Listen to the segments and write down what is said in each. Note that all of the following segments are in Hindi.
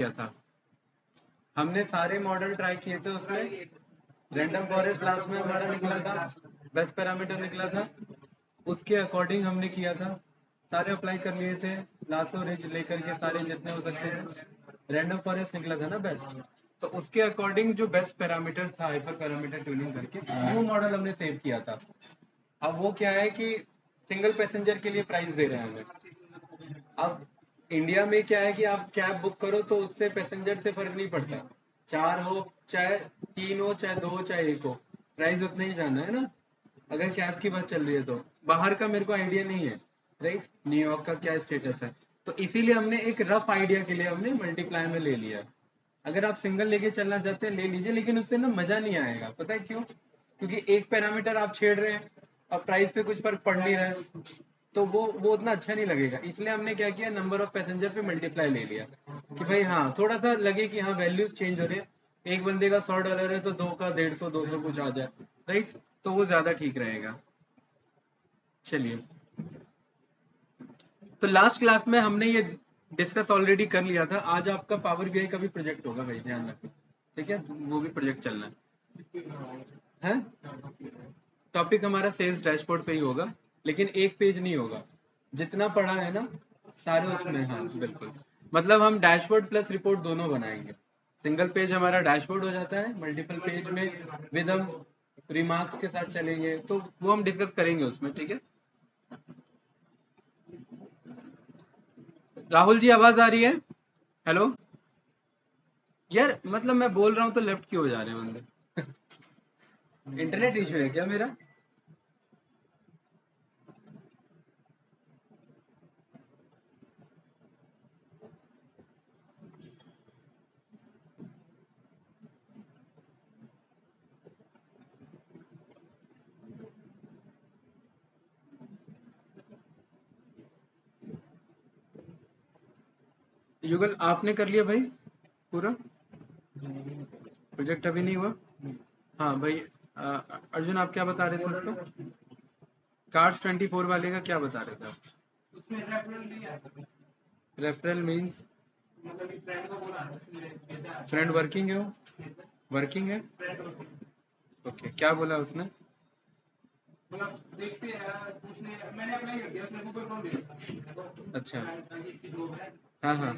किया था। हमने सारे मॉडल ट्राई किए थे, उसमें रैंडम फॉरेस्ट लास्ट में हमारा निकला था, बेस्ट पैरामीटर निकला था, उसके अकॉर्डिंग हमने किया था, सारे अप्लाई कर लिए थे, लासो रिच लेकर के सारे जितने हो सकते थे, रैंडम फॉरेस्ट निकला था ना बेस्ट। तो उसके अकॉर्डिंग जो बेस्ट पैरामीटर्स था, हाइपर पैरामीटर ट्यूनिंग करके, वो मॉडल हमने सेव किया था। अब वो क्या है कि सिंगल पैसेंजर के लिए प्राइस दे रहे हैं हमें। अब इंडिया में क्या है कि आप कैब बुक करो तो उससे पैसेंजर से फर्क नहीं पड़ता, चार हो चाहे तीन हो चाहे दो हो चाहे एक हो, प्राइस उतना ही जाना है ना। अगर कैब की बात चल रही है तो बाहर का मेरे को आइडिया नहीं है, राइट, न्यूयॉर्क का क्या स्टेटस है, तो इसीलिए हमने एक रफ आइडिया के लिए हमने मल्टीप्लाई में ले लिया। अगर आप सिंगल लेके चलना चाहते हैं ले लीजिए, लेकिन उससे ना मजा नहीं आएगा, पता है क्यों? क्योंकि एक पैरामीटर आप छेड़ रहे हैं और प्राइस पे कुछ फर्क पड़ नहीं रहा है, तो वो उतना अच्छा नहीं लगेगा। इसलिए हमने क्या किया, नंबर ऑफ पैसेंजर पे मल्टीप्लाई ले लिया कि भाई हाँ थोड़ा सा लगे कि हाँ वैल्यूज चेंज हो रहे हैं, एक बंदे का $100 है तो दो का 150 200 कुछ आ जाए, राइट, तो वो ज्यादा ठीक रहेगा। चलिए, तो लास्ट क्लास में हमने ये डिस्कस ऑलरेडी कर लिया था। आज आपका पावर बीआई का भी प्रोजेक्ट होगा भाई, ध्यान रखना, ठीक है, वो भी प्रोजेक्ट चलना है। टॉपिक हमारा सेल्स डैशबोर्ड पे ही होगा, लेकिन एक पेज नहीं होगा, जितना पढ़ा है ना सारे उसमें, हाँ बिल्कुल। मतलब हम डैशबोर्ड प्लस रिपोर्ट दोनों बनाएंगे। सिंगल पेज हमारा डैशबोर्ड हो जाता है, मल्टीपल पेज में विद हम रिमार्क्स के साथ चलेंगे, तो वो हम डिस्कस करेंगे उसमें, ठीक है। राहुल जी आवाज आ रही है? हेलो यार, मतलब मैं बोल रहा हूँ तो लेफ्ट क्यों हो जा रहे हैं बंदे? इंटरनेट इशू है क्या मेरा? युगल आपने कर लिया भाई पूरा प्रोजेक्ट? अभी नहीं हुआ? हाँ भाई, अर्जुन आप क्या बता रहे थे उसका? कार्ड्स 24 वाले का क्या बता रहे थे आप? रेफरल मींस फ्रेंड वर्किंग है वो? वर्किंग है? ओके, क्या बोला उसने? अच्छा, हाँ हाँ,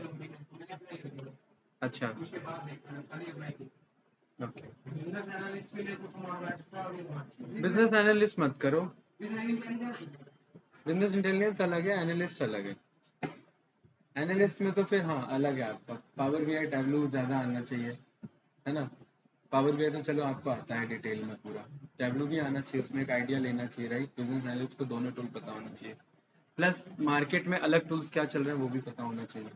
अच्छा, ओके। बिजनेस एनालिस्ट मत करो, बिजनेस इंटेलिजेंस अलग है, एनालिस्ट अलग है। एनालिस्ट में तो फिर हाँ अलग है आपका, पावर बीआई टैबलू ज्यादा आना चाहिए, है ना। पावर बीआई तो चलो आपको आता है डिटेल में पूरा, टैबलू भी आना चाहिए, उसमें एक आइडिया लेना चाहिए, राइट। बिजनेस एनालिस्ट को दोनों टूल पता होना चाहिए, प्लस मार्केट में अलग टूल्स क्या चल रहे हैं वो भी पता होना चाहिए,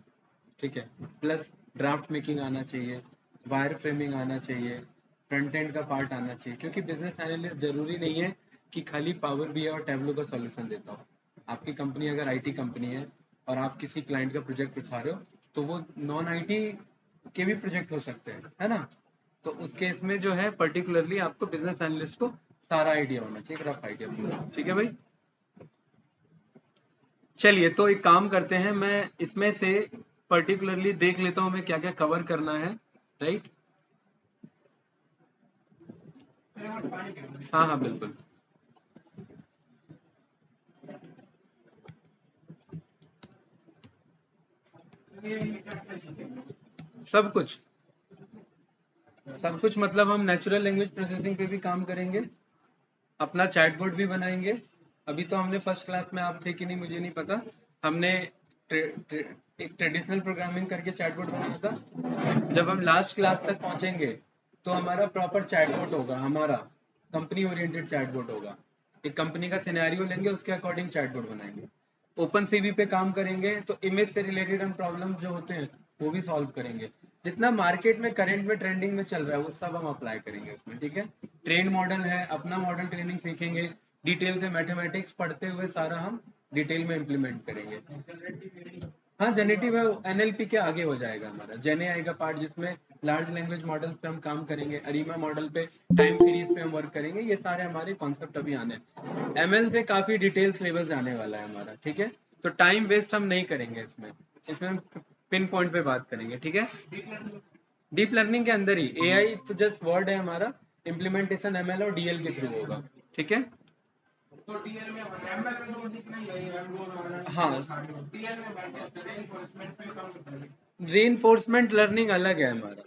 ठीक है। प्लस ड्राफ्ट मेकिंग आना चाहिए, वायर फ्रेमिंग आना चाहिए, फ्रंट एंड का पार्ट आना चाहिए, क्योंकि बिजनेस एनालिस्ट जरूरी नहीं है कि खाली पावर बीआई और टैबलू का सॉल्यूशन देता हो। आपकी कंपनी अगर आईटी कंपनी है और आप किसी क्लाइंट का प्रोजेक्ट उठा रहे हो, तो वो नॉन आईटी के भी प्रोजेक्ट हो सकते हैं, है ना। तो उस केस में जो है पर्टिकुलरली आपको बिजनेस एनालिस्ट को सारा आइडिया होना चाहिए, रफ आइडिया पूरा, ठीक है भाई। चलिए, तो एक काम करते हैं, मैं इसमें से पर्टिकुलरली देख लेता हूँ हमें क्या क्या कवर करना है, राइट। हाँ हाँ बिल्कुल, सब कुछ, सब कुछ मतलब हम नेचुरल लैंग्वेज प्रोसेसिंग पे भी काम करेंगे, अपना चैटबॉट भी बनाएंगे। अभी तो हमने फर्स्ट क्लास में, आप थे कि नहीं मुझे नहीं पता, हमने एक ट्रेडिशनल प्रोग्रामिंग करके चैटबॉट बनाया था। जब हम लास्ट क्लास तक पहुंचेंगे तो हमारा प्रॉपर चैटबॉट होगा, हमारा कंपनी ओरिएंटेड चैटबॉट होगा। एक कंपनी का सिनेरियो लेंगे, उसके अकॉर्डिंग चैटबॉट बनाएंगे। ओपन सीवी पे काम करेंगे तो इमेज से रिलेटेड हम प्रॉब्लम्स जो होते हैं वो भी सॉल्व करेंगे। जितना मार्केट में करंट में ट्रेंडिंग में चल रहा है वो सब हम अप्लाई करेंगे उसमें, ठीक है। ट्रेन मॉडल है, अपना मॉडल ट्रेनिंग सीखेंगे, डिटेल से मैथमेटिक्स पढ़ते हुए सारा हम डिटेल में इम्प्लीमेंट करेंगे। हाँ, जेनेटिव है, एनएलपी के आगे हो जाएगा हमारा, जेने आएगा पार्ट जिसमें लार्ज लैंग्वेज मॉडल्स पे हम काम करेंगे, अरीमा मॉडल पे, टाइम सीरीज पे हम वर्क करेंगे, ये सारे हमारे कॉन्सेप्ट अभी आने हैं। एमएल से काफी डिटेल सिलेबस आने वाला है हमारा, ठीक है। तो टाइम वेस्ट हम नहीं करेंगे इसमें, इसमें हम पिन पॉइंट पे बात करेंगे, ठीक है। डीप लर्निंग के अंदर ही एआई तो जस्ट वर्ड है हमारा, इम्प्लीमेंटेशन एमएल और डीएल के थ्रू होगा, ठीक है। तो डीएल में एमएल में तो दिखना ही है, हाँ, डीएल में रीइंफोर्समेंट पे काम रीइंफोर्समेंट लर्निंग अलग है हमारा।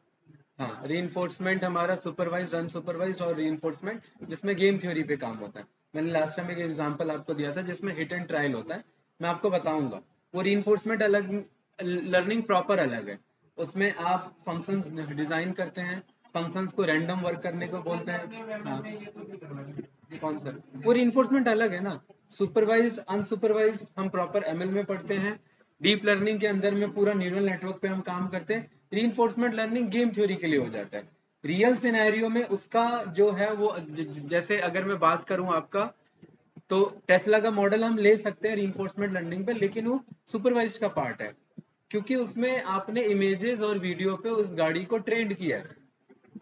हाँ, रीइंफोर्समेंट हमारा सुपरवाइज्ड, अनसुपरवाइज्ड और रीइंफोर्समेंट जिसमें गेम थ्योरी पे काम होता है। मैंने लास्ट टाइम एक एग्जांपल आपको दिया था जिसमें हिट एंड ट्रायल होता है, मैं आपको बताऊंगा। वो रीइंफोर्समेंट अलग, लर्निंग प्रॉपर अलग है। उसमें आप फंक्शंस डिजाइन करते हैं, फंक्शंस को रैंडम वर्क करने को बोलते हैं। हाँ, कौन सा? वो रीइंफोर्समेंट अलग है ना। सुपरवाइज्ड अनसुपरवाइज्ड हम प्रॉपर एमएल में पढ़ते हैं। डीप लर्निंग के अंदर में पूरा न्यूरल नेटवर्क पे हम काम करते हैं। रीइंफोर्समेंट लर्निंग गेम थ्योरी के लिए हो जाता है। रियल सिनेरियो में उसका जो है वो जैसे अगर मैं बात करूं आपका, तो टेस्ला का मॉडल हम ले सकते हैं रीइंफोर्समेंट लर्निंग पे, लेकिन वो सुपरवाइज्ड का पार्ट है, क्योंकि उसमें आपने इमेजेस और वीडियो पे उस गाड़ी को ट्रेंड किया है।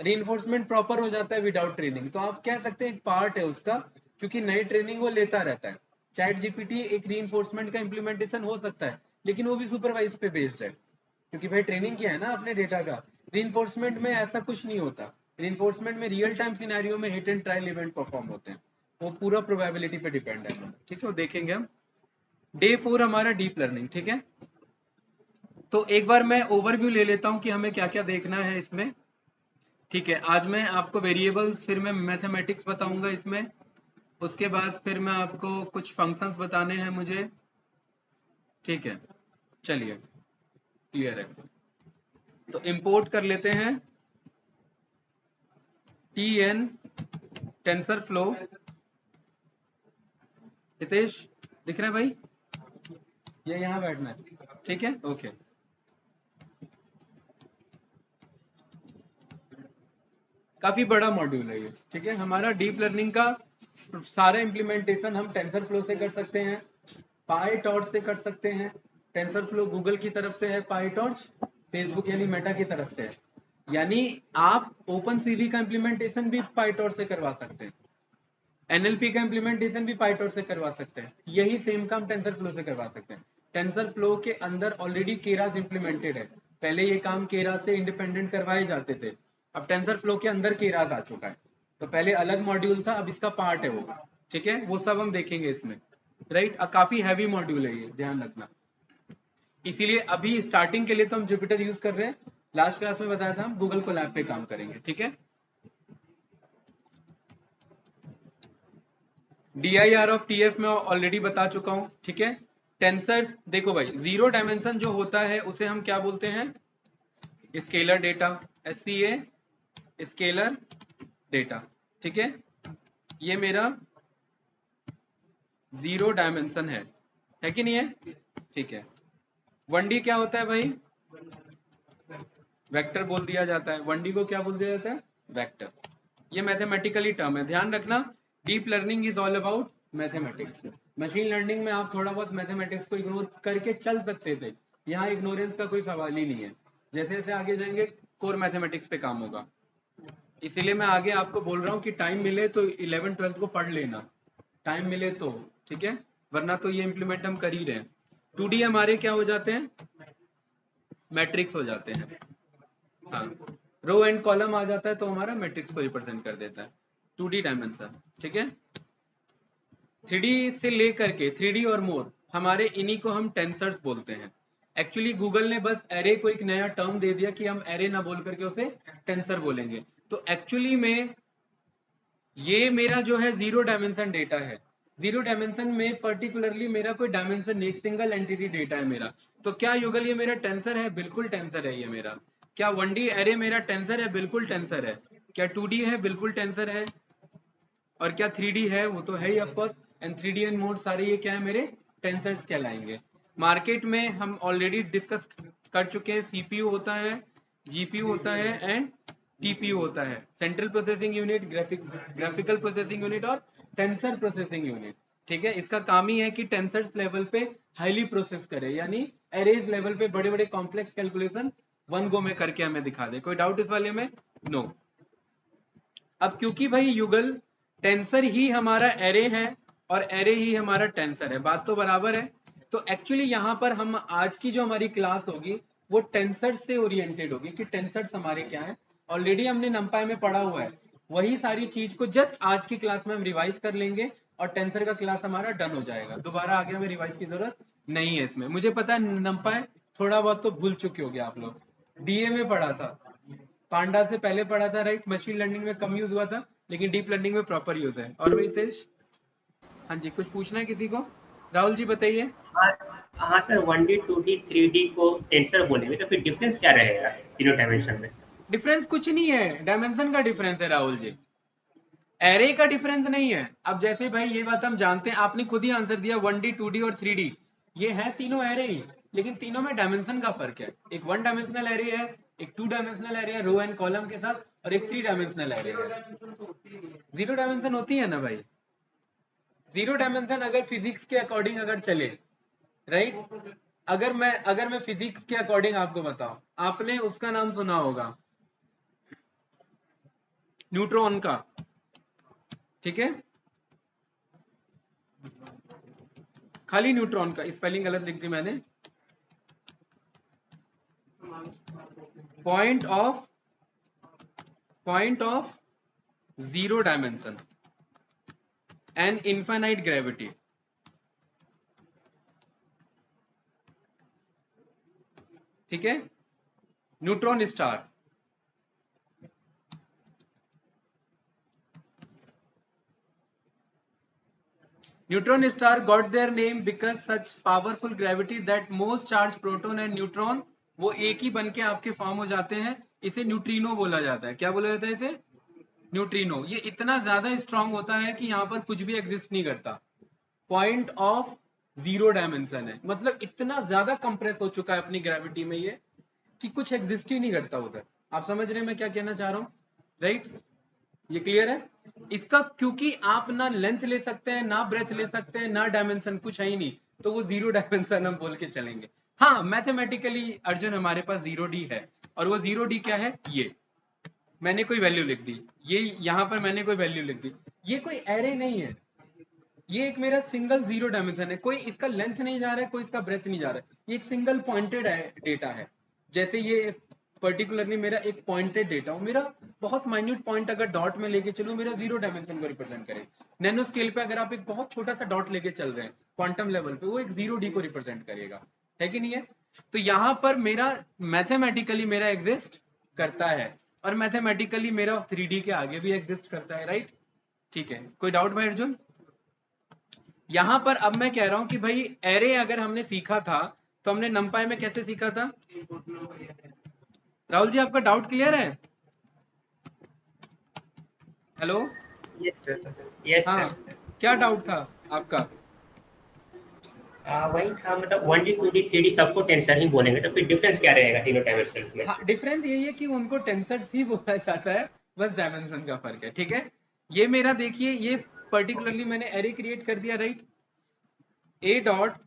रीइंफोर्समेंट प्रॉपर हो जाता है विदाउट ट्रेनिंग, तो आप कह सकते हैं एक पार्ट है उसका, क्योंकि नई ट्रेनिंग वो लेता रहता है। चैट जीपीटी एक रीइंफोर्समेंट का इम्प्लीमेंटेशन हो सकता है, लेकिन वो भी सुपरवाइज पे बेस्ड है, क्योंकि भाई ट्रेनिंग किया है ना आपने डेटा का। रीइंफोर्समेंट में ऐसा कुछ नहीं होता। रीइंफोर्समेंट में रियल टाइम सिनेरियो में hit and trial event perform होते हैं, वो पूरा प्रोबेबिलिटी पे डिपेंड है, ठीक है। वो देखेंगे हम। डे 4 हमारा डीप लर्निंग, ठीक है। तो एक बार मैं ओवरव्यू ले लेता हूं कि हमें क्या क्या देखना है इसमें, ठीक है। आज मैं आपको वेरिएबल्स, फिर मैं मैथमेटिक्स बताऊंगा इसमें, उसके बाद फिर मैं आपको कुछ फंक्शंस बताने हैं मुझे, ठीक है। चलिए, क्लियर है। तो इंपोर्ट कर लेते हैं TN टेंसर फ्लो। हितेश दिख रहा है भाई? ये यहाँ बैठना है, ठीक है, ओके। काफी बड़ा मॉड्यूल है ये, ठीक है। हमारा डीप लर्निंग का सारा इम्प्लीमेंटेशन हम टेंसर फ्लो से कर सकते हैं, पाई टॉर्च से कर सकते हैं। टेंसर फ्लो गूगल की तरफ से है, पाई टॉर्च फेसबुक यानी मेटा की तरफ से है। यानी आप ओपन सीवी का इम्प्लीमेंटेशन भी पाई टॉर्च से करवा सकते हैं, एनएलपी का इम्प्लीमेंटेशन भी पाइटॉर से करवा सकते हैं, यही सेम काम टेंसर फ्लो से करवा सकते हैं। टेंसर फ्लो के अंदर ऑलरेडी केरास इम्प्लीमेंटेड है, पहले ये काम केरास से इंडिपेंडेंट करवाए जाते थे, अब टेंसर फ्लो के अंदर केरास आ चुका है। तो पहले अलग मॉड्यूल था, अब इसका पार्ट है वो, ठीक है। वो सब हम देखेंगे इसमें, राइट। काफी हैवी मॉड्यूल है ये, ध्यान रखना। इसीलिए अभी स्टार्टिंग के लिए तो हम जुपिटर यूज कर रहे हैं, लास्ट क्लास में बताया था हम गूगल कोलैब पे काम करेंगे, ठीक है। DIR ऑफ TF में ऑलरेडी बता चुका हूं, ठीक है। टेंसर्स देखो भाई, जीरो डायमेंशन जो होता है उसे हम क्या बोलते हैं? Scalar data, SCA scalar data, ठीक है। ये मेरा जीरो डायमेंशन है कि नहीं है? ठीक है। 1D क्या होता है भाई? वेक्टर बोल दिया जाता है। 1D को क्या बोल दिया जाता है? वेक्टर। ये मैथमेटिकली टर्म है, ध्यान रखना। Deep learning is all about mathematics. Machine learning में आप थोड़ा बहुत मैथमेटिक्स को इग्नोर करके चल सकते थे, यहाँ इग्नोरेंस का कोई सवाल ही नहीं है। जैसे जैसे आगे जाएंगे कोर मैथमेटिक्स पे काम होगा, इसीलिए मैं आगे आपको बोल रहा हूँ कि टाइम मिले तो 11th-12th को पढ़ लेना, टाइम मिले तो, ठीक है। वरना तो ये इम्प्लीमेंट हम कर ही रहे हैं। 2D हमारे क्या हो जाते हैं? मैट्रिक्स हो जाते हैं। हाँ, रो एंड कॉलम आ जाता है तो हमारा मैट्रिक्स को रिप्रेजेंट कर देता है, 2D डायमेंशन, ठीक है। 3D से लेकर के 3D और मोर, हमारे इन्हीं को हम टेंसर्स बोलते हैं। एक्चुअली गूगल ने बस एरे को एक नया टर्म दे दिया कि हम एरे ना बोल करके उसे टेंसर बोलेंगे। तो एक्चुअली में ये मेरा जो है जीरो डायमेंशन डेटा है। जीरो डायमेंशन में पर्टिकुलरली मेरा कोई डायमेंशन नहीं, एक सिंगल एंटिटी डेटा है मेरा। तो क्या युगल ये मेरा टेंसर है? बिल्कुल टेंसर है ये मेरा। क्या 1D एरे मेरा टेंसर है? बिल्कुल टेंसर है। क्या 2D है? बिल्कुल टेंसर है। और क्या 3D है? वो तो है ही of course. And 3D and mode सारे ये क्या है मेरे? टेंसर्स कहलाएंगे। मार्केट में हम ऑलरेडी डिस्कस कर चुके हैं, CPU होता है, GPU होता है एंड TPU होता है, central processing unit, graphical processing unit और टेंसर प्रोसेसिंग यूनिट, ठीक है। इसका काम ही है कि टेंसर्स लेवल पे हाईली प्रोसेस करे, यानी एरेज लेवल पे बड़े बड़े कॉम्प्लेक्स कैलकुलेशन वन गो में करके हमें दिखा दे। कोई डाउट इस वाले में? नो। अब क्योंकि भाई युगल टेंसर ही हमारा एरे है और एरे ही हमारा टेंसर है, बात तो बराबर है। तो एक्चुअली यहाँ पर हम आज की जो हमारी क्लास होगी वो टेंसर से ओरिएंटेड होगी कि टेंसर्स हमारे क्या है। ऑलरेडी हमने नंपाई में पढ़ा हुआ है, वही सारी चीज को जस्ट आज की क्लास में हम रिवाइज कर लेंगे और टेंसर का क्लास हमारा डन हो जाएगा। दोबारा आगे हमें रिवाइज की जरूरत नहीं है इसमें। मुझे पता है नंपाई थोड़ा बहुत तो भूल चुके हो गया आप लोग, डीए में पढ़ा था, पांडा से पहले पढ़ा था राइट। मशीन लर्निंग में कम यूज हुआ था लेकिन डीप लर्निंग में प्रॉपर यूज है। और वही तेज, हाँ जी कुछ पूछना है किसी को? राहुल जी बताइए। हाँ हाँ सर, 1D 2D 3D को टेंसर बोलेंगे तो फिर डिफरेंस क्या रहेगा तीनों डायमेंशन में? डिफरेंस कुछ नहीं है, डायमेंशन का डिफरेंस है राहुल जी, एरे का डिफरेंस नहीं है। अब जैसे भाई ये बात हम जानते हैं, आपने खुद ही आंसर दिया 1D 2D और 3D, ये है तीनों एरे ही, लेकिन तीनों में डायमेंशन का फर्क है। एक 1 डायमेंशनल एरे है, एक 2 डायमेंशनल एरे है रो एंड कॉलम के साथ, और एक 3 डायमेंशनल एरे है। 0 डायमेंशन होती है ना भाई, 0 डायमेंशन अगर फिजिक्स के अकॉर्डिंग अगर चले राइट। अगर मैं फिजिक्स के अकॉर्डिंग आपको बताऊं, आपने उसका नाम सुना होगा न्यूट्रॉन का, ठीक है, खाली न्यूट्रॉन का, स्पेलिंग गलत लिख दी मैंने। Point of 0 dimension and infinite gravity, ठीक है, neutron star. Neutron star got their name because such powerful gravity that most charged proton and neutron वो एक ही बन के आपके फॉर्म हो जाते हैं। इसे न्यूट्रिनो बोला जाता है। क्या बोला जाता है इसे? न्यूट्रिनो। ये इतना ज्यादा स्ट्रांग होता है कि यहाँ पर कुछ भी एग्जिस्ट नहीं करता। पॉइंट ऑफ 0 डायमेंशन है, मतलब इतना ज्यादा कंप्रेस हो चुका है अपनी ग्रेविटी में ये कि कुछ एग्जिस्ट ही नहीं करता उधर। आप समझ रहे हैं मैं क्या कहना चाह रहा हूँ राइट? ये क्लियर है? इसका क्योंकि आप ना लेंथ ले सकते हैं, ना ब्रेथ ले सकते हैं, ना डायमेंशन, कुछ है ही नहीं, तो वो 0 डायमेंशन हम बोल के चलेंगे। हाँ मैथमेटिकली अर्जुन हमारे पास 0D है, और वो 0D क्या है, ये मैंने कोई वैल्यू लिख दी, ये यहाँ पर मैंने कोई वैल्यू लिख दी। ये कोई एरे नहीं है, ये एक मेरा सिंगल 0 डायमेंशन है। कोई इसका लेंथ नहीं जा रहा है, कोई इसका ब्रेथ नहीं जा रहा है, ये एक सिंगल पॉइंटेड डेटा है। जैसे ये पर्टिकुलरली मेरा एक पॉइंटेड डेटा हो, मेरा बहुत माइन्यूट पॉइंट अगर डॉट में लेके चलूं, मेरा 0 डायमेंशन को रिप्रेजेंट करे। नैनो स्केल पे अगर आप एक बहुत छोटा सा डॉट लेके चल रहे हैं क्वांटम लेवल पे, वो एक 0D को रिप्रेजेंट करेगा, है कि नहीं है? तो यहाँ पर मेरा मैथमेटिकली मेरा एग्जिस्ट करता है, और मैथमेटिकली मेरा 3D के आगे भी एग्जिस्ट करता है राइट। ठीक है, कोई डाउट भाई अर्जुन? यहां पर अब मैं कह रहा हूं कि भाई एरे अगर हमने सीखा था तो हमने नंपाई में कैसे सीखा था? राहुल जी आपका डाउट क्लियर है? हेलो? यस सर, यस हाँ, सर। क्या डाउट था आपका? वही था, मतलब 1D 2D 3D सबको टेंसर ही बोलेंगे तो फिर डिफरेंस क्या रहेगा तीनों डायमेंशंस में? हाँ, डिफरेंस यही है कि उनको टेंसर्स ही बोला जाता है, बस डायमेंशन का फर्क है। ठीक है, ये मेरा देखिए, ये पर्टिकुलरली मैंने एरे क्रिएट कर दिया राइट। ए डॉट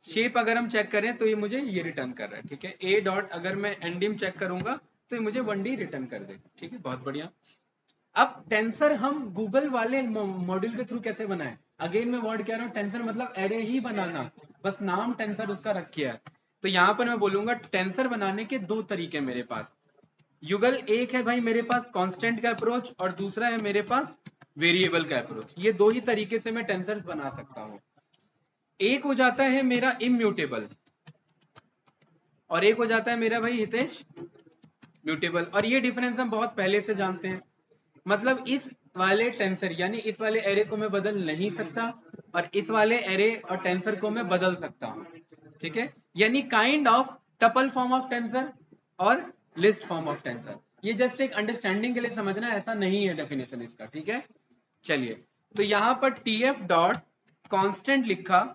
शेप अगर हम चेक करें तो ये मुझे ये रिटर्न कर रहा है। ठीक है, ए डॉट अगर मैं एंडिम चेक करूंगा तो ये मुझे 1D रिटर्न कर देगा। ठीक है, बहुत बढ़िया। अब टेंसर हम गूगल वाले मॉड्यूल के थ्रू कैसे बनाए? अगेन मैं वर्ड कह रहा हूँ, टेंसर मतलब एरे ही बनाना, बस नाम टेंसर उसका रखिए है। तो यहाँ पर मैं बोलूंगा टेंसर बनाने के दो तरीके मेरे पास। युगल एक है भाई मेरे पास कांस्टेंट का अप्रोच, और दूसरा है मेरे पास वेरिएबल का अप्रोच। ये दो ही तरीके से मैं टेंसर बना सकता हूँ। एक हो जाता है मेरा इम्यूटेबल, और एक हो जाता है मेरा भाई हितेश म्यूटेबल। और ये डिफरेंस हम बहुत पहले से जानते हैं। मतलब इस वाले टेंसर यानी इस वाले एरे को मैं बदल नहीं सकता, और इस वाले एरे और टेंसर को मैं बदल सकता हूँ। ठीक है, यानी kind of tuple form of tensor और लिस्ट फॉर्म ऑफ टेंसर। ये जस्ट एक अंडरस्टैंडिंग के लिए समझना, ऐसा नहीं है डेफिनेशन इसका। ठीक है, चलिए, तो यहाँ पर TF डॉट कॉन्स्टेंट लिखा,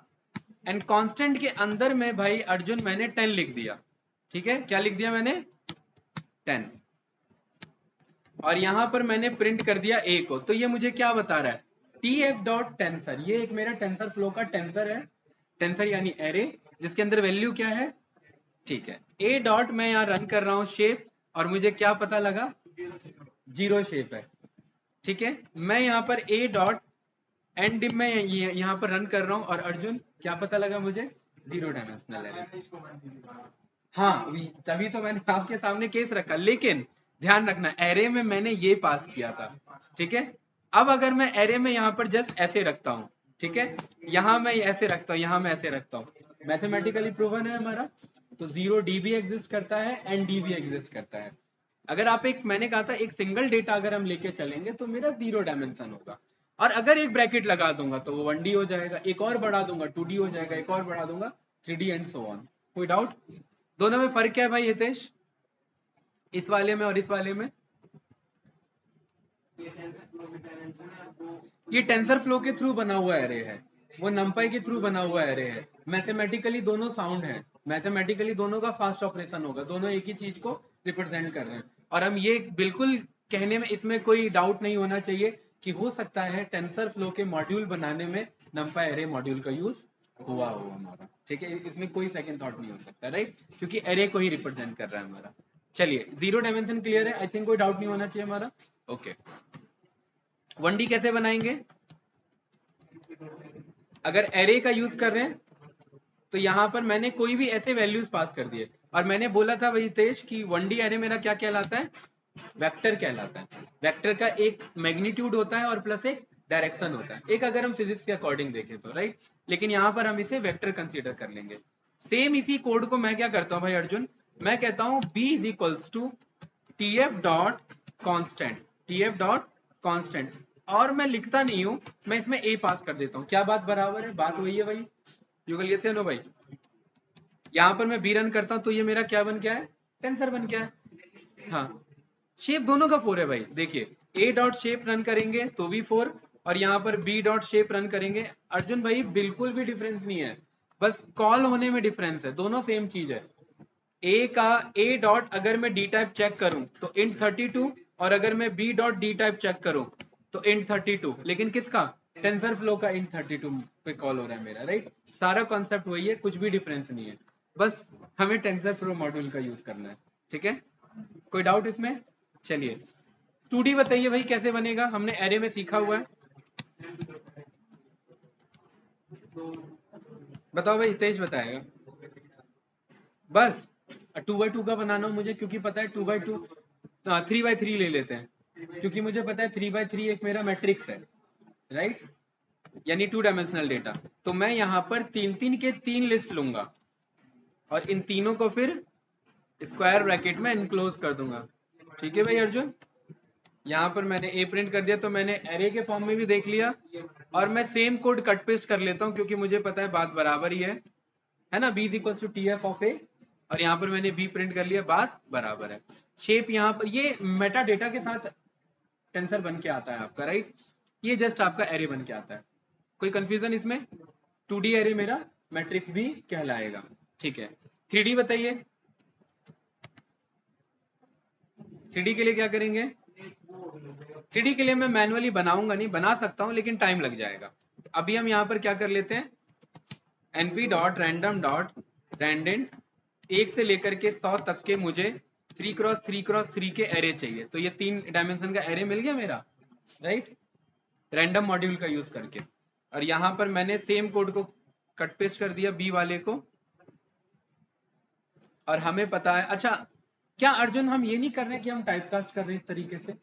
एंड कांस्टेंट के अंदर में भाई अर्जुन मैंने 10 लिख दिया। ठीक है, क्या लिख दिया मैंने? 10। और यहां पर मैंने प्रिंट कर दिया a को। तो ये मुझे क्या बता रहा है? TF डॉट टेंसर, ये एक मेरा टेंसर फ्लो का टेंसर है। टेंसर यानी एरे जिसके अंदर वैल्यू क्या है? ठीक है, a डॉट मैं यहाँ रन कर रहा हूं शेप, और मुझे क्या पता लगा? 0 शेप है। ठीक है, मैं यहाँ पर a डॉट एंड डिप में यहाँ पर रन कर रहा हूँ, और अर्जुन क्या पता लगा मुझे? 0 डायमेंशनल एरे। हाँ, तभी तो मैंने आपके सामने केस रखा, लेकिन ध्यान रखना एरे में मैंने ये पास किया था, ठीक है। अब अगर मैं एरे में यहाँ पर जस्ट ऐसे रखता हूँ, ठीक है, यहाँ मैं ऐसे रखता हूँ, यहाँ मैं ऐसे रखता हूँ, मैथमेटिकली प्रूवन है हमारा, तो 0D भी एग्जिस्ट करता है एंड डी भी एग्जिस्ट करता है। अगर आप एक, मैंने कहा था एक सिंगल डेटा अगर हम लेके चलेंगे तो मेरा 0 डायमेंशन होगा, और अगर एक ब्रैकेट लगा दूंगा तो वो 1D हो जाएगा, एक और बढ़ा दूंगा 2D हो जाएगा, एक और बढ़ा दूंगा 3D एंड सो ऑन। कोई डाउट? दोनों में फर्क क्या है भाई हितेश, इस वाले में और इस वाले में? ये टेंसर फ्लो के थ्रू बना हुआ एरे है, वो नंपाई के थ्रू बना हुआ एरे है। मैथमेटिकली दोनों साउंड है, मैथमेटिकली दोनों का फास्ट ऑपरेशन होगा, दोनों एक ही चीज को रिप्रेजेंट कर रहे हैं। और हम ये बिल्कुल कहने में, इसमें कोई डाउट नहीं होना चाहिए कि हो सकता है टेंसर फ्लो के मॉड्यूल बनाने में नंपाई एरे मॉड्यूल का यूज हुआ हो हमारा, ठीक है, इसमें कोई सेकंड थॉट नहीं हो सकता, राइट, क्योंकि एरे को ही रिप्रेजेंट कर रहा है हमारा। चलिए, 0 डायमेंशन क्लियर है, आई थिंक कोई डाउट नहीं होना चाहिए हमारा। ओके, 1D कैसे बनाएंगे? अगर एरे का यूज कर रहे हैं तो यहाँ पर मैंने कोई भी ऐसे वैल्यूज पास कर दिए, और मैंने बोला था वही तेज कि 1D एरे मेरा क्या कहलाता है, वेक्टर कहलाता है। वेक्टर का एक मैग्नीट्यूड होता है और प्लस एक डायरेक्शन होता है, एक अगर हम फिजिक्स के अकॉर्डिंग देखें तो, राइट, लेकिन यहाँ पर हम इसे वेक्टर कंसीडर कर लेंगे। सेम इसी कोड को मैं क्या करता हूँ भाई अर्जुन, मैं कहता हूँ b is equals to tf dot constant, tf dot constant, और मैं लिखता नहीं हूं, मैं इसमें a पास कर देता हूं। क्या बात बराबर है? बात वही है भाई, युगल, ये से नो भाई, यहाँ पर मैं b रन करता हूं तो ये मेरा क्या बन गया है, टेंसर बन गया है। हाँ, शेप दोनों का 4 है भाई, देखिए a डॉट शेप रन करेंगे तो भी 4, और यहाँ पर b डॉट शेप रन करेंगे। अर्जुन भाई बिल्कुल भी डिफरेंस नहीं है, बस कॉल होने में डिफरेंस है, दोनों सेम चीज है। ए का ए डॉट अगर मैं डी टाइप चेक करूं तो इंट 32, और अगर मैं B dot D type check करूं तो इंट 32, लेकिन किसका, टेंसर फ्लो का इंट 32 पे कॉल हो रहा है मेरा, राइट। सारा कॉन्सेप्ट वही है, कुछ भी डिफरेंस नहीं है, बस हमें टेंसर फ्लो मॉड्यूल का यूज करना है, ठीक है। कोई डाउट इसमें? चलिए, 2D बताइए भाई कैसे बनेगा, हमने एरे में सीखा हुआ है, बताओ भाई, तेज बताएगा। बस 2x2 का बनाना हो मुझे, क्योंकि पता है 2x2, 3x3 ले लेते हैं, क्योंकि मुझे पता है 3x3 एक मेरा मैट्रिक्स है, राइट, यानी 2 डायमेंशनल डेटा। तो मैं यहाँ पर 3 के 3 लिस्ट लूंगा, और इन तीनों को फिर स्क्वायर ब्रैकेट में इनक्लोज कर दूंगा, ठीक है भाई अर्जुन। यहाँ पर मैंने ए प्रिंट कर दिया, तो मैंने एरे के फॉर्म में भी देख लिया, और मैं सेम कोड कट पेस्ट कर लेता हूँ, क्योंकि मुझे पता है बात बराबर ही है ना, b is equal to T F of A, और यहाँ पर मैंने b प्रिंट कर लिया, बात बराबर है। शेप यहाँ पर ये मेटा डेटा के साथ टेंसर बन के आता है आपका, राइट, ये जस्ट आपका एरे बन के आता है। कोई कंफ्यूजन इसमें? 2D एरे मेरा मैट्रिक्स भी कहलाएगा, ठीक है। 3D बताइए, 3D के लिए क्या करेंगे? 3D के लिए मैं मैनुअली बनाऊंगा नहीं, बना सकता हूं लेकिन टाइम लग जाएगा। अभी हम यहाँ पर क्या कर लेते हैं, np dot random dot randint 1 से लेकर के 100 तक के मुझे 3x3x3 के एरे चाहिए, तो ये 3 डायमेंशन का एरे मिल गया मेरा, राइट, रैंडम मॉड्यूल का यूज करके। और यहाँ पर मैंने सेम कोड को कट पेस्ट कर दिया बी वाले को, और हमें पता है, अच्छा क्या अर्जुन हम ये नहीं कर रहे कि हम टाइपकास्ट कर रहे हैं, इस तरीके से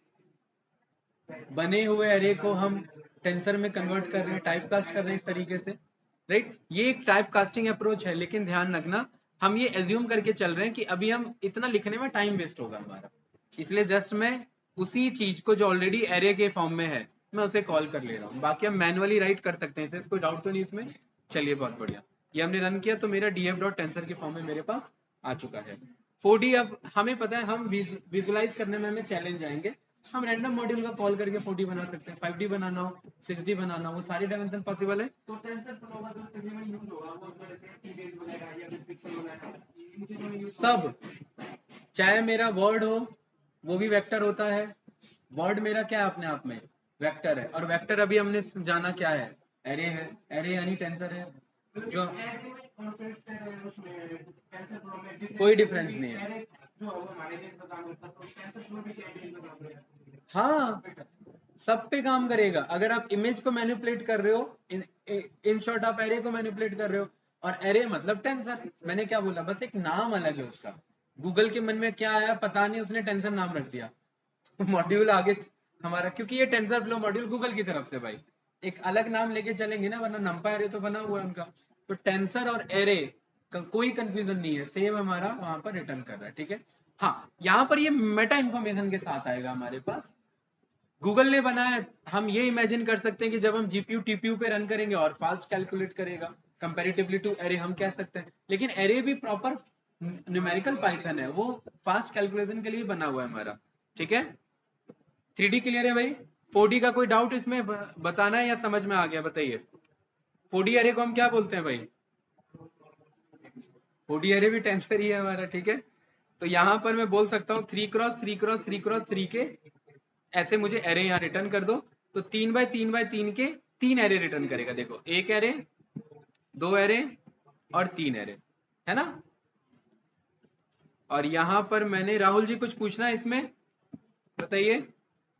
बने हुए एरे को हम टेंसर में कन्वर्ट कर रहे हैं, टाइपकास्ट कर रहे हैं एक तरीके से, राइट, ये एक टाइप कास्टिंग अप्रोच है, लेकिन ध्यान रखना हम ये एज्यूम करके चल रहे हैं कि अभी हम इतना लिखने में टाइम वेस्ट होगा हमारा, इसलिए जस्ट मैं उसी चीज को जो ऑलरेडी एरे के फॉर्म में है मैं उसे कॉल कर ले रहा हूँ, बाकी हम मैनुअली राइट कर सकते हैं, कोई डाउट तो नहीं इसमें। चलिए बहुत बढ़िया, ये हमने रन किया तो मेरा df डॉट टेंसर के फॉर्म में मेरे पास आ चुका है। 4D अब हमें पता है, हम विजुलाइज करने में हमें चैलेंज आएंगे, हम रैंडम मॉड्यूल का कॉल करके 4D बना सकते हैं, 5D बनाना हो, 6D बनाना हो, वो सारी डायमेंशन पॉसिबल है। तो टेंसर फ्लो का जो तकरीबन यूज होगा वो जैसे इमेज वगैरह या फिर पिक्सल वगैरह इन चीजों में यूज सब, चाहे मेरा वर्ड हो वो भी वेक्टर होता है, वर्ड मेरा क्या है अपने आप में, वेक्टर है, और वेक्टर अभी हमने जाना क्या है, एरे है, एरे यानी टेंसर है, जो कॉन्सेप्ट है उसमें टेंसर फ्लो में कोई डिफरेंस नहीं है। जो हमारे लिए काम करता है तो टेंसर फ्लो भी सेम काम करेगा। हाँ, सब पे काम करेगा, अगर आप इमेज को मैनिपुलेट कर रहे हो, इन शॉर्ट आप एरे को मैनिपुलेट कर रहे हो, और एरे मतलब टेंसर। मैंने क्या बोला, बस एक नाम अलग है उसका। गूगल के मन में क्या आया पता नहीं, उसने टेंसर नाम रख दिया। मॉड्यूल आगे हमारा, क्योंकि ये टेंसर फ्लो मॉड्यूल गूगल की तरफ से भाई, एक अलग नाम लेके चलेंगे ना, वरना नंपा एरे तो बना हुआ है उनका। तो टेंसर और एरे का कोई कंफ्यूजन नहीं है, सेम हमारा वहां पर रिटर्न कर रहा है, ठीक है। हाँ, यहाँ पर ये मेटा इन्फॉर्मेशन के साथ आएगा हमारे पास। गूगल ने बनाया, हम ये इमेजिन कर सकते हैं कि जब हम जीपीयू टीपीयू पे रन करेंगे और फास्ट कैलकुलेट करेगा कंपैरेटिवली टू एरे, हम कह सकते हैं। लेकिन एरे भी प्रॉपर न्यूमेरिकल पाइथन है, वो फास्ट कैलकुलेशन के लिए बना हुआ है हमारा, ठीक है। 3D क्लियर है भाई? 4D का कोई डाउट इसमें बताना है या समझ में आ गया, बताइए। 4D एरे को हम क्या बोलते हैं भाई? 4D एरे भी टेंसर ही है हमारा, ठीक है। तो यहाँ पर मैं बोल सकता हूँ 3x3x3x3 के ऐसे मुझे एरे यहाँ रिटर्न कर दो, तो 3x3x3 के 3 एरे रिटर्न करेगा। देखो, 1 एरे, 2 एरे और 3 एरे, है ना। और यहाँ पर मैंने, राहुल जी कुछ पूछना है इसमें, बताइए।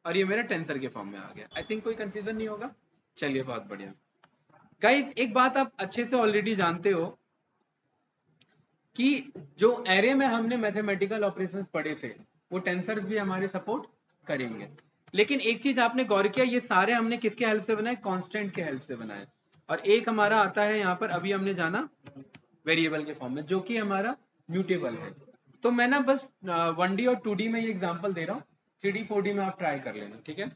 और ये मेरा टेंसर के फॉर्म में आ गया। आई थिंक कोई कंफ्यूजन नहीं होगा। चलिए, बहुत बढ़िया। गाइस, एक बात आप अच्छे से ऑलरेडी जानते हो कि जो एरे में हमने मैथमेटिकल ऑपरेशंस पढ़े थे, वो टेंसर्स भी हमारे सपोर्ट करेंगे। लेकिन एक चीज आपने गौर किया, ये सारे हमने किसके हेल्प से बनाए? कांस्टेंट के हेल्प से बनाए। और एक हमारा आता है यहाँ पर, अभी हमने जाना वेरिएबल के फॉर्म में, जो कि हमारा म्यूटेबल है। तो मैं ना बस 1D और 2D में ये एग्जांपल दे रहा हूँ, 3D 4D में आप ट्राई कर लेना, ठीक है।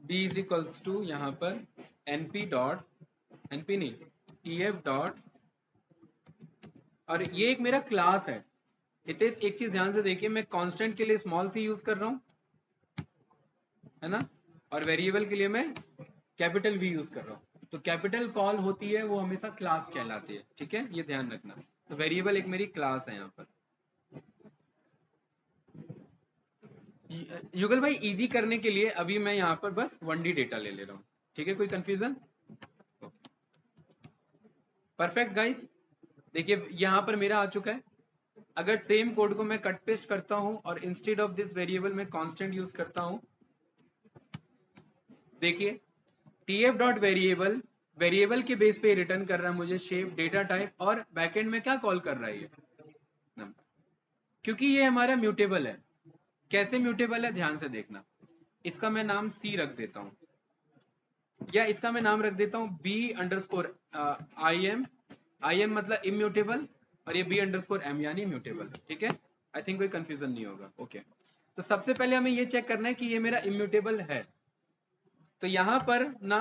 b इज इक्वल्स टू यहाँ पर np डॉट, np नहीं, tf डॉट, और ये एक मेरा क्लास है। हितेश, एक चीज ध्यान से देखिए, मैं कांस्टेंट के लिए स्मॉल सी यूज कर रहा हूँ, है ना, और वेरिएबल के लिए मैं कैपिटल वी यूज कर रहा हूँ। तो कैपिटल कॉल होती है वो हमेशा क्लास कहलाती है, ठीक है, ये ध्यान रखना। तो वेरिएबल एक मेरी क्लास है यहाँ पर। युगल भाई, इजी करने के लिए अभी मैं यहाँ पर बस 1D डेटा ले रहा हूँ, ठीक है, कोई कंफ्यूजन? परफेक्ट गाइस, देखिए यहाँ पर मेरा आ चुका है। अगर सेम कोड को मैं कट पेस्ट करता हूँ और इंस्टेड ऑफ दिस वेरिएबल में कांस्टेंट यूज करता हूँ, देखिए tf डॉट वेरिएबल, वेरिएबल के बेस पे रिटर्न कर रहा है मुझे शेप, डेटा टाइप, और बैकएंड में क्या कॉल कर रहा है ये नंबर, क्योंकि ये हमारा म्यूटेबल है। कैसे म्यूटेबल है, ध्यान से देखना। इसका मैं नाम c रख देता हूँ, या इसका मैं नाम रख देता हूँ b अंडरस्कोर im मतलब इम्यूटेबल, और ये b अंडरस्कोर m यानी म्यूटेबल, ठीक है। आई थिंक कोई कंफ्यूजन नहीं होगा, ओके। तो सबसे पहले हमें ये चेक करना है कि ये मेरा इम्यूटेबल है। तो यहाँ पर ना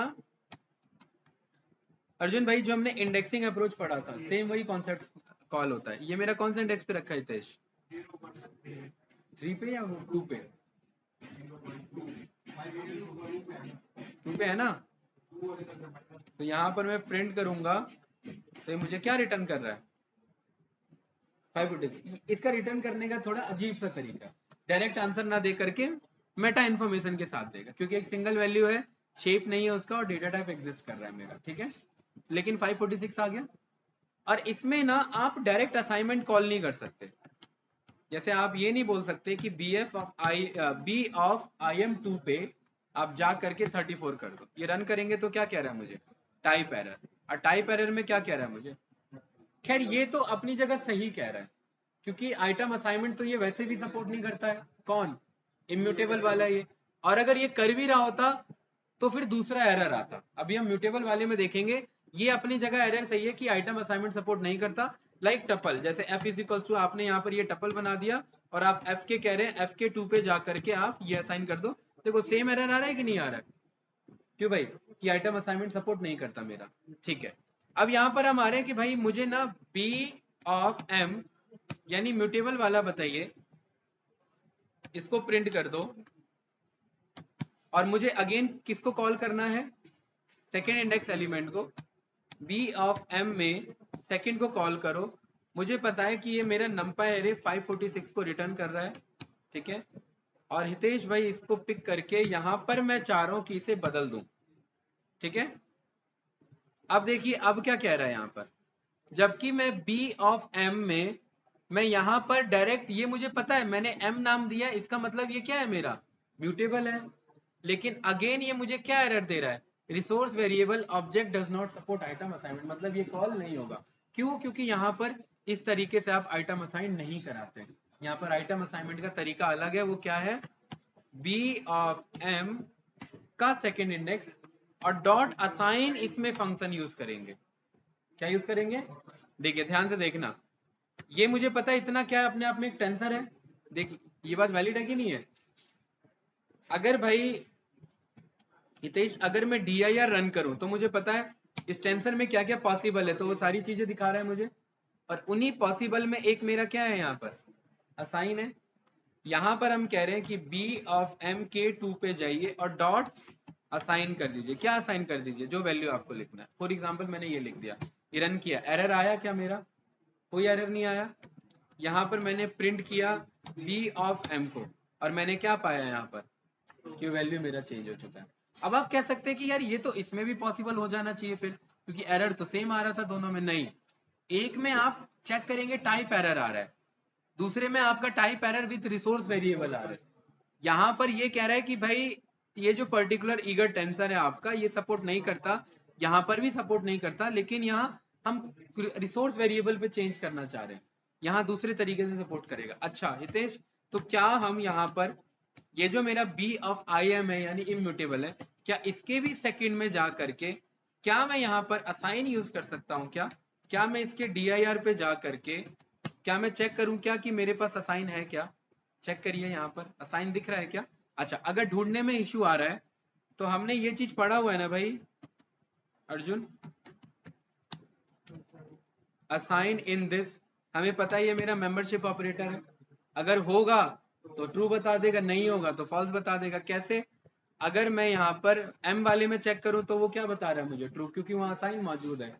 अर्जुन भाई, जो हमने इंडेक्सिंग अप्रोच पढ़ा था, सेम वही कॉन्सेप्ट कॉल होता है। ये मेरा कौन सा इंडेक्स पे रखा है हितेश? 3 पे या 2 पे? 2 पे है ना। तो यहाँ पर मैं प्रिंट करूंगा, तो ये मुझे क्या रिटर्न कर रहा है? 556। इसका रिटर्न करने का थोड़ा अजीब सा तरीका, डायरेक्ट आंसर ना दे करके मेटा इन्फॉर्मेशन के साथ देगा, क्योंकि एक सिंगल वैल्यू है, शेप नहीं है उसका, और डेटा टाइप एग्जिस्ट कर रहा है मेरा, ठीक है। लेकिन 546 आ गया। और इसमें ना आप डायरेक्ट असाइनमेंट कॉल नहीं कर सकते। जैसे आप ये नहीं बोल सकते कि बी ऑफ im2 पे आप जा करके 34 कर दो। ये रन करेंगे तो क्या कह रहा है मुझे? Type error. और टाइप एरर में क्या कह रहा है मुझे? खैर, ये तो अपनी जगह सही कह रहा है, क्योंकि आइटम असाइनमेंट तो ये वैसे भी सपोर्ट नहीं करता है। कौन? इम्यूटेबल वाला ये। और अगर ये कर भी रहा होता तो फिर दूसरा एरर आता। अभी हम म्यूटेबल वाले में देखेंगे, ये अपनी जगह एरर सही है कि आइटम असाइनमेंट सपोर्ट नहीं करता। लाइक टपल, जैसे f इज इक्वल टू, आपने यहाँ पर ये टपल बना दिया और आप f के कह रहे हैं, f के 2 पे जा करके आप ये असाइन कर दो। देखो सेम एरर आ रहा है कि नहीं आ रहा है? क्यों भाई? कि आइटम असाइनमेंट सपोर्ट नहीं करता मेरा, ठीक है। अब यहाँ पर हम आ रहे हैं कि भाई मुझे ना b ऑफ m यानी म्यूटेबल वाला बताइए, इसको प्रिंट कर दो। और मुझे अगेन किसको कॉल करना है? सेकेंड इंडेक्स एलिमेंट को। b ऑफ m में सेकेंड को कॉल करो। मुझे पता है कि ये मेरा numpy एरे 546 को रिटर्न कर रहा है, ठीक है। और हितेश भाई, इसको पिक करके यहाँ पर मैं चाह रहा हूँ कि इसे बदल दूं, ठीक है। अब देखिए अब क्या कह रहा है यहाँ पर, जबकि मैं b ऑफ m में मैं यहाँ पर डायरेक्ट, ये मुझे पता है मैंने m नाम दिया, इसका मतलब ये क्या है मेरा म्यूटेबल है। लेकिन अगेन ये मुझे क्या एरर दे रहा है, resource variable object does not support item assignment, मतलब ये कॉल नहीं होगा। क्यों? क्योंकि यहाँ पर इस तरीके से आप आइटम असाइन नहीं कराते। यहाँ पर आइटम असाइनमेंट का तरीका अलग है, वो क्या है, b ऑफ m का सेकेंड इंडेक्स और डॉट असाइन, इसमें फंक्शन यूज करेंगे। क्या यूज करेंगे? देखिए ध्यान से देखना, ये मुझे पता है इतना क्या अपने आप में एक टेंसर है। देखिए ये बात वैलिड है कि नहीं है? अगर भाई हितेश, अगर मैं dir रन करूं तो मुझे पता है इस टेंसर में क्या क्या पॉसिबल है, तो वो सारी चीजें दिखा रहा है मुझे। और उन्हीं पॉसिबल में एक मेरा क्या है यहाँ पर, असाइन है। यहाँ पर हम कह रहे हैं कि b ऑफ m के 2 पे जाइए और डॉट असाइन कर दीजिए। क्या असाइन कर दीजिए? जो वैल्यू आपको लिखना है। फॉर एग्जांपल मैंने ये लिख दिया, ये रन किया, एरर आया क्या मेरा? कोई एरर नहीं आया। यहाँ पर मैंने प्रिंट किया b ऑफ m को और मैंने क्या पाया यहाँ पर कि वैल्यू मेरा चेंज हो चुका है। अब आप कह सकते हैं कि यार ये तो इसमें भी पॉसिबल हो जाना चाहिए फिर, क्योंकि एरर तो सेम आ रहा था दोनों में। नहीं, एक में आप चेक करेंगे टाइप एरर आ रहा है, दूसरे में आपका type error with resource variable आ रहा है। यहाँ पर ये कह रहा है कि भाई ये जो पर्टिकुलर ईगर टेंसर है आपका, ये सपोर्ट नहीं करता, यहाँ पर भी सपोर्ट नहीं करता, लेकिन यहाँ हम रिसोर्स वेरिएबल पे चेंज करना चाह रहे हैं, यहाँ दूसरे तरीके से सपोर्ट करेगा। अच्छा हितेश, तो क्या हम यहाँ पर ये जो मेरा b ऑफ im है यानी इम्यूटेबल है, क्या इसके भी सेकंड में जा करके क्या मैं यहाँ पर असाइन यूज कर सकता हूँ? क्या मैं इसके dir पे जा करके क्या मैं चेक करूं क्या कि मेरे पास असाइन है क्या? चेक करिए यहाँ पर असाइन दिख रहा है क्या? अच्छा, अगर ढूंढने में इश्यू आ रहा है तो हमने ये चीज पढ़ा हुआ है ना भाई अर्जुन, असाइन इन दिस, हमें पता है ये मेरा मेंबरशिप ऑपरेटर है। अगर होगा तो ट्रू बता देगा, नहीं होगा तो फॉल्स बता देगा। कैसे? अगर मैं यहाँ पर m वाले में चेक करूं तो वो क्या बता रहा है मुझे? ट्रू, क्योंकि वहां असाइन मौजूद है।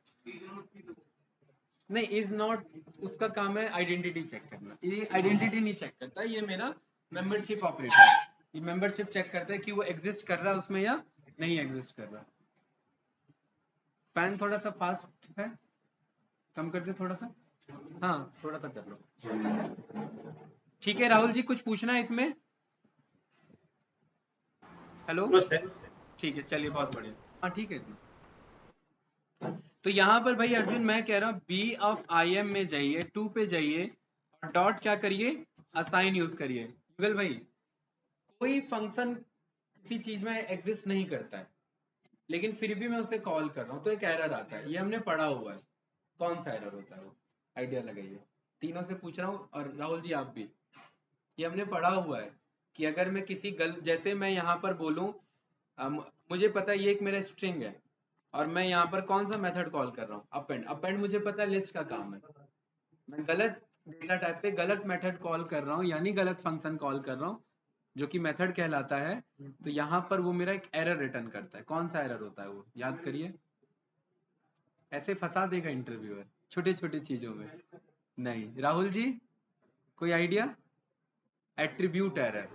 नहीं, इज नॉट, उसका काम है आइडेंटिटी चेक करना, ये आइडेंटिटी नहीं चेक करता, ये मेरा मेंबरशिप ऑपरेटर है। ये मेंबरशिप चेक करता है कि वो एग्जिस्ट कर रहा है उसमें या नहीं एग्जिस्ट कर रहा। फैन थोड़ा सा फास्ट है, कम कर दे थोड़ा सा, हाँ थोड़ा सा कर लो। ठीक है राहुल जी, कुछ पूछना है इसमें? Hello, no sir. ठीक है चलिए, बहुत बढ़िया, हाँ ठीक है इतना। तो यहाँ पर भाई अर्जुन मैं कह रहा हूँ b ऑफ im में जाइए, 2 पे जाइए और डॉट क्या करिए, असाइन यूज करिए। युगल भाई, कोई फंक्शन किसी चीज में एग्जिस्ट नहीं करता है, लेकिन फिर भी मैं उसे कॉल कर रहा हूँ तो एक एरर आता है, ये हमने पढ़ा हुआ है। कौन सा एरर होता है वो? आइडिया लगाइए, तीनों से पूछ रहा हूँ और राहुल जी आप भी, ये हमने पढ़ा हुआ है कि अगर मैं किसी जैसे मैं यहाँ पर बोलूँ, मुझे पता है ये एक मेरा स्ट्रिंग है और मैं यहाँ पर कौन सा मेथड कॉल कर रहा हूँ, अपेंड। अपेंड मुझे पता है लिस्ट का काम है, मैं गलत डेटा टाइप पे गलत मेथड कॉल कर रहा हूँ, यानी गलत फंक्शन कॉल कर रहा हूँ जो कि मेथड कहलाता है। तो यहाँ पर वो मेरा एक एरर रिटर्न करता है। कौन सा एरर होता है वो? याद करिए, ऐसे फंसा देगा इंटरव्यूअर छोटे छोटे चीजों में। नहीं, राहुल जी कोई आइडिया? एट्रीब्यूट एरर,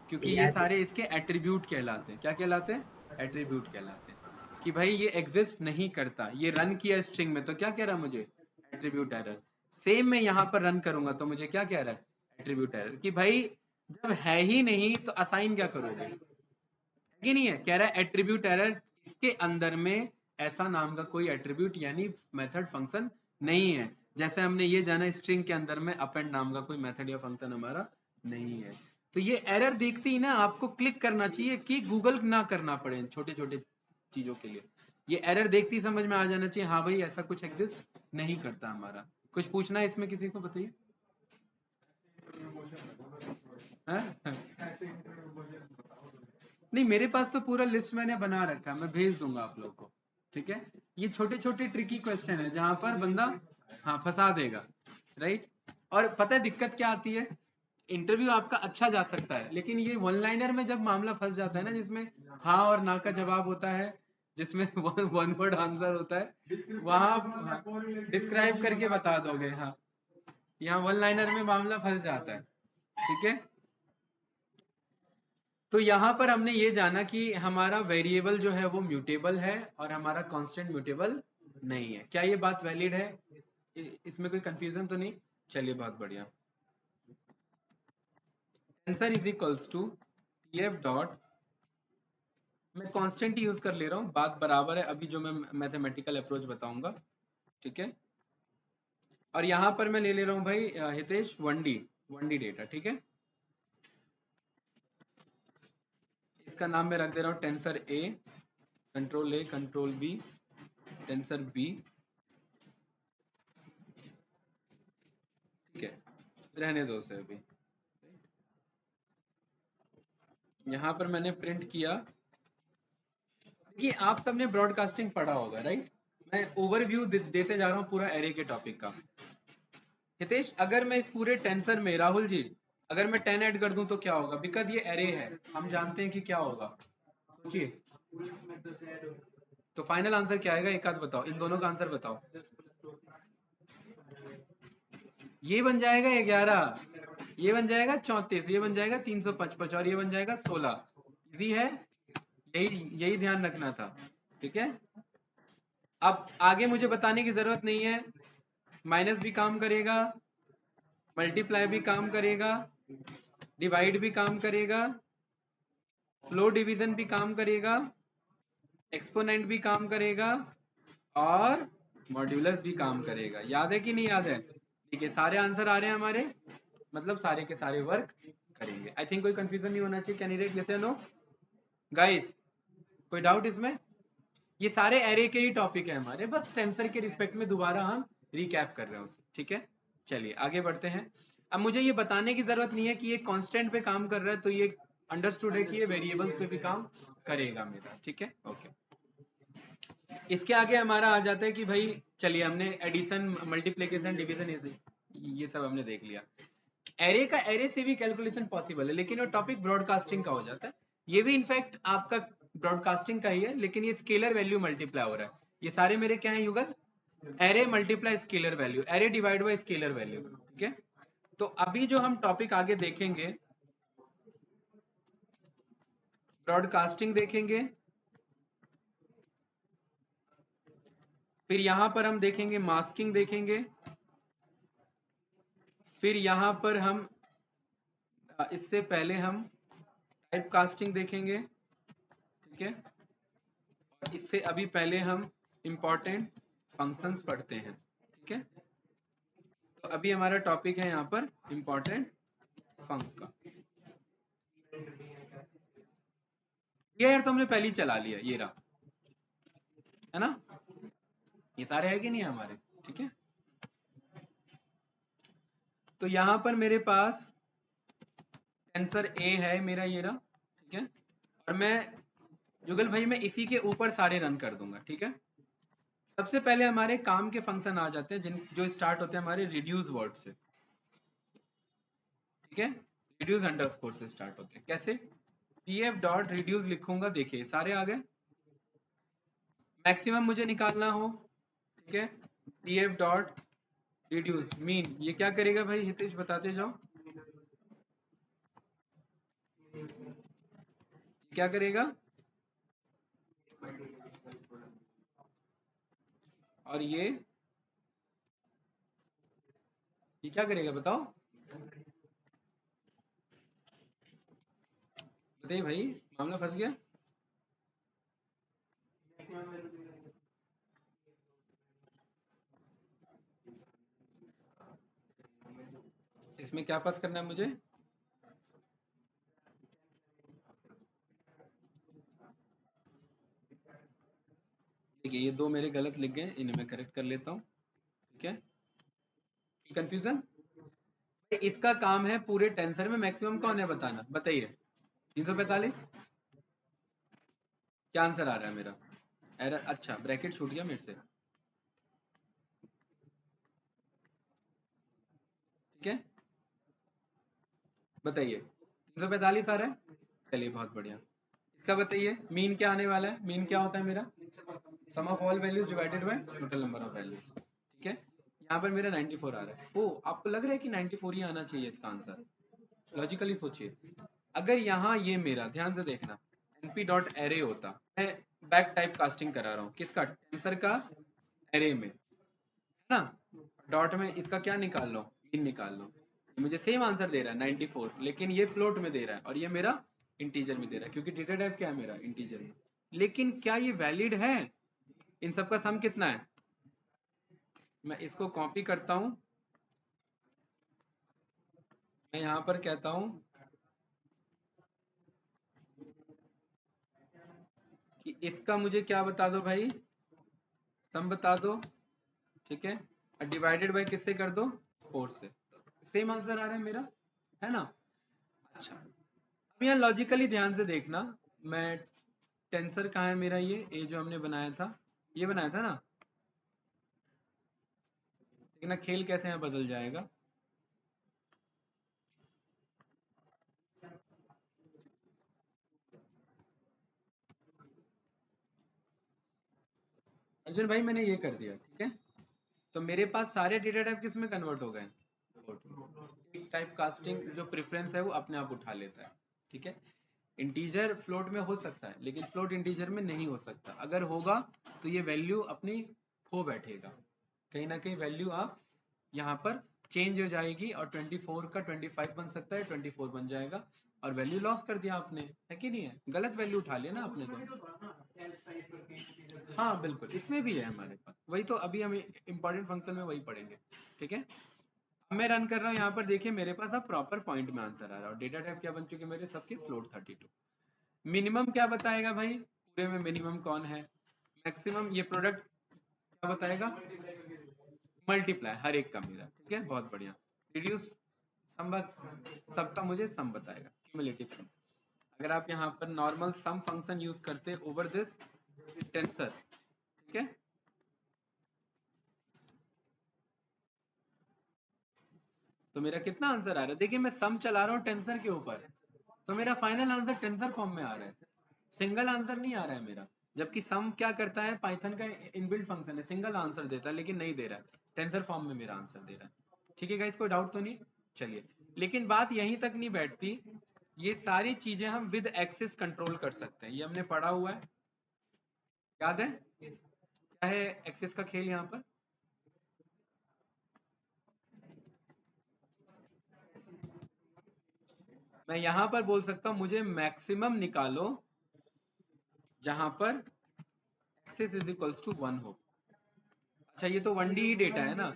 क्योंकि ये सारे इसके एट्रीब्यूट कहलाते हैं। क्या कहलाते हैं? एट्रीब्यूट कहलाते हैं। कि भाई ये एग्जिस्ट नहीं करता, ये रन किया स्ट्रिंग में तो क्या कह रहा है मुझे? Attribute error. सेम मैं यहाँ पर रन करूंगा तो मुझे क्या कह रहा है? Attribute error. कि भाई जब है ही नहीं तो असाइन क्या करोगे? कि नहीं है, कह रहा है एट्रीब्यूट एरर, इसके अंदर में ऐसा नाम का कोई एट्रीब्यूट यानी मेथड फंक्शन नहीं है। जैसे हमने ये जाना स्ट्रिंग के अंदर में अपेंड नाम का कोई मेथड या फंक्शन हमारा नहीं है। तो ये एरर देखते ही ना आपको क्लिक करना चाहिए कि गूगल ना करना पड़े छोटे छोटे चीजों के लिए। ये एरर देखते ही समझ में आ जाना चाहिए, हाँ भाई ऐसा कुछ एग्जिस्ट नहीं करता हमारा। कुछ पूछना है इसमें किसी को? बताइए। नहीं, मेरे पास तो पूरा लिस्ट मैंने बना रखा है, मैं भेज दूंगा आप लोग को। ठीक है, ये छोटे छोटे ट्रिकी क्वेश्चन है जहां पर बंदा हाँ फंसा देगा, राइट। और पता है दिक्कत क्या आती है, इंटरव्यू आपका अच्छा जा सकता है, लेकिन ये वन लाइनर में जब मामला फंस जाता है ना, जिसमें हाँ और ना का जवाब होता है, जिसमें वन वर्ड आंसर होता है, वहां डिस्क्राइब करके बता दोगे, हाँ यहाँ वन लाइनर में मामला फंस जाता है। ठीक है, तो यहाँ पर हमने ये जाना कि हमारा वेरिएबल जो है वो म्यूटेबल है और हमारा कांस्टेंट म्यूटेबल नहीं है। क्या ये बात वैलिड है? इसमें कोई कंफ्यूजन तो नहीं? चलिए बहुत बढ़िया। Tensor is equals to TF dot, मैं कांस्टेंट ही यूज कर ले रहा हूँ, बात बराबर है अभी जो मैं मैथमेटिकल अप्रोच बताऊंगा, ठीक है। और यहाँ पर मैं ले ले रहा हूँ भाई हितेश 1D डेटा, ठीक है। इसका नाम मैं रख दे रहा हूँ टेंसर ए, कंट्रोल बी, टेंसर बी, ठीक है, रहने दो उसे अभी। यहाँ पर मैंने प्रिंट किया। देखिए आप सबने ब्रॉडकास्टिंग पढ़ा होगा, राइट? मैं ओवरव्यू देते जा रहा हूँ पूरा एरे के टॉपिक का। हितेश अगर मैं इस पूरे टेंसर में, राहुल जी अगर मैं 10 ऐड कर दूं तो क्या होगा? बिकॉज ये एरे है, हम जानते हैं कि क्या होगा, सोचिए। तो फाइनल आंसर क्या आएगा? एक आध बताओ, इन दोनों का आंसर बताओ। ये बन जाएगा 11, ये बन जाएगा 34, ये बन जाएगा 355 और ये बन जाएगा 16। इजी है, यही ध्यान रखना था, ठीक है। अब आगे मुझे बताने की जरूरत नहीं है, माइनस भी काम करेगा, मल्टीप्लाई भी काम करेगा, डिवाइड भी काम करेगा, फ्लो डिवीजन भी काम करेगा, एक्सपोनेंट भी काम करेगा और मॉड्यूलस भी काम करेगा। याद है कि नहीं याद है? ठीक है, सारे आंसर आ रहे हैं हमारे, मतलब सारे के सारे वर्क करेंगे। आई थिंक कोई कंफ्यूजन नहीं होना चाहिए। कैंडिडेट जैसे नो गाइस, कोई डाउट इसमें? ये सारे एरे के ही टॉपिक है हमारे, बस टेंसर के रिस्पेक्ट में दोबारा हम रिकैप कर रहे हैं उसे, ठीक है। चलिए आगे बढ़ते हैं। अब मुझे ये बताने की जरूरत नहीं है कि ये कांस्टेंट पे काम कर रहा है, तो ये अंडरस्टूड है कि ये वेरिएबल्स पे भी काम करेगा मेरा, ठीक है, ओके। इसके आगे हमारा आ जाता है कि भाई चलिए हमने एडिशन, मल्टीप्लिकेशन, डिवीजन, ये सब हमने देख लिया। एरे का, एरे से भी कैलकुलेशन पॉसिबल है, लेकिन वो टॉपिक ब्रॉडकास्टिंग का हो जाता है। ये भी इनफैक्ट आपका ब्रॉडकास्टिंग का ही है, लेकिन ये स्केलर वैल्यू मल्टीप्लाई हो रहा है। ये सारे मेरे क्या है युगल? Array multiply scalar value, array divide by scalar value, ठीक है। तो अभी जो हम टॉपिक आगे देखेंगे, ब्रॉडकास्टिंग देखेंगे, फिर यहां पर हम देखेंगे मास्किंग देखेंगे, फिर यहां पर हम इससे पहले हम टाइप कास्टिंग देखेंगे, ठीक है। और इससे अभी पहले हम इंपॉर्टेंट फंक्शंस पढ़ते हैं, ठीक है। तो अभी हमारा टॉपिक है यहाँ पर इंपॉर्टेंट फंक्शन का। ये यार तो हमने पहले ही चला लिया, ये रहा, है ना? ये सारे है कि नहीं हमारे, ठीक है। तो यहाँ पर मेरे पास टेंसर ए है मेरा, ये रहा, ठीक है। और मैं जुगल भाई मैं इसी के ऊपर सारे रन कर दूंगा, ठीक है। सबसे पहले हमारे काम के फंक्शन आ जाते हैं जो स्टार्ट होते हैं हमारे रिड्यूस वर्ड से, ठीक है। रिड्यूस अंडरस्कोर से स्टार्ट होते हैं। कैसे? pf डॉट रिड्यूस लिखूंगा, देखिए सारे आ गए। मैक्सिमम मुझे निकालना हो, ठीक है, pf डॉट रिड्यूस मीन, ये क्या करेगा भाई हितेश बताते जाओ, क्या करेगा? और ये क्या करेगा बताओ, बताइए भाई, मामला फंस गया। इसमें क्या पास करना है मुझे? देखिए ये दो मेरे गलत लिख गए, इन्हें मैं करेक्ट कर लेता हूँ, ठीक है। कंफ्यूजन? इसका काम है पूरे टेंसर में मैक्सिमम कौन है बताना, बताइए। 345। क्या आंसर आ रहा है मेरा? एरर, अच्छा ब्रैकेट छूट गया मेरे से, ठीक है। बताइए 345 आ रहा है, चलिए बहुत बढ़िया। इसका बताइए मीन क्या आने वाला है? मीन क्या होता है मेरा? Sum of all values divided by total number of values, ठीक है। यहाँ पर मेरा 94 आ रहा है। ओ आपको लग रहा है कि 94 ही आना चाहिए इसका आंसर? लॉजिकली सोचिए, अगर यहाँ ये मेरा ध्यान से देखना np डॉट एरे होता, मैं बैक टाइप कास्टिंग करा रहा हूँ किसका, टेंसर का एरे में, है ना, डॉट में इसका क्या निकाल लो, मीन निकाल लो, मुझे सेम आंसर दे रहा है 94, लेकिन ये फ्लोट में दे रहा है और ये मेरा इंटीजर में दे रहा है, क्योंकि डेटा टाइप क्या है मेरा, इंटीजर में। लेकिन क्या ये वैलिड है, इन सब का सम कितना है, मैं इसको कॉपी करता हूं, मैं यहां पर कहता हूं कि इसका मुझे क्या बता दो भाई, सम बता दो, ठीक है, और डिवाइडेड बाय किससे कर दो, 4 से, सेम आंसर आ रहा है मेरा, है ना। अच्छा, अब यहाँ लॉजिकली ध्यान से देखना, मैं टेंसर कहाँ है मेरा, ये जो हमने बनाया था, ये बनाया था ना, देखना खेल कैसे यहाँ बदल जाएगा। अर्जुन भाई मैंने ये कर दिया, ठीक है, तो मेरे पास सारे डेटा टाइप किस में कन्वर्ट हो गए, टाइप कास्टिंग जो प्रेफरेंस है वो अपने आप उठा लेता है, ठीक है। इंटीजर फ्लोट में हो सकता है, लेकिन फ्लोट इंटीजर में नहीं हो सकता, अगर होगा तो ये वैल्यू अपनी खो बैठेगा, कहीं ना कहीं वैल्यू आप यहाँ पर चेंज हो जाएगी और 24 का 25 बन सकता है, 24 बन जाएगा और वैल्यू लॉस कर दिया आपने, है कि नहीं है, गलत वैल्यू उठा लिया ना आपने तो। हाँ बिल्कुल, इसमें भी है हमारे पास, वही तो अभी हम इंपॉर्टेंट फंक्शन में वही पढ़ेंगे, ठीक है। अब मैं रन कर रहा हूँ यहाँ पर, देखिए मेरे पास अब प्रॉपर पॉइंट में आंसर आ रहा है और डेटा टाइप क्या बन चुके मेरे सबके, फ्लोट 32। मिनिमम क्या बताएगा भाई, पूरे में मिनिमम कौन है, मैक्सिमम ये प्रोडक्ट क्या बताएगा, मल्टीप्लाई हर एक का मेरा, ठीक है, बहुत बढ़िया। रिड्यूस सम, सबका मुझे सम बताएगा, क्यूमुलेटिव सम। अगर आप यहाँ पर नॉर्मल सम फंक्शन यूज करते ओवर दिस टेंसर, ठीक है, तो मेरा कितना आंसर आ रहा है, देखिए मैं सम चला रहा हूँ टेंसर के ऊपर, तो मेरा फाइनल आंसर टेंसर फॉर्म में आ रहा है, सिंगल आंसर नहीं आ रहा है मेरा, जबकि सम क्या करता है, पाइथन का इनबिल्ट फंक्शन है, सिंगल आंसर देता है, लेकिन नहीं दे रहा है, टेंसर फॉर्म में मेरा आंसर दे रहा है, ठीक है गाइस, कोई डाउट तो नहीं, चलिए। लेकिन बात यहीं तक नहीं बैठती, ये सारी चीजें हम विद एक्सेस कंट्रोल कर सकते हैं, ये हमने पढ़ा हुआ है, याद है क्या है एक्सेस का खेल यहाँ पर, मैं यहाँ पर बोल सकता हूँ मुझे मैक्सिमम निकालो जहां पर एक्सेस इज इक्वल्स टू 1 हो। अच्छा ये तो 1D ही डेटा है ना,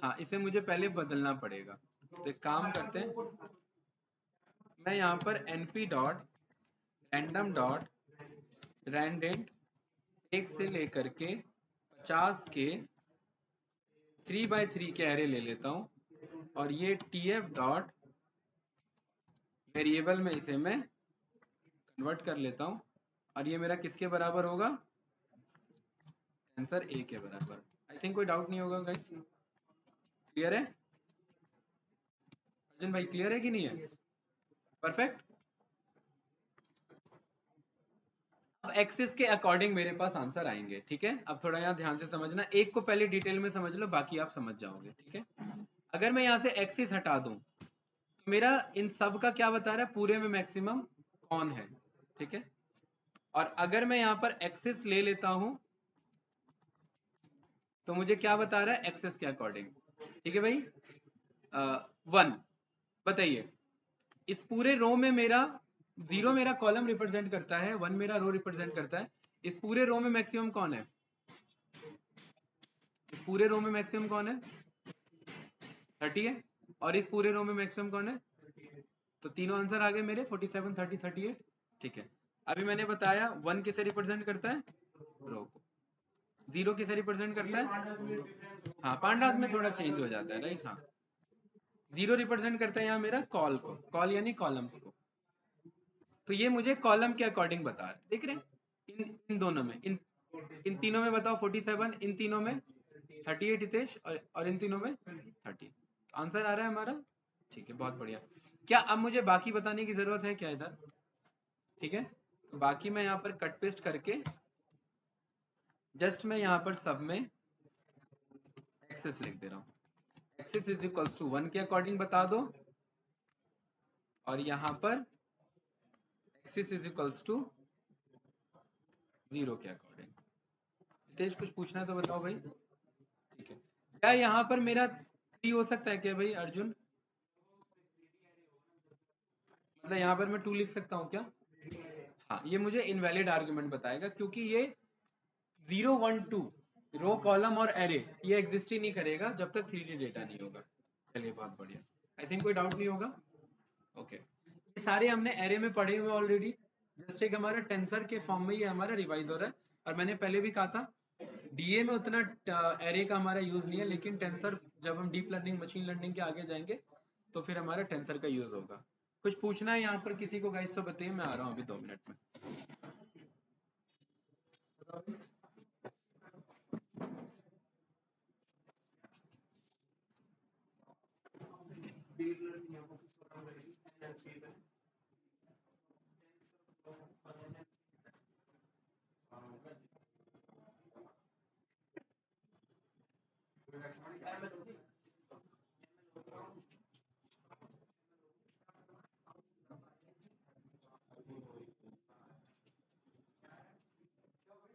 हाँ इसे मुझे पहले बदलना पड़ेगा, तो एक काम करते हैं, मैं यहाँ पर np dot random dot randint 1 से लेकर के 50 के 3x3 के एरे ले लेता हूँ और ये tf डॉट वेरिएबल में इसे मैं कन्वर्ट कर लेता हूँ और ये मेरा किसके बराबर होगा, आंसर a के बराबर। आई थिंक कोई डाउट नहीं होगा गाइस, क्लियर है अर्जुन भाई, क्लियर है कि नहीं है, परफेक्ट। अब एक्सेस के अकॉर्डिंग मेरे पास आंसर आएंगे, ठीक है, अब थोड़ा यहाँ ध्यान से समझना, एक को पहले डिटेल में समझ लो, बाकी आप समझ जाओगे, ठीक है। अगर मैं यहाँ से एक्सेस हटा दूं तो मेरा इन सब का क्या बता रहा है, पूरे में मैक्सिमम कौन है, ठीक है, और अगर मैं यहाँ पर एक्सेस ले लेता हूं तो मुझे क्या बता रहा है एक्सेस के अकॉर्डिंग, ठीक है भाई, 1, बताइए इस पूरे रो में मेरा 0 मेरा कॉलम रिप्रेजेंट करता है, 1 मेरा रो रिप्रेजेंट करता है, इस पूरे रो में मैक्सिमम कौन है, इस पूरे रो में मैक्सिमम कौन है, 30 है, और इस पूरे रो में मैक्सिमम कौन है, तो तीनों आंसर आ गए मेरे 47, 30, 38, ठीक है। अभी मैंने बताया 1 किसे रिप्रेजेंट करता है, रो को, 0 किसे रिप्रेजेंट करता है, हाँ पांडास में थोड़ा चेंज हो जाता है, राइट, हाँ 0 रिप्रेजेंट करता है यहाँ मेरा कॉल को, कॉल यानी कॉलम्स को, तो ये मुझे कॉलम के अकॉर्डिंग बता रहा है, देख रहे हैं इन दोनों में, इन तीनों में बताओ 47, इन तीनों में 38 हितेश और इन तीनों में 30, आंसर आ रहा है हमारा, ठीक है, बहुत बढ़िया। क्या अब मुझे बाकी बताने की जरूरत है क्या इधर, ठीक है, तो बाकी मैं यहाँ पर कट पेस्ट करके जस्ट मैं यहाँ पर सब में एक्सेस लिख दे रहा हूँ, एक्सेस इज इक्वल टू 1 के अकॉर्डिंग बता दो, और यहाँ पर एक्सिस इज इक्वल्स टू 0 के अकॉर्डिंग। तेज कुछ पूछना है तो बताओ भाई। ठीक है, क्या यहाँ पर मेरा 3 हो सकता है क्या भाई अर्जुन? मतलब यहाँ पर मैं 2 लिख सकता हूँ क्या? हाँ, ये मुझे इनवैलिड आर्गुमेंट बताएगा क्योंकि ये 0 1 2 रो कॉलम और एरे ये एग्जिस्ट ही नहीं करेगा जब तक 3D डेटा नहीं होगा। चलिए बहुत बढ़िया, आई थिंक कोई डाउट नहीं होगा। ओके, ये सारे हमने एरे में पढ़े हुए ऑलरेडी। जस्ट एक हमारा टेंसर के फॉर्म में ये हमारा रिवाइज हो रहा है। और मैंने पहले भी कहा था डीए में उतना एरे का हमारा यूज नहीं है, लेकिन टेंसर जब हम डीप लर्निंग मशीन लर्निंग के आगे जाएंगे तो फिर हमारा टेंसर का यूज होगा। कुछ पूछना है यहाँ पर किसी को गाइस तो बताइए, मैं आ रहा हूँ अभी 2 मिनट में। डीप लर्निंग यहाँ पर कुछ काम करेगी एनएलपी पे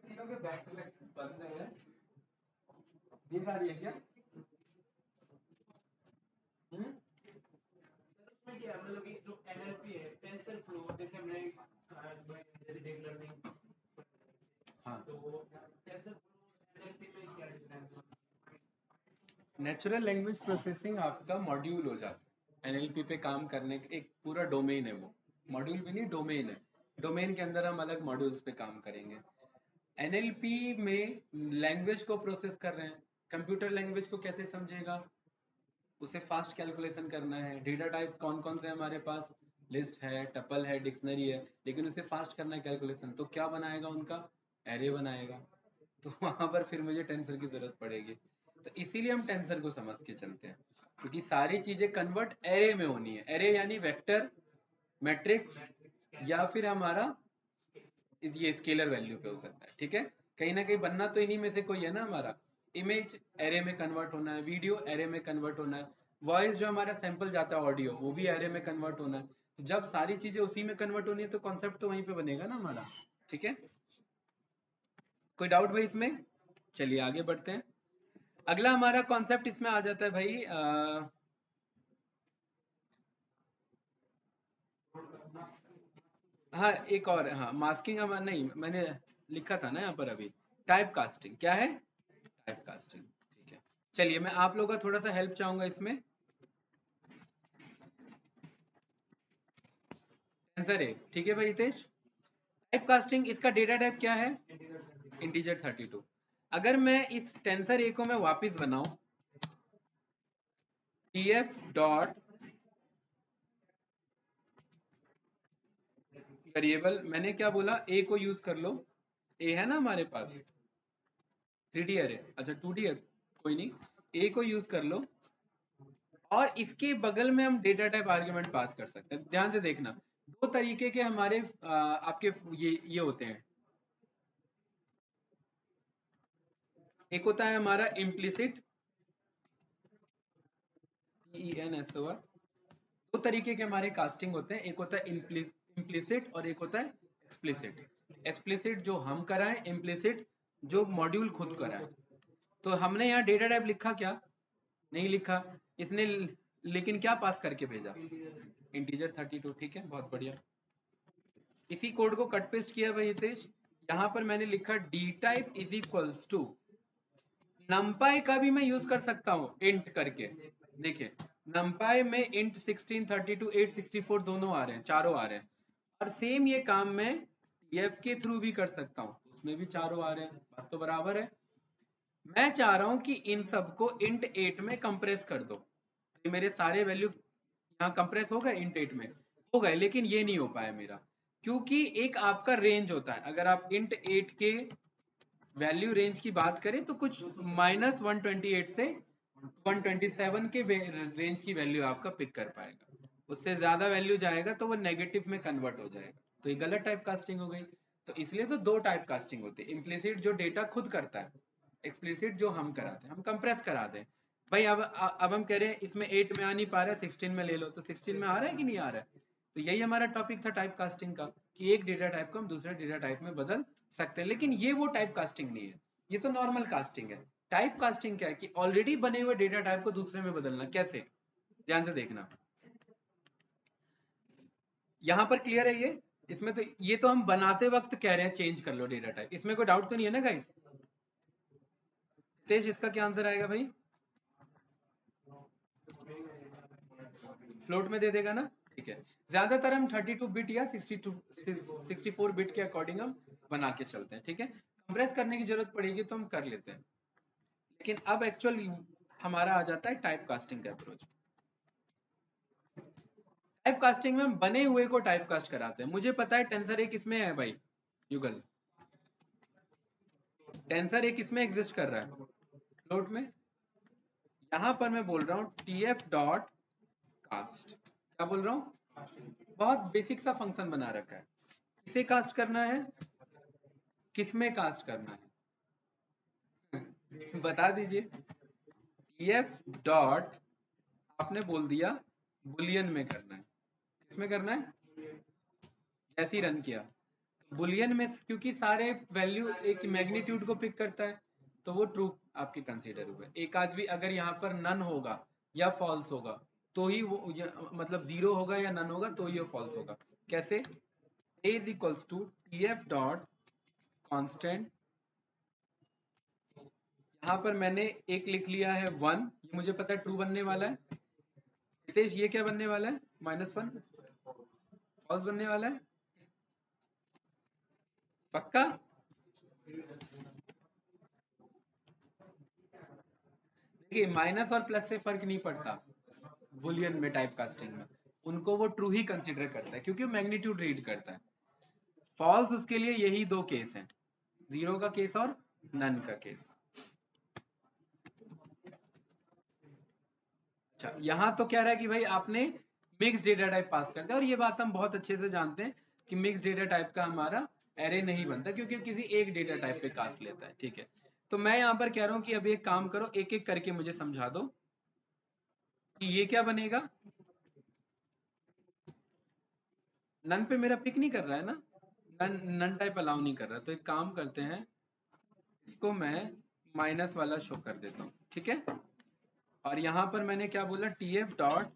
तीनों के बैक टू बैक बंद है, नींद आ रही है क्या? उसमें क्या मतलब कि जो एनएलपी है टेंसर फ्लो, जैसे हमने जैसे डीप लर्निंग हाँ, तो टेंसर फ्लो एनएलपी में क्या डिफरेंस है? नेचुरल लैंग्वेज प्रोसेसिंग आपका मॉड्यूल हो जाता है। एनएलपी पे काम करने का एक पूरा डोमेन है, वो मॉड्यूल भी नहीं डोमेन है। डोमेन के अंदर हम अलग मॉड्यूल्स पे काम करेंगे। एनएलपी में लैंग्वेज को प्रोसेस कर रहे हैं, कंप्यूटर लैंग्वेज को कैसे समझेगा, उसे फास्ट कैलकुलेशन करना है। डेटा टाइप कौन कौन से हमारे पास, लिस्ट है, टपल है, डिक्शनरी है, लेकिन उसे फास्ट करना है कैलकुलेशन, तो क्या बनाएगा उनका, एरे बनाएगा। तो वहां पर फिर मुझे टेंसर की जरूरत पड़ेगी। तो इसीलिए हम टेंसर को समझ के चलते हैं, क्योंकि सारी चीजें कन्वर्ट एरे में होनी है। एरे यानी वेक्टर, मैट्रिक्स, या फिर हमारा ये स्केलर वैल्यू पे हो सकता है। ठीक है, कहीं ना कहीं बनना तो इन्हीं में से कोई है ना हमारा। इमेज एरे में कन्वर्ट होना है, वीडियो एरे में कन्वर्ट होना है, वॉइस जो हमारा सैंपल जाता है ऑडियो वो भी एरे में कन्वर्ट होना है। तो जब सारी चीजें उसी में कन्वर्ट होनी है तो कॉन्सेप्ट तो वहीं पे बनेगा ना हमारा। ठीक है, कोई डाउट भाई इसमें? चलिए आगे बढ़ते हैं। अगला हमारा कॉन्सेप्ट इसमें आ जाता है भाई हाँ एक और, हाँ मास्किंग हम नहीं, मैंने लिखा था ना यहाँ पर अभी, टाइप कास्टिंग। क्या है? Type casting. ठीक है, चलिए मैं आप लोगों का थोड़ा सा हेल्प चाहूंगा इसमें। आंसर है, ठीक है भाई हितेश। टाइप कास्टिंग, इसका डेटा टाइप क्या है? इंटीजर 32। अगर मैं इस टेंसर ए को मैं वापस बनाऊं, df डॉट वेरिएबल, मैंने क्या बोला, ए को यूज कर लो। ए है ना हमारे पास 3D अरे, अच्छा 2D है, कोई नहीं, ए को यूज कर लो। और इसके बगल में हम डेटा टाइप आर्गुमेंट पास कर सकते हैं। ध्यान से देखना, दो तरीके के हमारे आपके ये होते हैं। एक होता है हमारा इम्प्लिसिट, ENSOR। दो तरीके के हमारे कास्टिंग होते हैं, एक होता है इम्प्लिसिट और एक होता है एक्सप्लिसिट। एक्सप्लिसिट जो हम कराएं, इम्प्लिसिट जो मॉड्यूल खुद कराएं। तो हमने यहाँ डेटा टाइप लिखा क्या? नहीं लिखा इसने, लेकिन क्या पास करके भेजा? इंटीजर 32। ठीक है, बहुत बढ़िया। इसी कोड को कट पेस्ट किया भाई हितेश। यहाँ पर मैंने लिखा D type is equals to, NumPy का भी मैं यूज कर सकता हूँ इंट करके। देखिए नमपाई में इंट 16, 32, 864 दोनों आ रहे हैं, चारों आ रहे हैं। और सेम ये काम मैं टीएफ के थ्रू भी कर सकता हूँ, उसमें भी चारों आ रहे हैं, बात तो बराबर है। मैं चाह रहा हूँ कि इन सबको इंट 8 में कंप्रेस कर दो। ये मेरे सारे वैल्यू यहाँ कंप्रेस हो गए, इंट 8 में हो गए, लेकिन ये नहीं हो पाया मेरा, क्योंकि एक आपका रेंज होता है। अगर आप इंट 8 के वैल्यू रेंज की बात करें तो कुछ -128 से 127 के रेंज की वैल्यू आपका पिक कर पाएगा। उससे ज्यादा वैल्यू जाएगा तो वो नेगेटिव में कन्वर्ट हो जाएगा, तो ये गलत टाइप कास्टिंग हो गई। तो इसलिए तो दो टाइप कास्टिंग होती है, इम्प्लिसिट जो डेटा खुद करता है, एक्सप्लिसिट जो हम कराते हैं, हम कंप्रेस करा दें। भाई अब हम कह रहे हैं इसमें 8 में आ नहीं पा रहा है, 16 में ले लो, तो 16 में आ रहा है कि नहीं आ रहा है? तो यही हमारा टॉपिक था टाइप कास्टिंग का। कि एक डेटा टाइप को हम दूसरे डेटा टाइप में बदल सकते हैं, लेकिन ये वो टाइप कास्टिंग नहीं है, ये तो नॉर्मल कास्टिंग है। टाइप कास्टिंग क्या है कि ऑलरेडी बने हुए डेटा टाइप को दूसरे में बदलना। कैसे, ध्यान से देखना, यहां पर क्लियर है ये, इसमें तो ये तो हम बनाते वक्त कह रहे हैं चेंज कर लो डेटा टाइप, इसमें कोई डाउट तो नहीं है ना गाइस? तेज, इसका क्या आंसर आएगा भाई? फ्लोट में दे देगा ना, ठीक है। ज्यादातर हम 32 बिट या 64 बिट के अकॉर्डिंग हम बना के चलते हैं, ठीक है। कंप्रेस करने की जरूरत पड़ेगी तो हम कर लेते हैं, लेकिन अब एक्चुअल हमारा आ जाता है टाइप कास्टिंग का अप्रोच। टाइप कास्टिंग में हम बने हुए को टाइप कास्ट कराते हैं। मुझे पता है टेंसर एक इसमें है भाई युगल, टेंसर एक इसमें एग्जिस्ट कर रहा है फ्लोट में। यहां पर मैं बोल रहा हूं tf डॉट कास्ट, क्या बोल रहा हूं? बहुत बेसिक सा फंक्शन बना रखा है। किसे कास्ट करना है, किसमें कास्ट करना है बता दीजिए। tf डॉट आपने बोल दिया बुलियन में करना है, किसमें करना है? ऐसे ही रन किया बुलियन में, क्योंकि सारे वैल्यू एक मैग्नीट्यूड को पिक करता है, तो वो ट्रू आपके कंसीडर हुए। एक आदमी अगर यहाँ पर नन होगा या फॉल्स होगा तो ही वो मतलब जीरो होगा या नन होगा तो ये फॉल्स होगा। कैसे? a is equals to tf dot constant, यहाँ पर मैंने एक लिख लिया है 1, ये मुझे पता है ट्रू बनने वाला है। हितेश ये क्या बनने वाला है? -1 फॉल्स बनने वाला है, पक्का? देखिए माइनस और प्लस से फर्क नहीं पड़ता बुलियन में, टाइप कास्टिंग में उनको वो ट्रू ही कंसीडर करता है क्योंकि वो मैग्नीट्यूड रीड करता है। फॉल्स उसके लिए यही दो केस हैं, जीरो का केस और नन का केस। अच्छा, यहां तो कह रहा है कि भाई आपने मिक्स डेटा टाइप पास कर दिया, और ये बात हम बहुत अच्छे से जानते हैं कि मिक्स डेटा टाइप का हमारा एरे नहीं बनता क्योंकि किसी एक डेटा टाइप पे कास्ट लेता है, ठीक है। तो मैं यहां पर कह रहा हूं कि अभी एक काम करो, एक एक करके मुझे समझा दो कि ये क्या बनेगा। नन पे मेरा पिक नहीं कर रहा है ना, नन नन टाइप अलाउ नहीं कर रहा, तो एक काम करते हैं, इसको मैं माइनस वाला शो कर देता हूँ, ठीक है। और यहाँ पर मैंने क्या बोला, tf डॉट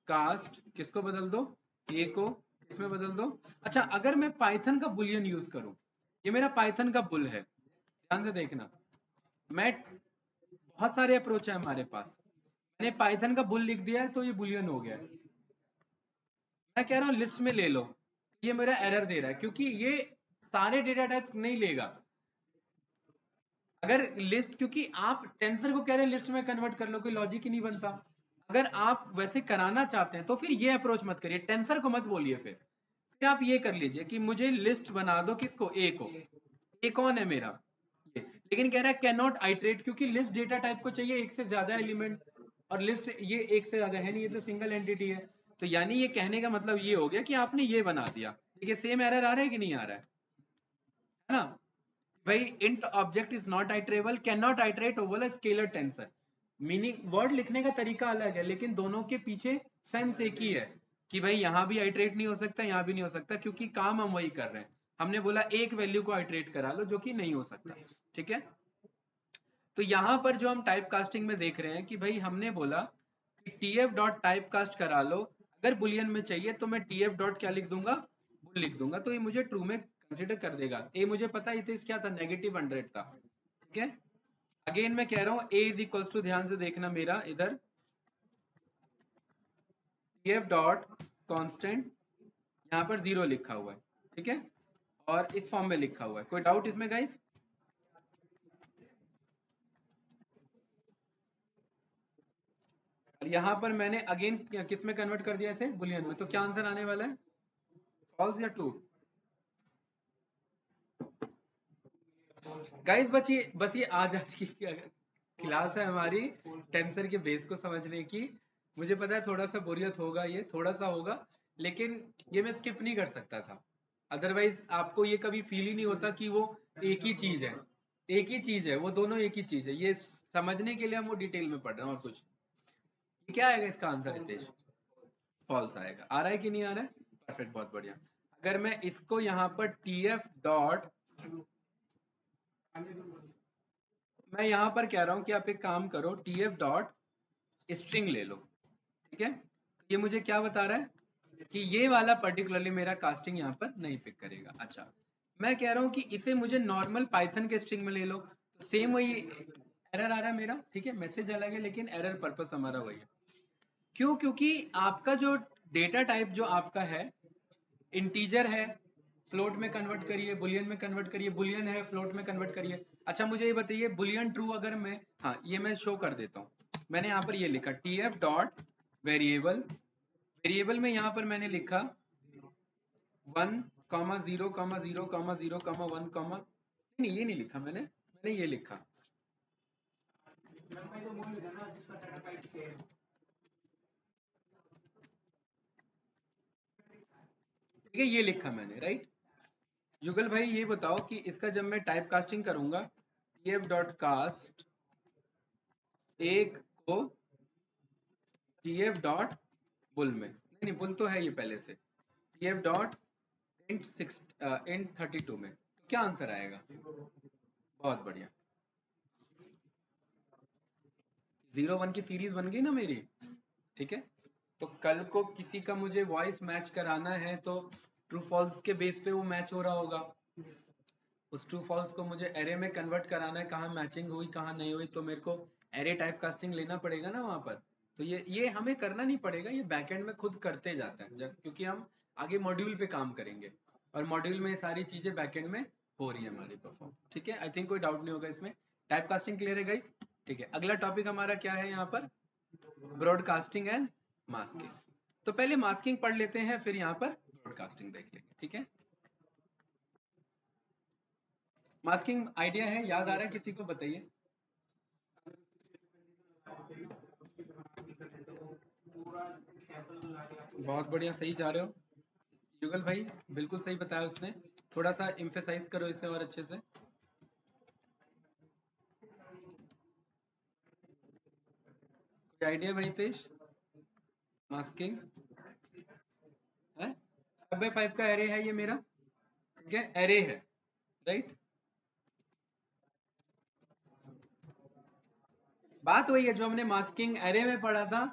कास्ट किसको बदल दो, a को इसमें बदल दो। अच्छा, अगर मैं पाइथन का बुलियन यूज करूं, ये मेरा पाइथन का बुल है, ध्यान से देखना, मैं बहुत सारे अप्रोच है हमारे पास, मैंने पाइथन का बुल लिख दिया है तो ये बुलियन हो गया है। मैं कह रहा हूँ लिस्ट में ले लो, ये मेरा एरर दे रहा है क्योंकि ये सारे डेटा टाइप नहीं लेगा। अगर लिस्ट, क्योंकि आप टेंसर को कह रहे हैं लिस्ट में कन्वर्ट कर लो, कोई लॉजिक ही नहीं बनता। अगर आप वैसे कराना चाहते हैं तो फिर ये अप्रोच मत करिए, टेंसर को मत बोलिए, फिर आप ये कर लीजिए कि मुझे लिस्ट बना दो, किसको, ए को। ए कौन है मेरा, ये। लेकिन कह रहा है कैन नॉट आइट्रेट, क्योंकि लिस्ट डेटा टाइप को चाहिए एक से ज्यादा एलिमेंट, और लिस्ट ये एक से ज्यादा है नहीं, ये तो सिंगल एंटिटी है। तो यानी ये कहने का मतलब ये हो गया कि आपने ये बना दिया। देखिए सेम एरर आ रहा है कि नहीं आ रहा है ना भाई? int object is not iterable, can not iterate over a scalar tensor. Meaning, word लिखने का तरीका अलग है लेकिन दोनों के पीछे सेंस एक ही है कि भाई यहाँ भी आइटरेट नहीं हो सकता, यहाँ भी नहीं हो सकता, क्योंकि काम हम वही कर रहे हैं। हमने बोला एक वैल्यू को आइटरेट करा लो, जो कि नहीं हो सकता, ठीक है। तो यहाँ पर जो हम टाइप कास्टिंग में देख रहे हैं कि भाई हमने बोला कि tf डॉट टाइप कास्ट करा लो, अगर बुलियन में चाहिए तो मैं tf डॉट क्या लिख दूंगा, बुल लिख दूंगा, तो ये मुझे ट्रू में कंसिडर कर देगा। ए मुझे पता ही था, क्या था, -100 था, ठीक है। अगेन मैं कह रहा हूँ a इज इक्वल्स टू, ध्यान से देखना मेरा इधर, tf डॉट कॉन्स्टेंट, यहाँ पर 0 लिखा हुआ है, ठीक है, और इस फॉर्म में लिखा हुआ है। कोई डाउट इसमें गाइस? और यहाँ पर मैंने अगेन किस में कन्वर्ट कर दिया इसे, बुलियन में, तो क्या आंसर आने वाला है, फॉल्स या ट्रू? गाइस बस ये आज की क्लास है हमारी टेंसर के बेस को समझने की। मुझे पता है थोड़ा सा बोरियत होगा, ये थोड़ा सा होगा, लेकिन ये मैं स्किप नहीं कर सकता था, अदरवाइज आपको ये कभी फील ही नहीं होता कि वो एक ही चीज है, एक ही चीज है, वो दोनों एक ही चीज है। ये समझने के लिए हम वो डिटेल में पढ़ रहे हैं और कुछ। क्या आएगा इसका आंसर रितेश? फॉल्स आएगा। आ रहा है कि नहीं आ रहा है? परफेक्ट, बहुत बढ़िया। अगर मैं इसको यहाँ पर TF डॉट, मैं यहाँ पर कह रहा हूँ कि आप एक काम करो, TF डॉट स्ट्रिंग ले लो, ठीक है। ये मुझे क्या बता रहा है कि ये वाला पर्टिकुलरली मेरा कास्टिंग यहाँ पर नहीं पिक करेगा। अच्छा, मैं कह रहा हूँ कि इसे मुझे नॉर्मल पाइथन के स्ट्रिंग में ले लो, तो सेम वही एरर आ रहा है मेरा, ठीक है। मैसेज अलग है लेकिन एरर पर्पस हमारा वही है। क्यों? क्योंकि आपका जो डेटा टाइप जो आपका है इंटीजर है, फ्लोट में कन्वर्ट करिए, बुलियन में कन्वर्ट करिए, बुलियन है फ्लोट में कन्वर्ट करिए। अच्छा मुझे ये बताइए, बुलियन ट्रू अगर मैं, हाँ ये मैं शो कर देता हूँ, मैंने यहाँ पर ये लिखा TF डॉट वेरिएबल, वेरिएबल में यहाँ पर मैंने लिखा 1, 0, 0, 0, 1, नहीं ये नहीं लिखा मैंने ये लिखा, ठीक है, ये लिखा मैंने, राइट। जुगल भाई ये बताओ कि इसका जब मैं टाइप कास्टिंग करूंगा, TF डॉट कास्ट एक को TF डॉट बुल में, नहीं बुल तो है ये पहले से, TF डॉट int 32 में, तो क्या आंसर आएगा? बहुत बढ़िया, 0 1 की सीरीज बन गई ना मेरी, ठीक है। तो कल को किसी का मुझे वॉइस मैच कराना है तो ट्रू फॉल्स के बेस पे वो मैच हो रहा होगा, उस ट्रू फॉल्स को मुझे एरे में कन्वर्ट कराना है, कहाँ मैचिंग हुई कहाँ नहीं हुई, तो मेरे को एरे टाइप कास्टिंग लेना पड़ेगा ना वहाँ पर। तो ये हमें करना नहीं पड़ेगा, ये बैकएंड में खुद करते जाता है क्योंकि हम आगे मॉड्यूल पे काम करेंगे और मॉड्यूल में ये सारी चीजें बैकएंड में हो रही है हमारी परफॉर्म, ठीक है। आई थिंक कोई डाउट नहीं होगा इसमें, टाइप कास्टिंग क्लियर है गाइस, ठीक है। अगला टॉपिक हमारा क्या है यहाँ पर, ब्रॉडकास्टिंग एंड मास्किंग। तो पहले मास्किंग पढ़ लेते हैं, फिर यहाँ पर ब्रॉडकास्टिंग देख लेंगे, ठीक है। मास्किंग आइडिया है, याद आ रहा है किसी को, बताइए। बहुत बढ़िया, सही जा रहे हो युगल भाई, बिल्कुल सही बताया उसने, थोड़ा सा इम्फेसाइज करो इसे और अच्छे से। कोई आइडिया भाई तेज, मास्किंग है, 5x5 का एरे है ये मेरा, ठीक है, एरे है, राइट। बात वही है जो हमने मास्किंग एरे में पढ़ा था,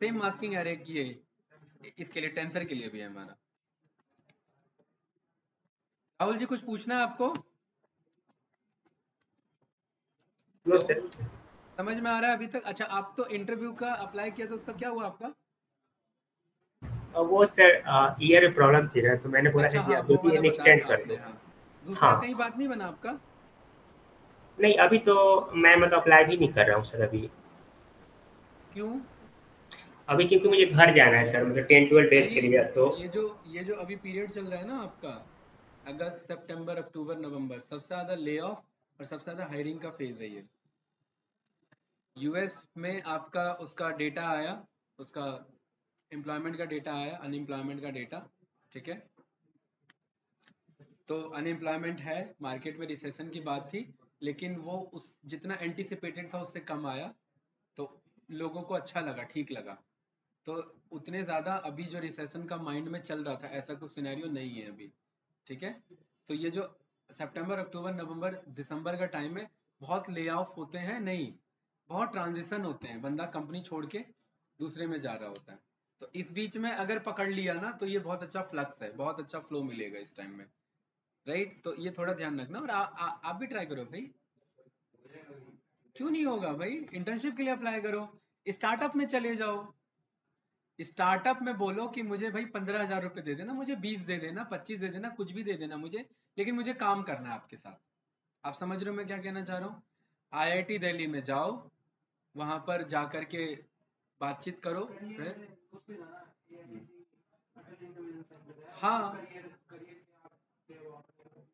सेम मास्किंग एरे की है इसके लिए, टेंसर के लिए भी है हमारा। राहुल जी कुछ पूछना है आपको? No sir. समझ में आ रहा है अभी तक? अच्छा, आप तो इंटरव्यू का अप्लाई किया था, उसका क्या हुआ आपका? वो सर ईयर प्रॉब्लम थी ना, तो मैंने बोला अच्छा था कि हाँ, आप वो 2-3 वाला दिन बताया एक्सटेंड था कर आपने, दो। हाँ। दूसरा हाँ, कहीं बात नहीं बना आपका? नहीं अभी तो मैं मतलब अप्लाई भी नहीं कर रहा हूँ सर अभी। क्यों अभी क्योंकि मुझे घर जाना है सर, मतलब 10-12 डेज भाई? के लिए, तो ये जो अभी पीरियड चल रहा है ना आपका, अगस्त सितंबर अक्टूबर नवंबर, सबसे ज्यादा ले ऑफ और सबसे ज्यादा हायरिंग का फेज है ये। यूएस में आपका उसका डेटा आया, उसका एम्प्लॉयमेंट का डेटा आया, अनएम्प्लॉयमेंट का डेटा, ठीक है। तो अनएम्प्लॉयमेंट है, मार्केट में रिसेशन की बात थी, लेकिन वो उस जितना एंटिसिपेटेड था उससे कम आया, तो लोगों को अच्छा लगा, ठीक लगा। तो उतने ज़्यादा अभी जो रिसेशन का माइंड में चल रहा था, ऐसा कुछ सिनेरियो नहीं है अभी, ठीक है। तो ये जो सितंबर अक्टूबर नवंबर दिसंबर का टाइम है, बहुत ले ऑफ होते हैं, नहीं बहुत ट्रांजिशन होते हैं, बंदा कंपनी छोड़ के दूसरे में जा रहा होता है। तो इस बीच में अगर पकड़ लिया ना तो ये बहुत अच्छा फ्लक्स है, बहुत अच्छा फ्लो मिलेगा इस टाइम में, राइट। तो ये थोड़ा ध्यान रखना, और आप भी ट्राई करो भाई, क्यों नहीं होगा भाई, इंटर्नशिप के लिए अप्लाई करो, स्टार्टअप में चले जाओ, स्टार्टअप में बोलो कि मुझे भाई 15,000 रुपये दे देना, मुझे 20 दे देना, 25 दे देना, कुछ भी दे देना मुझे, लेकिन मुझे काम करना है आपके साथ। आप समझ रहे हो मैं क्या कहना चाह रहा हूँ? IIT दिल्ली में जाओ, वहां पर जा कर के बातचीत करो, फिर हाँ,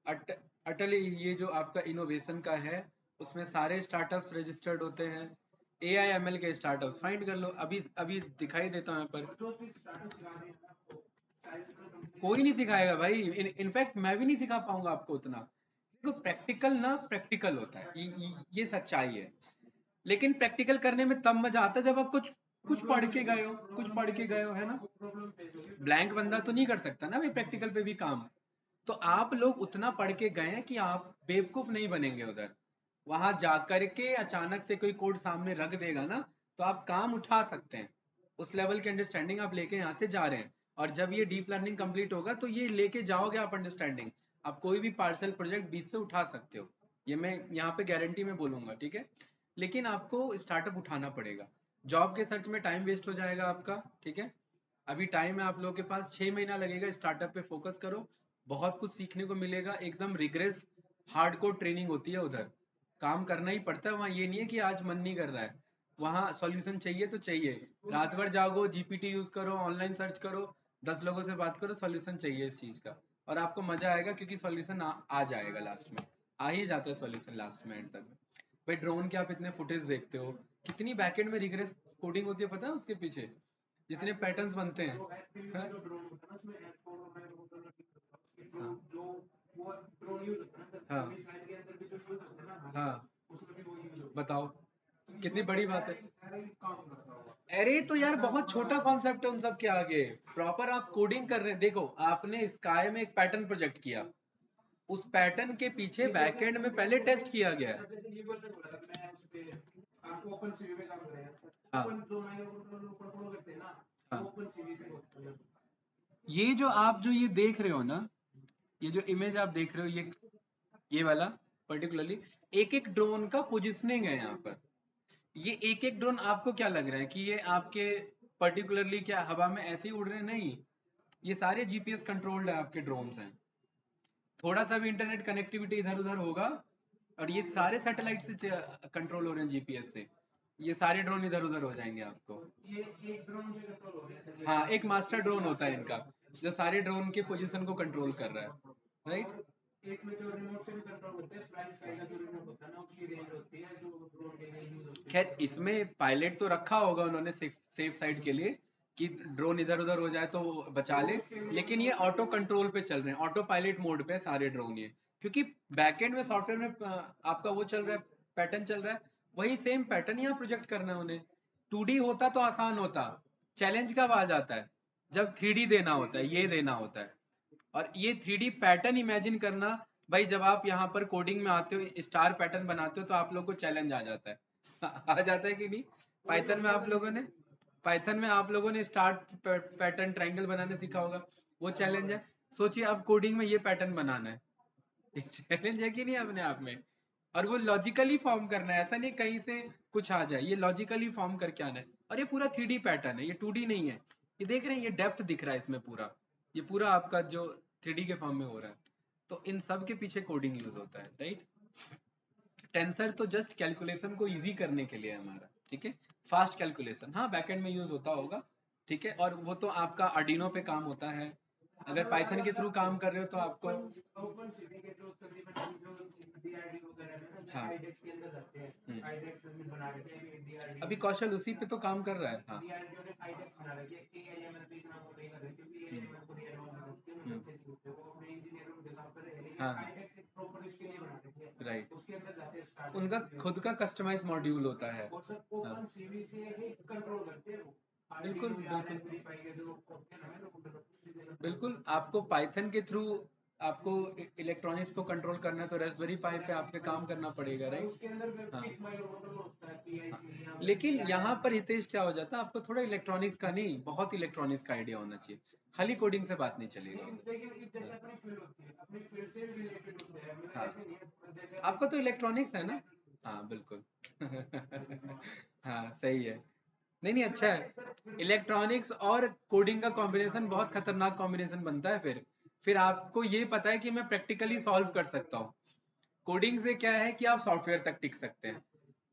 अट, अटल ये जो आपका इनोवेशन का है, उसमें सारे स्टार्टअप्स रजिस्टर्ड होते हैं, AIML के स्टार्टअप्स फाइंड कर लो, अभी अभी दिखाई देता है यहाँ पर। कोई नहीं सिखाएगा भाई, इनफैक्ट मैं भी नहीं सिखा पाऊंगा आपको उतना। देखो प्रैक्टिकल ना प्रैक्टिकल होता है, ये सच्चाई है, लेकिन प्रैक्टिकल करने में तब मजा आता है जब आप कुछ कुछ पढ़ के गए हो, कुछ पढ़ के गए हो, है ना। प्रॉब्लम फेस होगी। ब्लैंक बंदा तो नहीं कर सकता ना भाई प्रैक्टिकल पे भी काम। तो आप लोग उतना पढ़ के गए हैं कि आप बेवकूफ नहीं बनेंगे उधर। वहां जा करके अचानक से कोई कोड सामने रख देगा ना, तो आप काम उठा सकते हैं। उस लेवल की अंडरस्टैंडिंग आप लेके यहाँ से जा रहे हैं। और जब ये डीप लर्निंग कंप्लीट होगा तो ये लेके जाओगे आप अंडरस्टैंडिंग। आप कोई भी पार्सल प्रोजेक्ट बीच से उठा सकते हो, ये मैं यहाँ पे गारंटी में बोलूंगा, ठीक है। लेकिन आपको स्टार्टअप उठाना पड़ेगा। जॉब के सर्च में टाइम वेस्ट हो जाएगा आपका, ठीक है। अभी टाइम है आप लोगों के पास, 6 महीना लगेगा। स्टार्टअप पे फोकस करो, बहुत कुछ सीखने को मिलेगा। एकदम रिग्रेस हार्डकोर ट्रेनिंग होती है उधर, काम करना ही पड़ता है वहाँ। ये नहीं है कि आज मन नहीं कर रहा है, वहाँ सॉल्यूशन चाहिए तो चाहिए। रात भर जागो, जीपीटी यूज करो, ऑनलाइन सर्च करो, 10 लोगों से बात करो, सॉल्यूशन चाहिए इस चीज का। और आपको मजा आएगा क्योंकि सॉल्यूशन आ जाएगा लास्ट में। आ ही जाता है सॉल्यूशन लास्ट में, एंड तक। भाई ड्रोन के आप इतने फुटेज देखते हो, कितनी बैकएंड में रिग्रेस कोडिंग होती है पता है उसके पीछे, जितने पैटर्न्स बनते हैं। जो FPV हाँ? में जो ड्रोन होता है ना, उसमें F4 और मैं वो दोनों यूज होता है। उसकी हाँ। जो वो ड्रोन यूज होता है ना सर, हाँ। पूरी साइड के अंदर भी जो यूज होता है ना हमारे, हाँ, उसमें भी वो यूज होता है। बताओ कितनी बड़ी बात है। अरे काम करता होगा। अरे तो यार बहुत छोटा कॉन्सेप्ट है उन सब के आगे। प्रॉपर आप कोडिंग कर रहे हैं। देखो आपने स्काई में एक पैटर्न प्रोजेक्ट किया, उस पैटर्न के पीछे बैकएंड में पहले टेस्ट किया गया है। जैसे ये बोलने बोला था, मैं उस पे आपको ओपन सीवी में काम करेगा सर। हाँ। ओपन जो माइक्रो कंट्रोलर ऊपर फॉलो करते हैं ना, हाँ। वो ओपन सीवी पे होता है। ये जो आप जो ये देख रहे हो ना, ये जो इमेज आप देख रहे हो, ये वाला पर्टिकुलरली एक एक ड्रोन का पोजिशनिंग है यहाँ पर। ये एक एक ड्रोन आपको क्या लग रहा है कि ये आपके पर्टिकुलरली क्या हवा में ऐसे ही उड़ रहे हैं? नहीं, ये सारे जीपीएस कंट्रोल्ड है आपके ड्रोन्स हैं। थोड़ा सा भी इंटरनेट कनेक्टिविटी इधर उधर होगा, और ये सारे सैटेलाइट से कंट्रोल हो रहे हैं जीपीएस से, ये सारे ड्रोन इधर उधर हो जाएंगे आपको। ये एक ड्रोन से कंट्रोल हो गया सर ये। हाँ, एक मास्टर ड्रोन होता है इनका, जो सारे ड्रोन के पोजीशन को कंट्रोल कर रहा है, राइट। और एक में जो रिमोट से भी कंट्रोल होते हैं, फ्लाई स्काई का जो रिमोट होता है ना, उसकी रेंज होती है जो ड्रोन के लिए यूज होती है। खैर इसमें पायलट तो रखा होगा उन्होंने सेफ साइड के लिए, कि ड्रोन इधर उधर हो जाए तो वो बचा ले। लेकिन ये ऑटो कंट्रोल पे चल रहे हैं, ऑटो पायलट मोड पे सारे ड्रोन ये, क्योंकि बैकएंड में सॉफ्टवेयर में आपका वो चल रहा है, पैटर्न चल रहा है, वही सेम पैटर्न यहाँ प्रोजेक्ट करना है उन्हें। 2D होता तो आसान होता, चैलेंज कब आ जाता है? जब 3D देना होता है, ये देना होता है। और ये 3D पैटर्न इमेजिन करना, भाई जब आप यहाँ पर कोडिंग में आते हो, स्टार पैटर्न बनाते हो, तो आप लोग को चैलेंज आ जाता है। आ जाता है कि नहीं? पाइथन में आप लोगों ने स्टार पैटर्न ट्रायंगल बनाने सीखा होगा, वो चैलेंज है। सोचिए अब कोडिंग में ये पैटर्न बनाना है, एक चैलेंज है कि नहीं अपने आप में? और वो लॉजिकली फॉर्म करना है, ऐसा नहीं कहीं से कुछ आ जाए, ये लॉजिकली फॉर्म करके आना है। और ये पूरा 3D पैटर्न है, ये 2D नहीं है। ये देख रहे हैं, ये डेप्थ दिख रहा है इसमें पूरा, ये पूरा आपका जो 3D के फॉर्म में हो रहा है। तो इन सब के पीछे कोडिंग यूज होता है, राइट। टेंसर तो जस्ट कैलकुलेशन को इजी करने के लिए है हमारा, ठीक है। फास्ट कैलकुलेशन हाँ बैकएंड में यूज होता होगा, ठीक है। और वो तो आपका आर्डिनो पे काम होता है। अगर पाइथन के थ्रू काम कर रहे हो तो आपको ओपन सीवी के जो तकरीबन जो डीआरडी वगैरह में ना, हाँ। आईडेक्स के अंदर जाते हैं। आईडेक्स में बना रखे हैं डीआरडी। अभी कौशल उसी पे तो काम कर रहा है। हाँ। डीआरडी ने आईडेक्स बना रखे हैं। एआईएमएल पे इतना वो नहीं कर रहे क्योंकि एआईएमएल को डीआरडी में रखते हैं, अच्छे चीज है वो, अपने इंजीनियर उनके काम कर रहे हैं। लेकिन हाँ। आईडेक्स एक प्रॉपर उसके लिए बना रखे हैं, राइट, उसके अंदर जाते हैं स्टार्ट। उनका खुद का कस्टमाइज मॉड्यूल होता है। और सर ओपन सीवी से ही कंट्रोल करते हैं वो। बिल्कुल बिल्कुल बिल्कुल बिल्कुल। आपको पाइथन के थ्रू आपको इलेक्ट्रॉनिक्स को कंट्रोल करना है तो रास्पबेरी पाई पे आपके काम करना पड़ेगा, राइट। उसके अंदर हाँ। पिक माइक्रोकंट्रोलर होता है, पीआईसी या लेकिन यहाँ पर हितेश क्या हो जाता है, आपको थोड़ा इलेक्ट्रॉनिक्स का नहीं, बहुत इलेक्ट्रॉनिक्स का आइडिया होना चाहिए। खाली कोडिंग से बात नहीं चलेगा। लेकिन जैसे अपनी फील्ड होती है, अपनी फील्ड से भी रिलेटेड होते हैं, मतलब हाँ। ऐसे नहीं है जैसे आपका तो इलेक्ट्रॉनिक्स है ना। हाँ बिल्कुल। हाँ सही है। नहीं नहीं, अच्छा है। इलेक्ट्रॉनिक्स और कोडिंग का कॉम्बिनेशन बहुत खतरनाक कॉम्बिनेशन बनता है। फिर आपको ये पता है कि मैं प्रैक्टिकली सॉल्व कर सकता हूँ। कोडिंग से क्या है कि आप सॉफ्टवेयर तक टिक सकते हैं।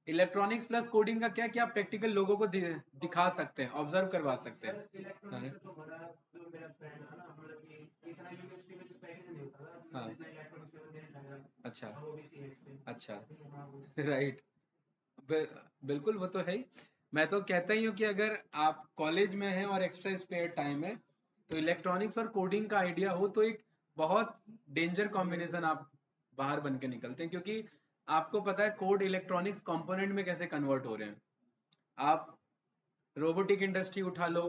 इलेक्ट्रॉनिक्स प्लस कोडिंग का क्या है कि आप प्रैक्टिकल लोगों को दिखा सकते हैं, ऑब्जर्व करवा सकते हैं। इलेक्ट्रॉनिक्स से तो बड़ा जो मेरा फ्रेंड है ना, मतलब कि इतना यूनिवर्सिटी में से पैकेज नहीं होता था, हाँ। इतना इलेक्ट्रॉनिक्स में देने लगा। अच्छा। वो भी सीएस पे। अच्छा। हाँ, वो। राइट। बिल्कुल वो तो है ही। मैं तो कहता ही हूँ कि अगर आप कॉलेज में हैं और एक्स्ट्रा स्पेयर टाइम है, तो इलेक्ट्रॉनिक्स और कोडिंग का आइडिया हो तो एक बहुत डेंजर कॉम्बिनेशन आप बाहर बन के निकलते हैं, क्योंकि आपको पता है कोड इलेक्ट्रॉनिक्स कंपोनेंट में कैसे कन्वर्ट हो रहे हैं। आप रोबोटिक इंडस्ट्री उठा लो,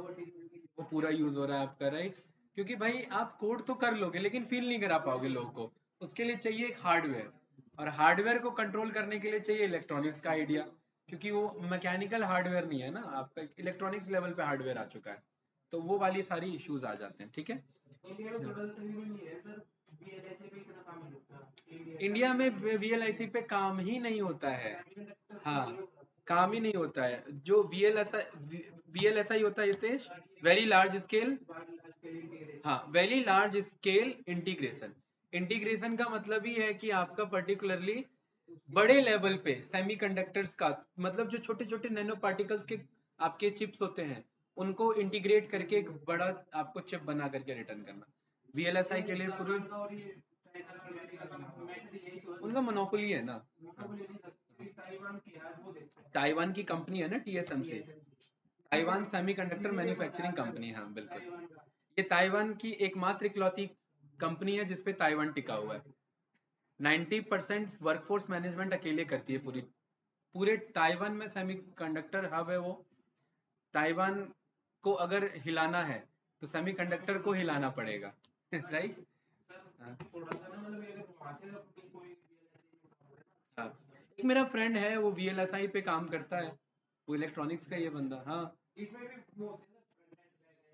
वो पूरा यूज हो रहा है आपका, राइट? क्योंकि भाई आप कोड तो कर लोगे लेकिन फील नहीं करा पाओगे लोगों को, उसके लिए चाहिए एक हार्डवेयर, और हार्डवेयर को कंट्रोल करने के लिए चाहिए इलेक्ट्रॉनिक्स का आइडिया, क्योंकि वो मैकेनिकल हार्डवेयर नहीं है ना, आपका इलेक्ट्रॉनिक्स लेवल पे हार्डवेयर आ चुका है, तो वो वाली सारी इश्यूज आ जाते हैं, ठीक है? इंडिया में थोड़ा तकरीबन ये है सर, बीएलएसए पे इतना काम नहीं होता इंडिया में वीएलआईसी पे काम ही नहीं होता है। हाँ, काम ही नहीं होता है। जो वीएलएसआई होता है हितेश, वेरी लार्ज स्केल, हाँ, very large scale integration. Integration का मतलब ही है कि आपका पर्टिकुलरली बड़े लेवल पे सेमीकंडक्टर्स का, मतलब जो छोटे छोटे नैनो पार्टिकल्स के आपके चिप्स होते हैं, उनको इंटीग्रेट करके एक बड़ा आपको चिप बना करके रिटर्न करना। वीएलएसआई के लिए पूरी उनका मोनोपोली है ना। ताइवान की कंपनी है ना TSMC, Taiwan semiconductor manufacturing company, हाँ बिल्कुल। ये ताइवान की एकमात्र इकलौती कंपनी है जिसपे ताइवान टिका हुआ है। 90% वर्कफोर्स मैनेजमेंट अकेले करती है पूरे ताइवान में सेमीकंडक्टर हब है वो। ताइवान को अगर हिलाना है तो सेमीकंडक्टर को हिलाना पड़ेगा राइट? हाँ, एक मेरा फ्रेंड है वो वीएलएसआई पे काम करता है, वो इलेक्ट्रॉनिक्स का ये बंदा। हाँ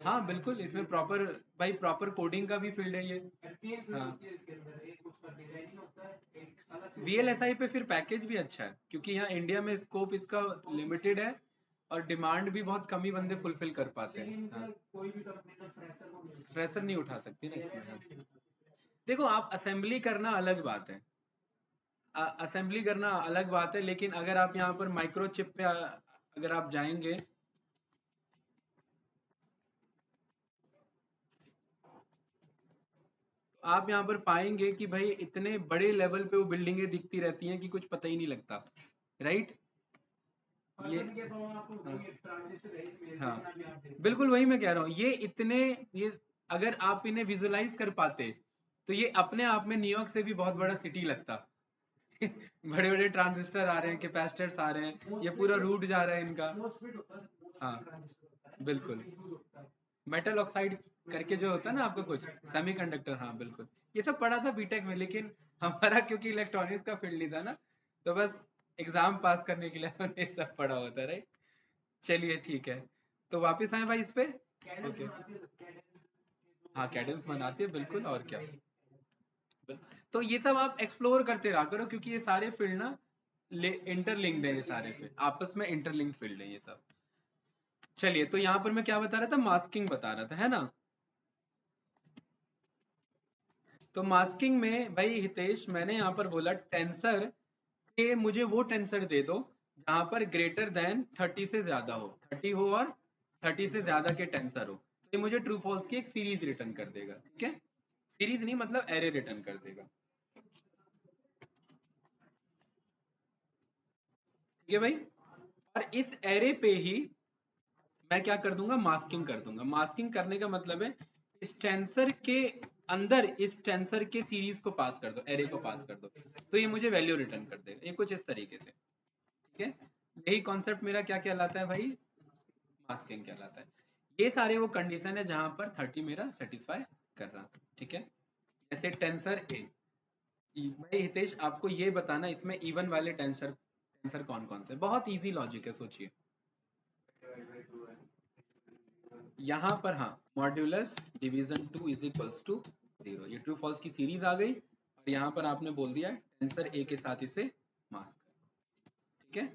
हाँ बिल्कुल, इसमें प्रॉपर भाई प्रॉपर कोडिंग का भी फील्ड है ये। हाँ, वीएलएसआई पे फिर पैकेज भी अच्छा है, क्योंकि यहाँ इंडिया में स्कोप इसका लिमिटेड है और डिमांड भी बहुत कम ही बंदे फुलफिल कर पाते हैं। हाँ, फ्रेशर नहीं उठा सकती ना इसमें। हाँ। देखो, आप असेंबली करना अलग बात है, असेंबली करना अलग बात है, लेकिन अगर आप यहाँ पर माइक्रोचिप पे अगर आप जाएंगे, आप यहाँ पर पाएंगे कि भाई इतने बड़े लेवल पे वो बिल्डिंगें दिखती रहती हैं कि कुछ पता ही नहीं लगता, राइट? ये हाँ, बिल्कुल वही मैं कह रहा हूँ, ये अगर आप इन्हें विजुलाइज कर पाते तो ये अपने आप में न्यूयॉर्क से भी बहुत बड़ा सिटी लगता बड़े बड़े ट्रांजिस्टर आ रहे हैं, कैपेसिटर्स आ रहे हैं, ये पूरा रूट जा रहा है इनका। हाँ बिल्कुल, मेटल ऑक्साइड करके जो होता है ना आपका कुछ सेमीकंडक्टर, हाँ बिल्कुल, ये सब पढ़ा था बीटेक में, लेकिन हमारा क्योंकि इलेक्ट्रॉनिक्स का फील्ड नहीं था ना, तो बस एग्जाम पास करने के लिए हमने सब पढ़ा हुआ था, राइट? चलिए ठीक है, तो वापस आए भाई इस पे। ओके, हाँ कैडेंस बनाते हैं बिल्कुल, और क्या। तो ये सब आप एक्सप्लोर करते रहा करो, क्योंकि ये सारे फील्ड ना इंटरलिंक्ड है, ये सारे फील्ड आपस में इंटरलिंक्ड फील्ड है ये सब। चलिए, तो यहाँ पर मैं क्या बता रहा था, मास्किंग बता रहा था, है ना? तो मास्किंग में भाई हितेश, मैंने यहाँ पर बोला टेंसर के मुझे वो टेंसर दे दो जहां पर ग्रेटर देन 30 से ज्यादा हो, 30 हो और 30 से ज्यादा के टेंसर हो, तो ये मुझे ट्रू फॉल्स की एक सीरीज रिटर्न कर देगा, ठीक है? सीरीज नहीं, मतलब एरे रिटर्न कर देगा, ठीक है भाई? और इस एरे पे ही मैं क्या कर दूंगा, मास्किंग कर दूंगा। मास्किंग करने का मतलब है इस टेंसर के अंदर इस टेंसर के सीरीज को पास कर दो, एरे को पास कर दो, तो ये मुझे वैल्यू रिटर्न कर देगा, ये कुछ इस तरीके से, ठीक है? यही कॉन्सेप्ट मेरा क्या कहलाता है भाई, मास्किंग कहलाता है। ये सारे वो कंडीशन है जहां पर 30 मेरा सेटिस्फाई कर रहा था, ठीक है? जैसे टेंसर ए, भाई हितेश आपको ये बताना इसमें इवन वाले टेंसर टेंसर कौन कौन से, बहुत इजी लॉजिक है, सोचिए। यहाँ पर हाँ, modulus division 2 is equals to 0, ये ट्रू फॉल्स की सीरीज आ गई, और यहाँ पर आपने बोल दिया टेंसर ए के साथ इसे मास्क, ठीक है?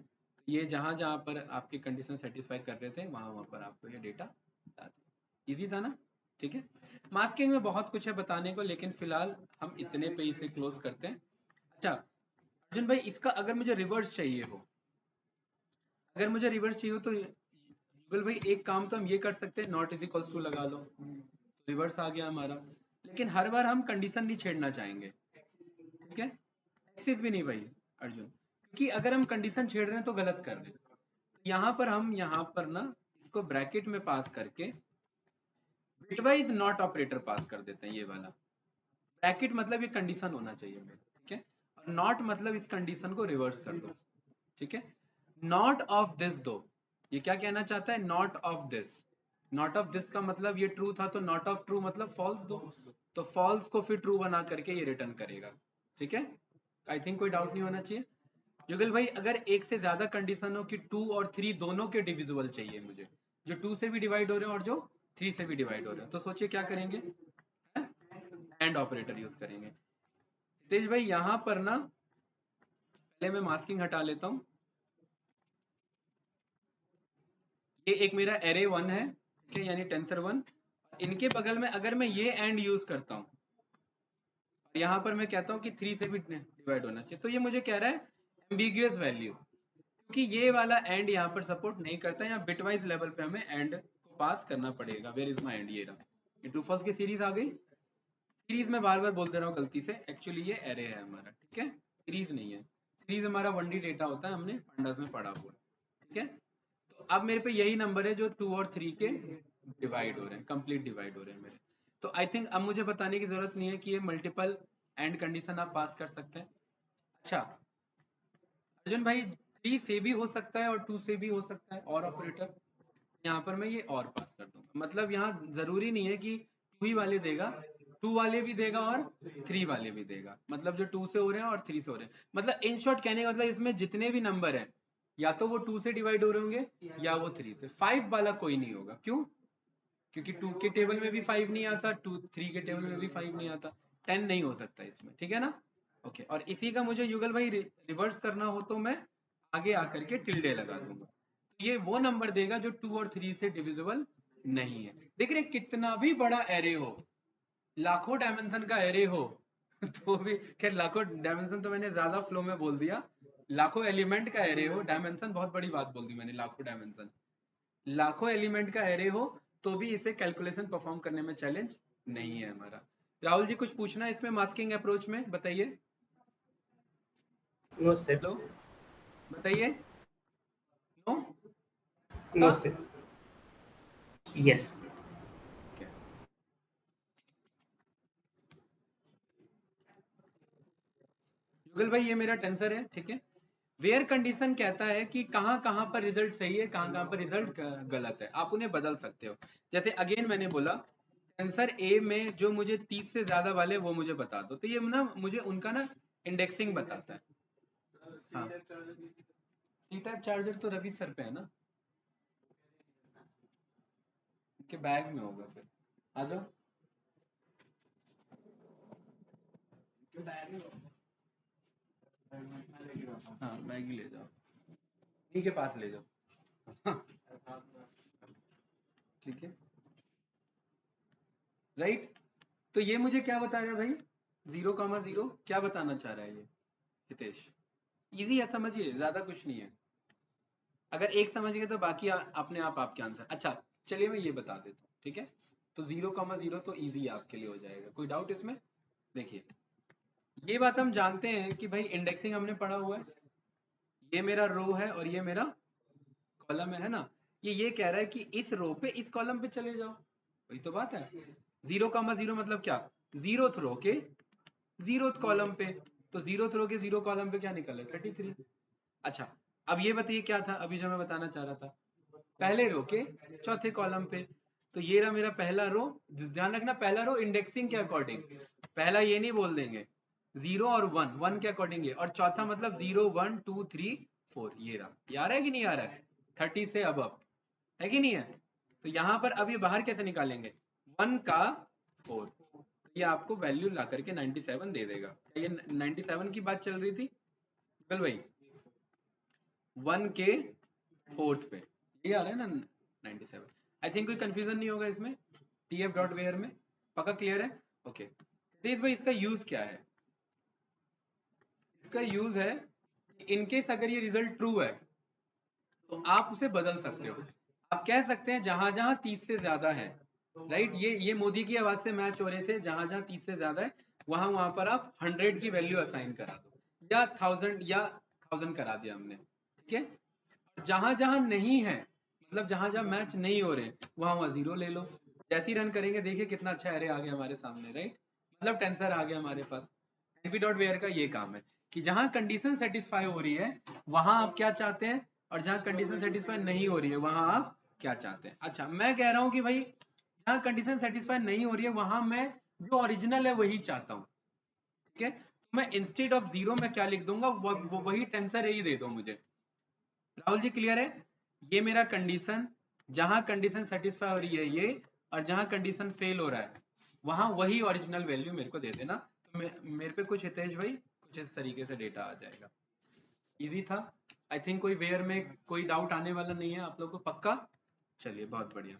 ये जहां जहां पर आपके कंडीशन सेटिस्फाई कर रहे थे वहां वहां पर आपको ये डेटा बता दिया। इजी था ना? ठीक है। मास्किंग में बहुत कुछ है बताने को, लेकिन फिलहाल हम इतने पे इसे क्लोज करते हैं। अच्छा अर्जुन भाई, इसका अगर मुझे रिवर्स चाहिए हो, अगर मुझे रिवर्स चाहिए हो तो युगल भाई एक काम तो हम ये कर सकते हैं, नॉट इज इक्वल्स टू लगा लो, रिवर्स आ गया हमारा। लेकिन हर बार हम कंडीशन नहीं छेड़ना चाहेंगे, ठीक है? एक्सिस भी नहीं भाई अर्जुन, क्योंकि अगर हम कंडीशन छेड़ रहे हैं तो गलत कर रहे हैं। यहाँ पर हम यहाँ पर ना इसको ब्रैकेट में पास करके बिटवाइज नॉट ऑपरेटर पास कर देते हैं, ये वाला ब्रैकेट मतलब ये कंडीशन होना चाहिए मेरा, ठीक है? और नॉट मतलब इस कंडीशन को रिवर्स कर दो, ठीक है? नॉट ऑफ दिस दो, ये क्या कहना चाहता है, not of this. Not of this का मतलब ये ट्रू था, तो नॉट ऑफ ट्रू मतलब फॉल्स दो, तो फॉल्स को फिर ट्रू बना करके ये रिटर्न करेगा। ठीक है, आई थिंक कोई डाउट नहीं होना चाहिए। युगल भाई अगर एक से ज्यादा कंडीशन हो कि 2 और 3 दोनों के डिविजिबल चाहिए मुझे, जो 2 से भी डिवाइड हो रहे हैं और जो 3 से भी डिवाइड हो रहे हैं, तो सोचिए क्या करेंगे, एंड ऑपरेटर यूज करेंगे। तेज भाई यहां पर ना पहले मैं मास्किंग हटा लेता हूं। ये एक मेरा एरे 1 है, ठीक है, यानी टेंसर 1। इनके बगल में अगर मैं ये एंड यूज करता हूं, यहां पर मैं कहता हूं कि 3 से भी डिवाइड होना चाहिए, तो ये मुझे कह रहा है एम्बिगुअस वैल्यू, क्योंकि ये वाला एंड यहाँ पर सपोर्ट नहीं करता है। यहाँ बिटवाइज लेवल पे हमें एंड को पास करना पड़ेगा। वेयर इज माई एंड, ये रहा, ये ट्रू फॉल्स की सीरीज आ गई। सीरीज में बार बार बोलते रहा हूँ गलती से, एक्चुअली ये एरे है हमारा, ठीक है, सीरीज नहीं है। सीरीज हमारा 1D डेटा होता है, हमने पंडास में पढ़ा हुआ है, ठीक है। तो अब मेरे पे यही नंबर है जो 2 और 3 के डिवाइड हो रहे हैं, कंप्लीट डिवाइड हो रहे हैं मेरे। तो आई थिंक अब मुझे बताने की जरूरत नहीं है कि ये मल्टीपल एंड कंडीशन आप पास कर सकते हैं। अच्छा अर्जुन भाई, 3 से भी हो सकता है और 2 से भी हो सकता है, और ऑपरेटर यहाँ पर मैं ये और पास कर दूंगा। मतलब यहाँ जरूरी नहीं है कि 2 ही वाले देगा, 2 वाले भी देगा और 3 वाले भी देगा, मतलब जो 2 से हो रहे हैं और 3 से हो रहे हैं। मतलब इन शॉर्ट कहने का मतलब इसमें जितने भी नंबर है या तो वो 2 से डिवाइड हो रहे होंगे या वो 3 से। 5 वाला कोई नहीं होगा, क्यों? क्योंकि 2 के टेबल में भी 5 नहीं आता, 3 के टेबल में भी 5 नहीं आता, 10 नहीं हो सकता इसमें, ठीक है ना। ओके, और इसी का मुझे युगल भाई रिवर्स करना हो तो मैं आगे आकर के टिल्डे लगा दूंगा, ये वो नंबर देगा जो 2 और 3 से डिविजिबल नहीं है। देख रहे कितना भी बड़ा एरे हो, लाखों डायमेंशन का एरे हो तो भी, खैर लाखों डायमेंशन तो मैंने ज्यादा फ्लो में बोल दिया, लाखों एलिमेंट का एरे हो, डायमेंशन बहुत बड़ी बात बोल दी मैंने, लाखों डायमेंशन, लाखों एलिमेंट का एरे हो, तो भी इसे कैलकुलेशन परफॉर्म करने में चैलेंज नहीं है हमारा। राहुल जी कुछ पूछना है इसमें मास्किंग अप्रोच में, बताइए। No sir. हेलो, बताइए। No, no sir. Yes. Yugal भाई ये मेरा टेंसर है, ठीक है। वेयर कंडीशन कहता है कि कहां कहां पर रिजल्ट सही है, कहां कहां पर रिजल्ट गलत है, आप उन्हें बदल सकते हो। जैसे अगेन मैंने बोला टेंसर ए में जो मुझे 30 से ज्यादा वाले वो मुझे बता दो, तो ये ना मुझे उनका ना इंडेक्सिंग बताता है। हाँ, सी टाइप चार्जर तो रवि सर पे है ना, उनके बैग में होगा फिर, आ जाओ। हाँ बैग ही ले जाओ, इन्हीं के पास ले जाओ ठीक है, राइट। तो ये मुझे क्या बता रहा है भाई, 0,0 क्या बताना चाह रहा है ये हितेश? इजी है, समझिए, ज्यादा कुछ नहीं है। अगर एक समझ गए तो बाकी अपने आप आपके आंसर। अच्छा चलिए मैं ये बता देता हूँ, ठीक है। तो 0,0 तो इजी आपके लिए हो जाएगा, कोई डाउट इसमें? देखिए ये बात हम जानते हैं कि भाई इंडेक्सिंग हमने पढ़ा हुआ है, ये मेरा रो है और ये मेरा कॉलम है ना। ये कह रहा है कि इस रो पे इस कॉलम पे चले जाओ, वही तो बात है। 0,0 मतलब क्या, 0th रो के 0th कॉलम पे, तो 0th रो के 0 कॉलम पे क्या निकल है, 33। अच्छा अब ये बताइए क्या था अभी जो मैं बताना चाह रहा था, पहले रो के चौथे कॉलम पे, तो ये रहा मेरा पहला रो। ध्यान रखना पहला रो इंडेक्सिंग के अकॉर्डिंग, पहला ये नहीं बोल देंगे, 0 और 1, 1 के अकॉर्डिंग है, और चौथा मतलब 0 1 2 3 4, ये रहा। ये आ रहा है कि नहीं आ रहा है, 30 से अब है कि नहीं है। तो यहाँ पर अब ये बाहर कैसे निकालेंगे, 1 का 4, ये आपको वैल्यू ला करके 97 दे देगा। ये 97 की बात चल रही थी कल भाई, 1 के 4th पे ये आ रहा है ना 97। आई थिंक कोई कंफ्यूजन नहीं होगा इसमें, tf डॉट वेयर में, पक्का क्लियर है? ओके तेज भाई इसका यूज क्या है, इसका यूज है इनकेस अगर ये रिजल्ट ट्रू है तो आप उसे बदल सकते हो। आप कह सकते हैं जहां जहां 30 से ज्यादा है, राइट, ये मोदी की आवाज से मैच हो रहे थे, जहां जहां 30 से ज्यादा है वहां वहां पर आप 100 की वैल्यू असाइन करा दो, या 1000 करा दिया हमने, ठीक है। जहां जहां नहीं है, मतलब जहां जहां मैच नहीं हो रहे वहां वहां 0 ले लो। जैसे ही रन करेंगे देखिए कितना अच्छा एरे आ गया हमारे सामने, राइट, मतलब टेंसर आ गया हमारे पास। np.where का ये काम है कि जहां कंडीशन सेटिस्फाई हो रही है वहां आप क्या चाहते हैं, और जहां कंडीशन सेटिस्फाई नहीं हो रही है वहां आप क्या चाहते हैं। अच्छा, मैं कह रहा हूं कि भाई जहां कंडीशन सेटिस्फाई नहीं हो रही है वहां मैं जो ओरिजिनल है वही चाहता हूं, ठीक है। मैं इंस्टेड ऑफ 0 में क्या लिख दूंगा, वही टेंसर ही दे दो मुझे। राहुल जी क्लियर है? ये मेरा कंडीशन, जहां कंडीशन सेटिस्फाई हो रही है ये, और जहां कंडीशन फेल हो रहा है वहां वही ओरिजिनल वैल्यू मेरे को दे देना। तो मेरे पे कुछ हितेश भाई कुछ इस तरीके से डेटा आ जाएगा। इजी था आई थिंक, कोई वेयर में कोई डाउट आने वाला नहीं है आप लोगों को, पक्का? चलिए बहुत बढ़िया।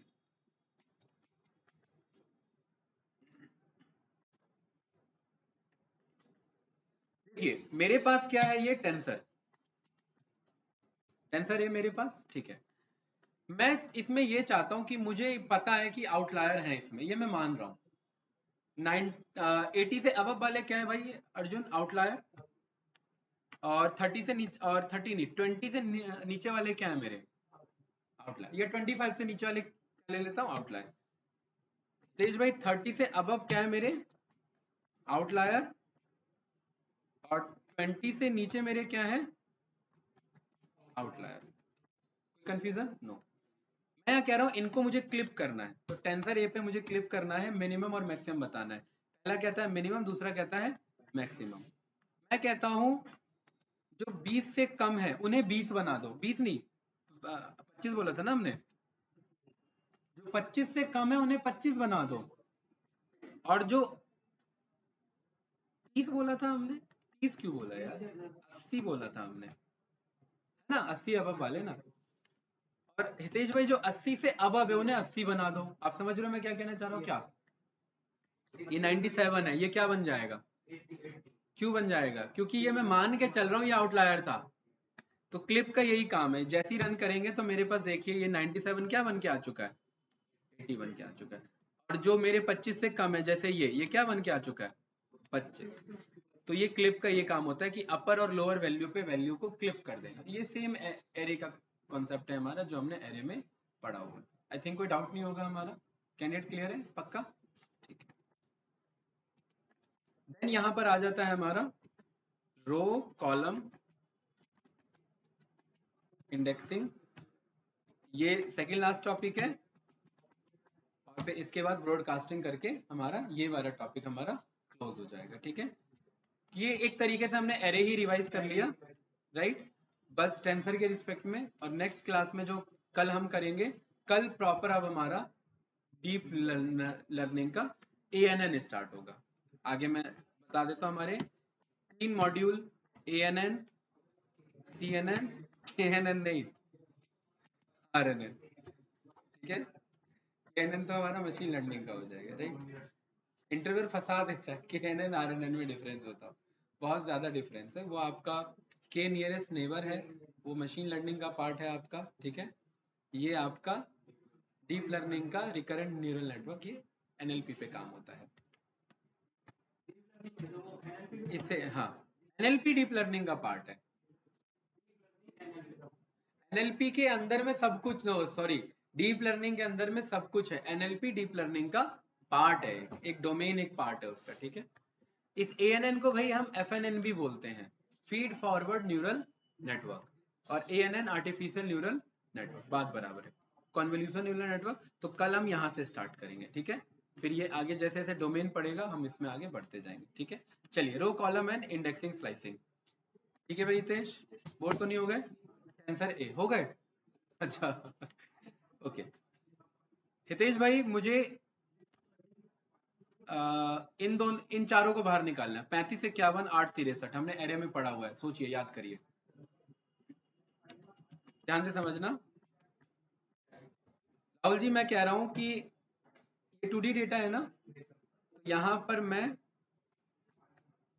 देखिए मेरे पास क्या है, ये टेंसर है मेरे पास, ठीक है। मैं इसमें ये चाहता हूं कि मुझे पता है कि आउटलायर है इसमें, ये मैं मान रहा हूं। 80 से अबव वाले क्या है भाई अर्जुन आउटलायर, और 30 से नीचे, और 30 नहीं 20 से नीचे वाले क्या है मेरे आउटलायर, या 25 से नीचे वाले ले लेता हूँ आउटलायर। तेज भाई 30 से अबव क्या है मेरे आउटलायर, और 20 से नीचे मेरे क्या है आउटलायर। कंफ्यूजन? नो। मैं कह रहा हूं इनको मुझे क्लिप करना है, तो टेंसर ए पे मुझे क्लिप करना है, मिनिमम और मैक्सिमम बताना है। पहला कहता है मिनिमम, दूसरा कहता है मैक्सिमम। मैं कहता हूं जो 20 से कम है उन्हें 20 बना दो, 20 नहीं 25 बोला था ना हमने, जो 25 से कम है उन्हें 25 बना दो, और जो 30 बोला था हमने, 30 क्यों बोला यार, 80 बोला था हमने, है ना, 80 अबव वाले ना। और हितेश भाई जो 80 से अबव है उन्हें 80 बना दो। आप समझ रहे हो मैं क्या कहना चाह रहा हूँ? क्या ये 97 है, ये क्या बन जाएगा, क्यों बन जाएगा? क्योंकि ये मैं मान के चल रहा हूँ ये आउटलायर था। तो क्लिप का यही काम है, जैसे ही रन करेंगे तो मेरे पास देखिए ये 97 क्या बन के आ चुका है, 80 बन के आ चुका है। और जो मेरे 25 से कम है जैसे ये क्या बन के आ चुका है 25। तो ये क्लिप का ये काम होता है कि अपर और लोअर वैल्यू पे वैल्यू को क्लिप कर देना। ये सेम एरे का कॉन्सेप्ट है हमारा जो हमने एरे में पढ़ा हुआ है। आई थिंक कोई डाउट नहीं होगा हमारा, कैंडिडेट क्लियर है पक्का? ठीक है। देन यहां पर आ जाता है हमारा रो कॉलम इंडेक्सिंग, ये सेकेंड लास्ट टॉपिक है, और फिर इसके बाद ब्रॉडकास्टिंग करके हमारा ये वाला टॉपिक हमारा क्लोज हो जाएगा, ठीक है। ये एक तरीके से हमने एरे ही रिवाइज कर लिया, राइट, बस टेंसर के रिस्पेक्ट में। और नेक्स्ट क्लास में जो कल हम करेंगे, कल प्रॉपर अब हमारा डीप लर्निंग का ANN स्टार्ट होगा। आगे मैं बता देता हूँ हमारे 3 मॉड्यूल, ANN, CNN, KNN नहीं RNN, ठीक है। KNN तो हमारा मशीन लर्निंग का हो जाएगा, राइट। इंटरव्यू फंसा देता है, KNN RNN में डिफरेंस होता है, बहुत ज्यादा डिफरेंस है। वो आपका के नियरेस्ट नेबर है, वो मशीन लर्निंग का पार्ट है आपका, ठीक है। ये आपका डीप लर्निंग का रिकरेंट न्यूरल नेटवर्क, ये NLP पे काम होता है इससे। हाँ, NLP डीप लर्निंग का पार्ट है। NLP के अंदर में सब कुछ, नो सॉरी, डीप लर्निंग के अंदर में सब कुछ है। NLP डीप लर्निंग का पार्ट है, एक डोमेन, एक पार्ट है उसका, ठीक है। इस ANN को भाई हम FNN भी बोलते हैं, फीड फॉरवर्ड न्यूरल नेटवर्क, और ANN आर्टिफिशियल न्यूरल नेटवर्क, बात बराबर है। कॉन्वोल्यूशन न्यूरल नेटवर्क तो कल हम यहाँ से स्टार्ट करेंगे, ठीक है। फिर ये आगे जैसे जैसे डोमेन पड़ेगा हम इसमें आगे बढ़ते जाएंगे, ठीक है। चलिए, row column and indexing slicing, ठीक है भाई। हितेश बोर तो नहीं हो गए? आंसर ए हो गए? अच्छा ओके। हितेश भाई मुझे इन चारों को बाहर निकालना है। 35 51 8 63 हमने एरे में पढ़ा हुआ है, सोचिए, याद करिए, ध्यान से समझना। राहुल जी मैं कह रहा हूं कि ये 2D डेटा है ना, यहां पर मैं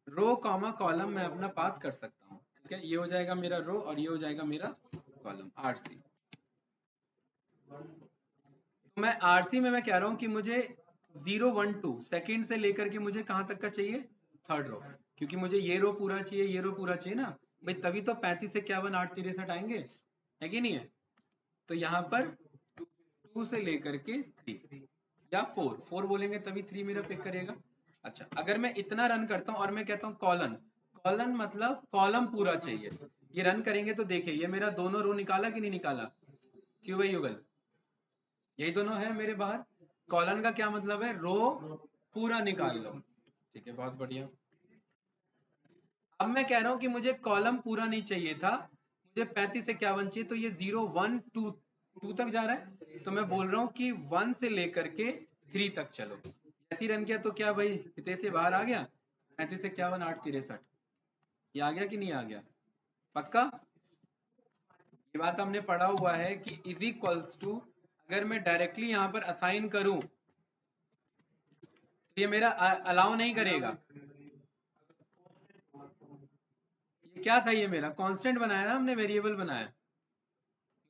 रो कॉमा कॉलम में अपना पास कर सकता हूं, ठीक है। ये हो जाएगा मेरा रो और ये हो जाएगा मेरा कॉलम RC। तो मैं RC में मैं कह रहा हूं कि मुझे 0 1 2 सेकंड से लेकर के मुझे कहां तक का चाहिए, थर्ड रो, क्योंकि मुझे ये रो पूरा चाहिए, ये रो पूरा चाहिए ना भाई, तभी तो 35 51 8 63 आएंगे, है कि नहीं है। तो यहाँ पर 2 से लेकर के 3 या 4 बोलेंगे तभी 3 मेरा पिक करेगा। अच्छा, अगर मैं इतना रन करता हूँ और मैं कहता हूँ कॉलन, कॉलन मतलब कॉलम पूरा चाहिए, ये रन करेंगे तो देखिए ये मेरा दोनों रो निकाला कि नहीं निकाला, क्यों भाई युगल, यही दोनों है मेरे बाहर। कॉलन का क्या मतलब है, रो पूरा निकाल लो, ठीक है बहुत बढ़िया। अब मैं कह रहा हूं कि मुझे कॉलम पूरा नहीं चाहिए था, मुझे 35 51 चाहिए, तो ये 0 1 2 2 तक जा रहा है, तो मैं बोल रहा हूँ कि 1 से लेकर के 3 तक चलो। ऐसे ही रन किया तो क्या भाई कितने से बाहर आ गया, 35 51 8 63, ये आ गया कि नहीं आ गया, पक्का। ये बात हमने पढ़ा हुआ है कि इज इक्वल्स टू, अगर मैं डायरेक्टली यहाँ पर असाइन करूं तो ये मेरा अलाउ नहीं करेगा। ये क्या था, ये मेरा कांस्टेंट बनाया ना हमने, वेरिएबल बनाया,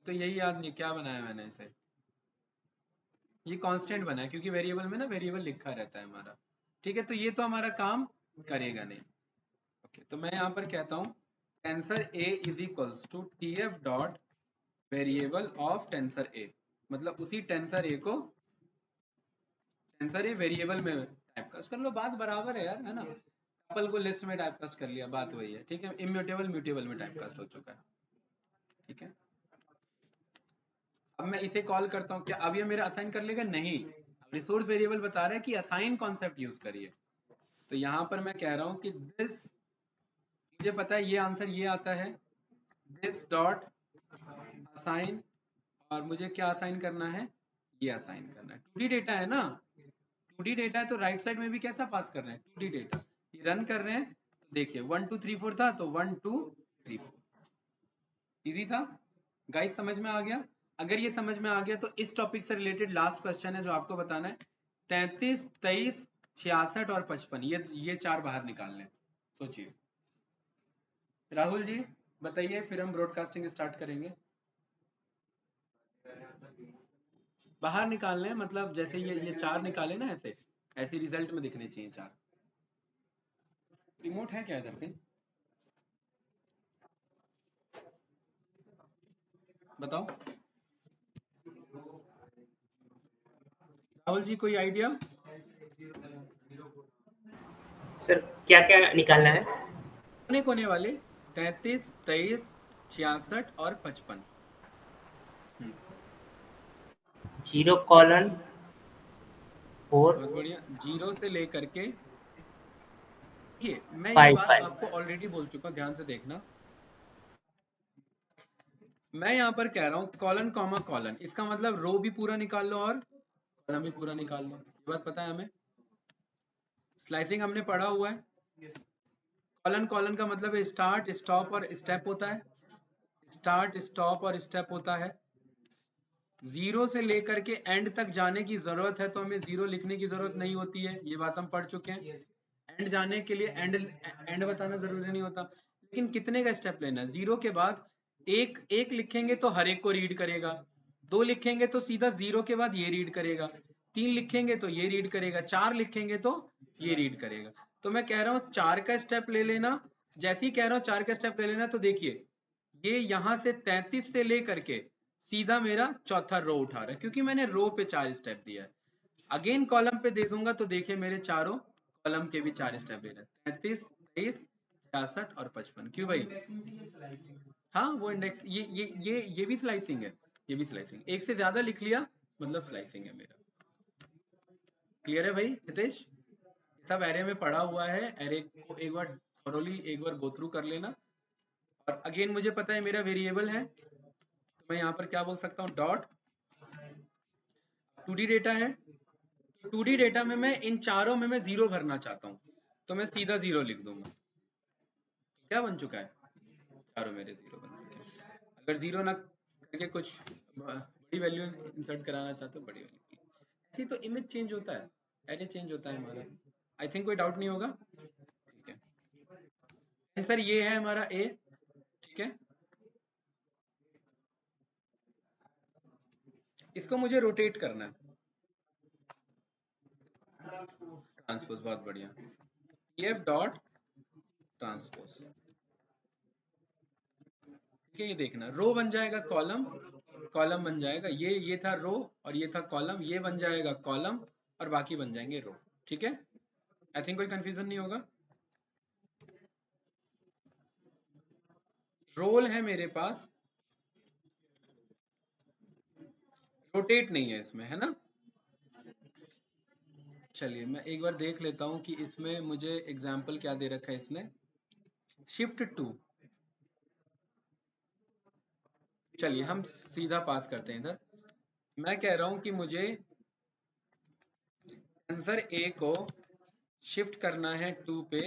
तो यही याद नहीं क्या बनाया मैंने इसे, ये कांस्टेंट बनाया क्योंकि वेरिएबल में ना वेरिएबल लिखा रहता है हमारा, ठीक है, तो ये तो हमारा काम करेगा नहीं। ओके तो मैं यहाँ पर कहता हूँ tensor A is equals to T F dot variable of tensor A, मतलब उसी टेंसर ए को टेंसर ए वेरिएबल में टाइपकास्ट कर लो, बात बराबर है यार, है ना, टपल को लिस्ट में टाइपकास्ट कर लिया, बात वही है, ठीक है, इम्यूटेबल म्यूटेबल में टाइपकास्ट हो चुका है, ठीक है। अब मैं इसे कॉल करता हूँ, क्या अब ये मेरा असाइन कर लेगा, नहीं, रिसोर्स वेरिएबल बता रहा है कि असाइन कॉन्सेप्ट यूज करिए, तो यहाँ पर मैं कह रहा हूँ कि दिस, मुझे पता है ये आंसर ये आता है, दिस डॉट असाइन, और मुझे क्या असाइन करना है, ये असाइन करना है, 2D डेटा है ना, 2D डेटा है तो राइट साइड में भी कैसा पास कर रहे हैं, 2D डेटा, ये रन कर रहे हैं, तो देखिए 1 2 3 4 था तो 1 2 3 4, इजी था गाइस, समझ में आ गया। अगर ये समझ में आ गया तो इस टॉपिक से रिलेटेड लास्ट क्वेश्चन है जो आपको बताना है, 33 23 66 और 55, ये चार बाहर निकालने, सोचिए। राहुल जी बताइए, फिर हम ब्रॉडकास्टिंग स्टार्ट करेंगे। बाहर निकालने हैं, मतलब जैसे ये चार निकाले ना, ऐसे ऐसे रिजल्ट में दिखने चाहिए चार। रिमोट है क्या इधर कहीं, बताओ राहुल जी, कोई आइडिया। सर क्या क्या निकालना है, कोने कोने वाले 33 23 66 और 55। 0 कॉलन 4 बहुत बढ़िया, जीरो से लेकर के, ये मैं ये 5 बात 5 आपको ऑलरेडी बोल चुका हूँ, ध्यान से देखना, मैं यहाँ पर कह रहा हूँ कॉलन कॉमा कॉलन, इसका मतलब रो भी पूरा निकाल लो और कॉलम भी पूरा निकाल लो, ये बात पता है हमें, स्लाइसिंग हमने पढ़ा हुआ है। कॉलन कॉलन का मतलब है स्टार्ट स्टॉप और स्टेप होता है, स्टार्ट स्टॉप और स्टेप होता है, जीरो से लेकर के एंड तक जाने की जरूरत है तो हमें जीरो लिखने की जरूरत नहीं होती है, ये बात हम पढ़ चुके हैं। एंड जाने के लिए एंड एंड बताना जरूरी नहीं होता, लेकिन कितने का स्टेप लेना है, जीरो के बाद एक एक लिखेंगे तो हर एक को रीड करेगा, दो लिखेंगे तो सीधा जीरो के बाद ये रीड करेगा, तीन लिखेंगे तो ये रीड करेगा, चार लिखेंगे तो ये रीड करेगा, तो मैं कह रहा हूँ चार का स्टेप ले लेना, जैसे ही कह रहा हूँ चार का स्टेप ले लेना, तो देखिए ये यहां से 33 से लेकर के सीधा मेरा चौथा रो उठा रहा है, क्योंकि मैंने रो पे चार स्टेप दिया है, अगेन कॉलम पे दे दूंगा तो देखिए मेरे चारों कॉलम के भी चार स्टेप ले रहे हैं, 33 23 66 और 55, क्यों भाई, हाँ वो इंडेक्स, ये भी स्लाइसिंग है, ये भी स्लाइसिंग, एक से ज्यादा लिख लिया मतलब स्लाइसिंग है मेरा, क्लियर है भाई हितेश, सब एरे में पढ़ा हुआ है, एरे को एक बार थोरोली एक बार गो थ्रू कर लेना, और अगेन मुझे पता है मेरा वेरिएबल है, तो मैं यहाँ पर क्या बोल सकता हूँ, डॉट 2D डेटा है, 2D डेटा में मैं इन चारों में मैं जीरो भरना चाहता हूँ, तो मैं सीधा जीरो लिख दूंगा, क्या बन चुका है, चारों मेरे जीरो बन चुके हैं, अगर जीरो ना करके कुछ बड़ी वैल्यू इंसर्ट कराना चाहते हो, बड़ी वैल्यू, ऐसे तो इमेज चेंज होता है, एरे चेंज होता है हमारा, आई थिंक कोई डाउट नहीं होगा, ठीक है, आंसर ये है हमारा ए, ठीक है, इसको मुझे रोटेट करना है, ट्रांसपोज, बहुत बढ़िया, एफ डॉट ट्रांसपोज, ठीक है, ये देखना रो बन जाएगा कॉलम, कॉलम बन जाएगा, ये था रो और ये था कॉलम, ये बन जाएगा कॉलम और बाकी बन जाएंगे रो, ठीक है, आई थिंक कोई कंफ्यूजन नहीं होगा, रोल है मेरे पास, रोटेट नहीं है इसमें, है ना। चलिए मैं एक बार देख लेता हूँ कि इसमें मुझे एग्जाम्पल क्या दे रखा है इसने। शिफ्ट टू, चलिए हम सीधा पास करते हैं इधर। मैं कह रहा हूं कि मुझे आंसर ए को शिफ्ट करना है 2 पे,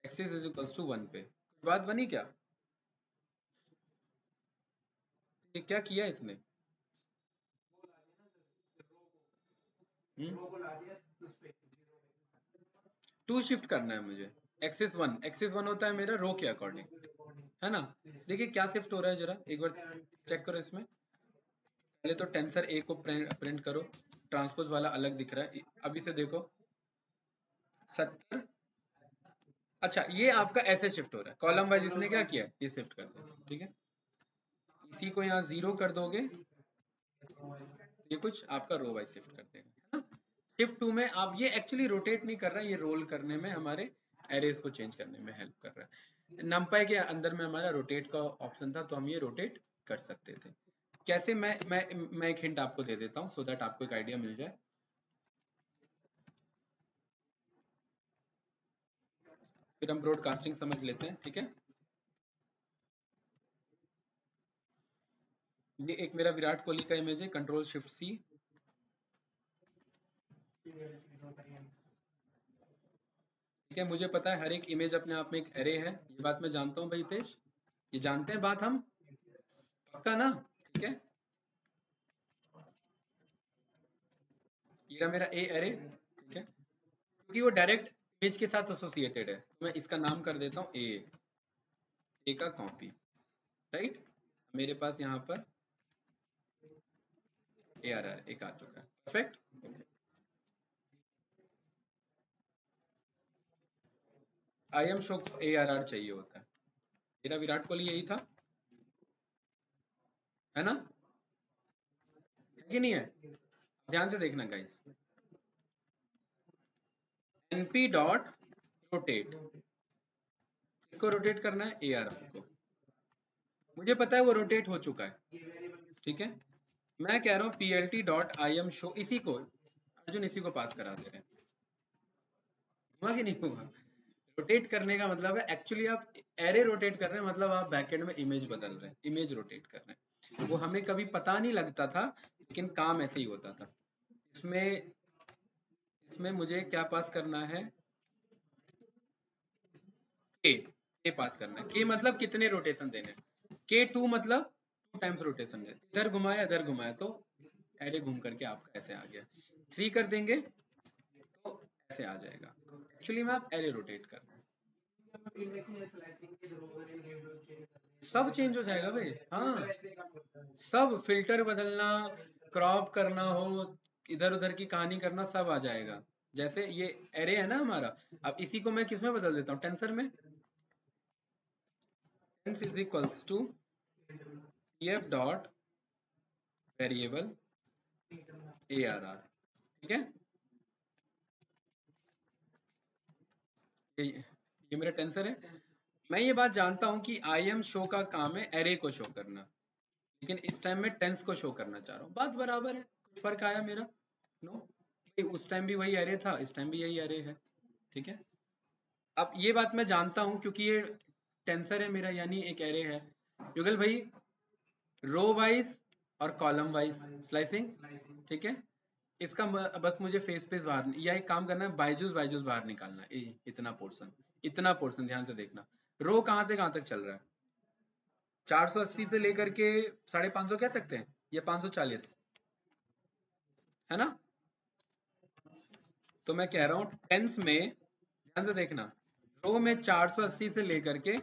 एक्सिस इज इक्वल्स टू 1 पे। बात बनी क्या? ये क्या किया इसने? रो को ला दिया उस पे 2 शिफ्ट करना है मुझे, एक्सिस 1, एक्सिस 1 होता है मेरा रो के अकॉर्डिंग, है ना। देखिए क्या शिफ्ट हो रहा है, जरा एक बार चेक करो इसमें। पहले तो टेंसर ए को प्रिंट करो, ट्रांसपोज वाला अलग दिख रहा है, अभी से देखो 70। अच्छा ये आपका ऐसे शिफ्ट हो रहा है, कॉलम वाइज इसने क्या किया, ये शिफ्ट कर दिया, ठीक है। इसी को यहाँ 0 कर दोगे, ये कुछ आपका रो वाइज शिफ्ट कर देगा, है ना। शिफ्ट 2 में आप ये एक्चुअली रोटेट नहीं कर रहा है, ये रोल करने में हमारे एरेज को चेंज करने में हेल्प कर रहा है। नंपाई के अंदर में हमारा रोटेट का ऑप्शन था, तो हम ये रोटेट कर सकते थे। कैसे, मैं एक हिंट आपको दे देता हूँ, सो दैट आपको एक आइडिया मिल जाए। फिर हम ब्रॉडकास्टिंग समझ लेते हैं, ठीक है। ये एक मेरा विराट कोहली का इमेज है, कंट्रोल शिफ्ट सी, ठीक है। मुझे पता है हर एक इमेज अपने आप में एक एरे है, ये बात मैं जानता हूँ भाई तेज, ये जानते हैं बात हम, पक्का ना, ठीक है। ये रहा मेरा ए एरे, ठीक है, क्योंकि वो डायरेक्ट इमेज के साथ एसोसिएटेड है, तो मैं इसका नाम कर देता हूँ ए का कॉपी, राइट। मेरे पास यहाँ पर ARR एक आ चुका है, परफेक्ट। IM शो को ARR चाहिए होता है, मेरा विराट कोहली यही था, है ना, है कि नहीं है। ध्यान से देखना गाइस, np डॉट रोटेट, इसको रोटेट करना है ARR को, मुझे पता है वो रोटेट हो चुका है, ठीक है। मैं कह रहा हूँ plt डॉट im शो, इसी को अर्जुन इसी को पास करा दे रहे हैं, हुआ कि नहीं हुआ। रोटेट करने का मतलब है एक्चुअली आप एरे रोटेट कर रहे हैं, मतलब आप बैकएंड में इमेज बदल रहे हैं, इमेज रोटेट कर रहे हैं। वो हमें कभी पता नहीं लगता था, लेकिन काम ऐसे ही होता था। इसमें इसमें मुझे क्या पास करना है, के पास करना है। के मतलब कितने रोटेशन देने हैं, K2 मतलब 2 टाइम्स रोटेशन है, इधर घुमाया इधर घुमाया, तो एरे घूम करके आपका ऐसे आ गया। 3 कर देंगे तो ऐसे आ जाएगा, एक्चुअली में आप एरे रोटेट कर रहे हैं, सब चेंज हो जाएगा भाई, हाँ। सब फिल्टर बदलना, क्रॉप करना हो, इधर उधर की कहानी करना, सब आ जाएगा। जैसे ये एरे है ना हमारा, अब इसी को मैं किस में बदल देता हूँ, टेंसर में। Tens is equals to pf dot variable ARR, ठीक है। ये मेरा टेंसर है। मैं ये बात जानता हूँ कि IM शो का काम है एरे को शो करना, लेकिन इस टाइम में टेंस को शो करना चाह रहा हूँ, बात बराबर है, कुछ फर्क आया मेरा, नो। उस टाइम भी वही एरे था, इस टाइम भी यही एरे है, ठीक है। अब ये बात मैं जानता हूँ क्योंकि ये टेंसर है मेरा, यानी एक एरे है। युगल भाई, रो वाइज और कॉलम वाइज स्लाइसिंग, ठीक है। इसका बस मुझे फेस पेज बाहर, या एक काम करना है, बायजूस बायजूस बाहर निकालना है, इतना पोर्शन, इतना पोर्शन ध्यान से देखना। रो कहाँ से कहाँ तक चल रहा है, 480 से लेकर के 550 कह सकते हैं, या 540, है ना। तो मैं कह रहा हूँ टेंस में ध्यान से देखना, रो में 480 से लेकर के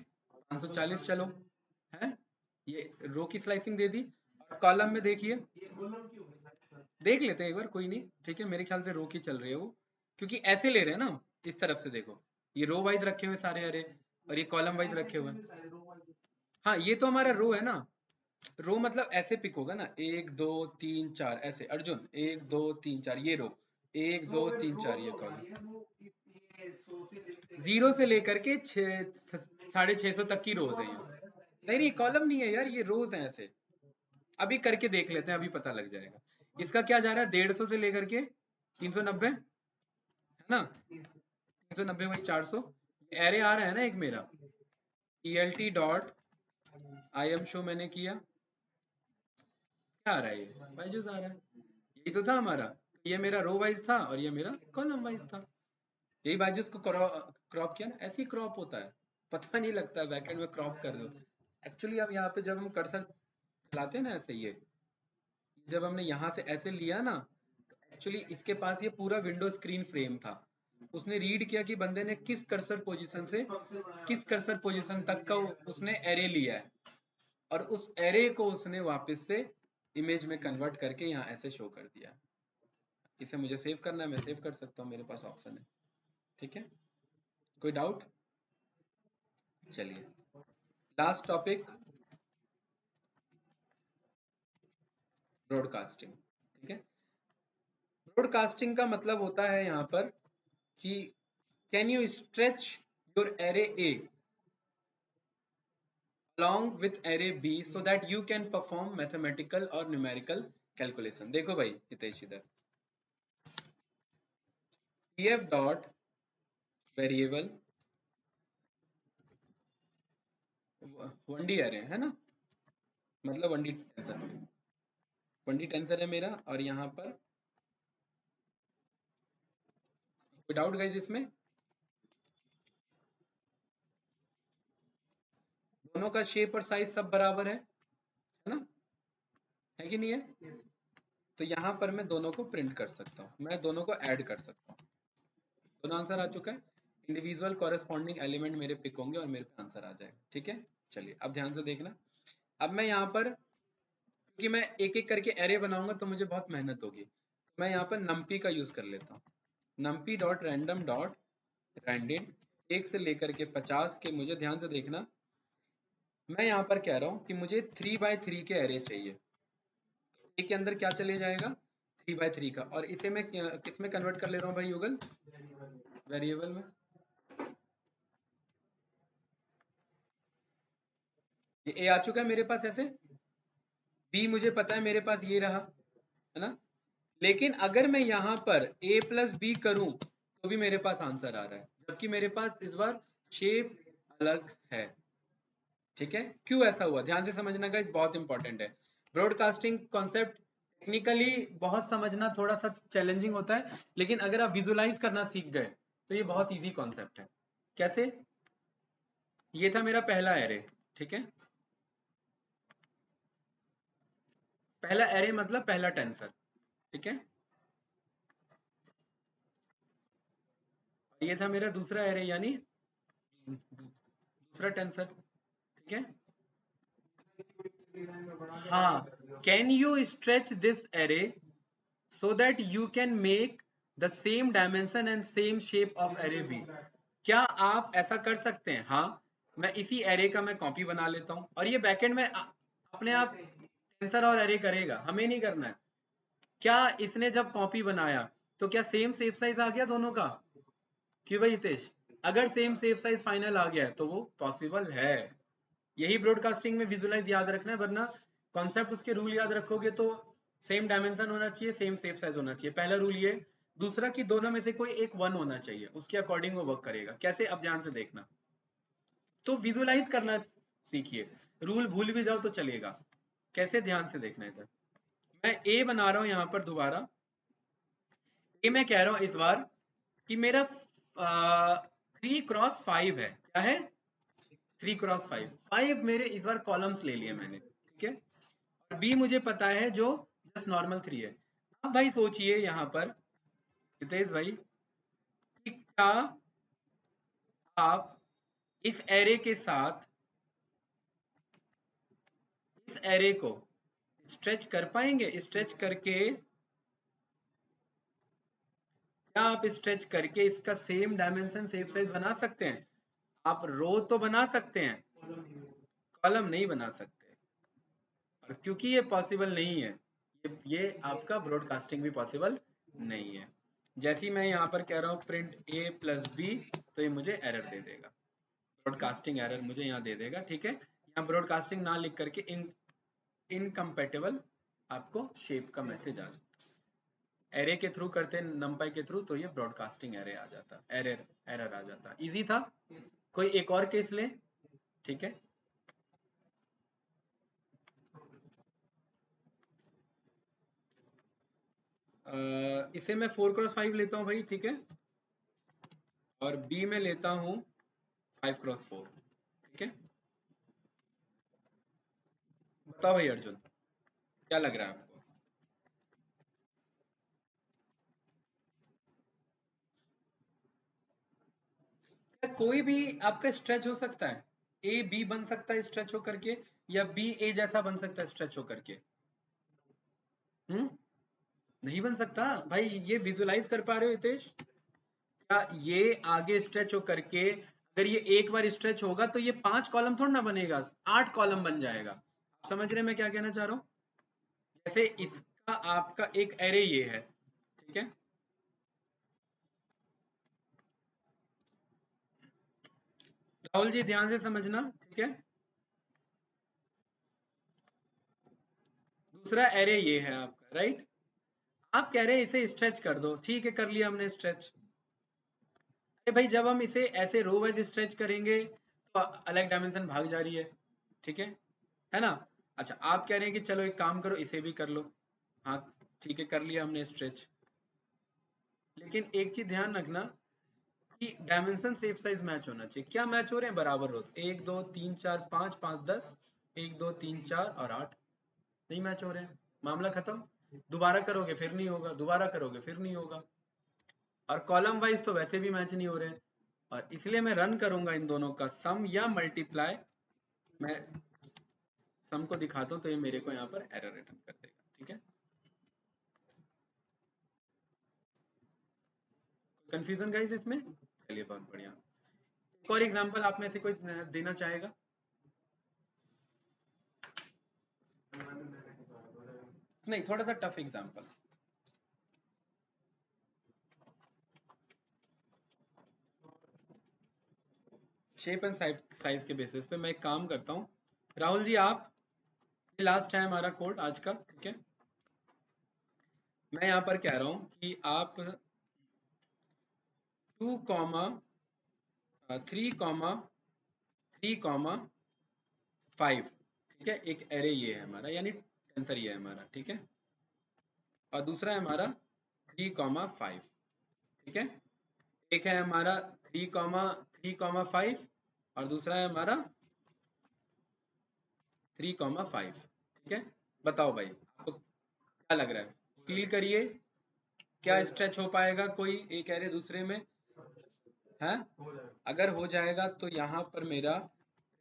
540 चलो, है, ये रो की स्लाइसिंग दे दी। और कॉलम में देखिए, देख लेते हैं एक बार, कोई नहीं, ठीक है। मेरे ख्याल से रो की चल रही है वो, क्योंकि ऐसे ले रहे हैं ना, इस तरफ से देखो, ये रो वाइज रखे हुए सारे अरे, और ये कॉलम वाइज रखे हुए हैं। हाँ ये तो हमारा रो है ना, रो मतलब ऐसे पिक होगा ना, 1 2 3 4 ऐसे, अर्जुन 1 2 3 4 ये रो, 1 2 3 4 ये कॉलम, 0 से लेकर के 650 तक की रोज है ये। नहीं कॉलम नहीं है यार, ये रोज है ऐसे। अभी करके देख लेते हैं, अभी पता लग जाएगा। इसका क्या जा रहा है, 150 से लेकर के 390 है ना, 390 वही 400 एरे आ रहा है ना एक मेरा, ELT डॉट IM शो मैंने किया, क्या आ रहा है, ये बायजूस आ रहा है। यही तो था हमारा, ये मेरा रो वाइज था और ये मेरा कॉलम वाइज था। यही बायजूस को क्रॉप किया ना, ऐसे ही क्रॉप होता है, पता नहीं लगता है, बैकएंड में क्रॉप कर दो। एक्चुअली अब यहाँ पे जब हम कर्सर चलाते हैं ना ऐसे, ये जब हमने यहाँ से ऐसे लिया ना, एक्चुअली इसके पास ये पूरा विंडो स्क्रीन फ्रेम था, उसने रीड किया कि बंदे ने किस कर्सर पोजीशन से किस कर्सर पोजीशन तक का उसने एरे लिया है, और उस एरे को उसने वापस से इमेज में कन्वर्ट करके यहाँ ऐसे शो कर दिया। इसे मुझे सेव करना है, मैं सेव कर सकता हूँ, मेरे पास ऑप्शन है। ठीक है, कोई डाउट? चलिए लास्ट टॉपिक, ब्रॉडकास्टिंग। ठीक है, ब्रॉडकास्टिंग का मतलब होता है यहाँ पर कि can you stretch your array A along with array B so that you can perform mathematical or numerical calculation। देखो भाई हितेश इधर, pf dot variable 1D array है ना, मतलब 1D टेंसर, 1D टेंसर है मेरा, और यहाँ पर कोई डाउट गाइस इसमें? दोनों का शेप और साइज सब बराबर है ना, है कि नहीं है? तो यहाँ पर मैं दोनों को प्रिंट कर सकता हूँ, मैं दोनों को ऐड कर सकता हूँ। दोनों आंसर आ चुका है, इंडिविजुअल कॉरेस्पॉन्डिंग एलिमेंट मेरे पिक होंगे और मेरे पे आंसर आ जाएगा। ठीक है, चलिए अब ध्यान से देखना। अब मैं यहाँ पर, क्योंकि मैं एक एक करके एरे बनाऊंगा तो मुझे बहुत मेहनत होगी, मैं यहाँ पर नम्पी का यूज कर लेता हूँ। नम्पी डॉट रैंडम डॉट रैंडम 1 से लेकर के 50 के, मुझे ध्यान से देखना, मैं यहाँ पर कह रहा हूँ कि मुझे 3x3 के एरे चाहिए। एक के अंदर क्या चले जाएगा, 3x3 का, और इसे मैं किस में कन्वर्ट कर ले रहा हूँ भाई युगल, वेरिएबल में। ये ए आ चुका है मेरे पास ऐसे, बी मुझे पता है मेरे पास ये रहा है ना, लेकिन अगर मैं यहाँ पर a प्लस बी करूं तो भी मेरे पास आंसर आ रहा है, जबकि मेरे पास इस बार शेप अलग है। ठीक है, क्यों ऐसा हुआ, ध्यान से समझना गाइस, बहुत इंपॉर्टेंट है। ब्रॉडकास्टिंग कॉन्सेप्ट टेक्निकली बहुत समझना थोड़ा सा चैलेंजिंग होता है, लेकिन अगर आप विजुलाइज करना सीख गए तो ये बहुत इजी कॉन्सेप्ट है। कैसे, ये था मेरा पहला एरे, ठीक है, पहला एरे मतलब पहला टेंसर, ठीक है, ये था मेरा दूसरा एरे यानी दूसरा टेंसर। ठीक है, हाँ, can you stretch this array so that you can make the same dimension and same shape of array B। क्या आप ऐसा कर सकते हैं? हाँ, मैं इसी एरे का मैं कॉपी बना लेता हूँ, और ये बैकएंड में अपने आप टेंसर और एरे करेगा, हमें नहीं करना है। क्या इसने जब कॉपी बनाया तो क्या सेम सेफ साइज आ गया दोनों का? क्यों भाई हितेश, अगर सेम सेफ साइज फाइनल आ गया है तो वो पॉसिबल है। यही ब्रॉडकास्टिंग में विजुलाइज याद रखना है, वरना कॉन्सेप्ट उसके रूल याद रखोगे तो सेम डायमेंशन होना चाहिए, सेम सेफ साइज होना चाहिए, पहला रूल ये। दूसरा कि दोनों में से कोई एक 1 होना चाहिए, उसके अकॉर्डिंग वो वर्क करेगा। कैसे, अब ध्यान से देखना, तो विजुलाइज करना सीखिए, रूल भूल भी जाओ तो चलेगा। कैसे, ध्यान से देखना, इधर मैं ए बना रहा हूं, यहां पर दोबारा ए मैं कह रहा हूं इस बार कि मेरा 3x5 है, क्या है, 3x5, 5 मेरे इस बार कॉलम्स ले लिए मैंने, ठीक है, और बी मुझे पता है जो जस्ट नॉर्मल 3 है। अब भाई सोचिए यहाँ पर हितेश भाई कि क्या आप इस एरे के साथ इस एरे को स्ट्रेच कर पाएंगे? स्ट्रेच करके, क्या आप स्ट्रेच करके इसका सेम डायमेंशन सेम साइज बना सकते हैं? आप रो तो बना सकते हैं, कॉलम नहीं बना सकते, और क्योंकि ये पॉसिबल नहीं है, ये आपका ब्रॉडकास्टिंग भी पॉसिबल नहीं है। जैसे मैं यहाँ पर कह रहा हूँ प्रिंट a प्लस बी तो ये मुझे एरर दे देगा, ब्रॉडकास्टिंग एरर मुझे यहाँ दे देगा। ठीक है, यहाँ ब्रॉडकास्टिंग ना लिख करके इनकम्पेटेबल आपको शेप का मैसेज आ जाता है। एरे के थ्रू करते हैं, नंपाई के थ्रू, तो ये ब्रॉडकास्टिंग एरे आ जाता, एरर आ जाता। इजी था। कोई एक और केस ले। ठीक है, इसे मैं 4x5 लेता हूँ भाई। ठीक है, और बी में लेता हूँ 5x4। ठीक है, बताओ भाई अर्जुन, क्या लग रहा है आपको? कोई भी आपका स्ट्रेच हो सकता है, ए बी बन सकता है स्ट्रेच होकर के, या बी ए जैसा बन सकता है स्ट्रेच होकर के। नहीं बन सकता भाई। ये विजुलाइज कर पा रहे हो हितेश? क्या ये आगे स्ट्रेच होकर के, अगर ये एक बार स्ट्रेच होगा तो ये 5 कॉलम थोड़ा ना बनेगा, 8 कॉलम बन जाएगा। समझ रहे हैं मैं क्या कहना चाह रहा हूँ? जैसे इसका आपका एक एरे ये है। ठीक है, राहुल जी ध्यान से समझना। ठीक है, दूसरा एरे ये है आपका, राइट। आप कह रहे हैं इसे स्ट्रेच कर दो। ठीक है, कर लिया हमने स्ट्रेच। अरे भाई, जब हम इसे ऐसे रो वाइज स्ट्रेच करेंगे तो अलग डायमेंशन भाग जा रही है। ठीक है ना? अच्छा, आप कह रहे हैं कि चलो एक काम करो, इसे भी कर लो। हाँ ठीक है, कर लिया हमने स्ट्रेच। लेकिन एक चीज ध्यान रखना कि डायमेंशन सेफ साइज मैच होना चाहिए। क्या मैच हो रहे हैं? बराबर रोज, 1 2 3 4 5 5 10, 1 2 3 4 और 8 नहीं मैच हो रहे हैं, मामला खत्म। दोबारा करोगे फिर नहीं होगा, दोबारा करोगे फिर नहीं होगा। और कॉलम वाइज तो वैसे भी मैच नहीं हो रहे हैं, और इसलिए मैं रन करूंगा इन दोनों का सम या मल्टीप्लाई। मैं सम को दिखाता हूं तो ये मेरे को यहाँ पर एरर रिटर्न कर देगा। ठीक है, कंफ्यूजन गाइस इसमें? चलिए बहुत बढ़िया। एक और एग्जांपल आप में से कोई देना चाहेगा? नहीं, थोड़ा सा tough example. Shape and size के बेसिस पे मैं एक काम करता हूँ। राहुल जी, आप, लास्ट है हमारा कोड आज का। ठीक है, मैं यहाँ पर कह रहा हूँ कि आप 2 3 3 5। ठीक है, एक एरे ये है हमारा, यानी टेंसर ये है हमारा। ठीक है, और दूसरा है हमारा 3 5। ठीक है, एक है हमारा 3 5 और दूसरा है हमारा 3 5। ठीक है, बताओ भाई आपको क्या लग रहा है? फील करिए, क्या स्ट्रेच हो पाएगा कोई एक एरे दूसरे में? है, अगर हो जाएगा तो यहाँ पर मेरा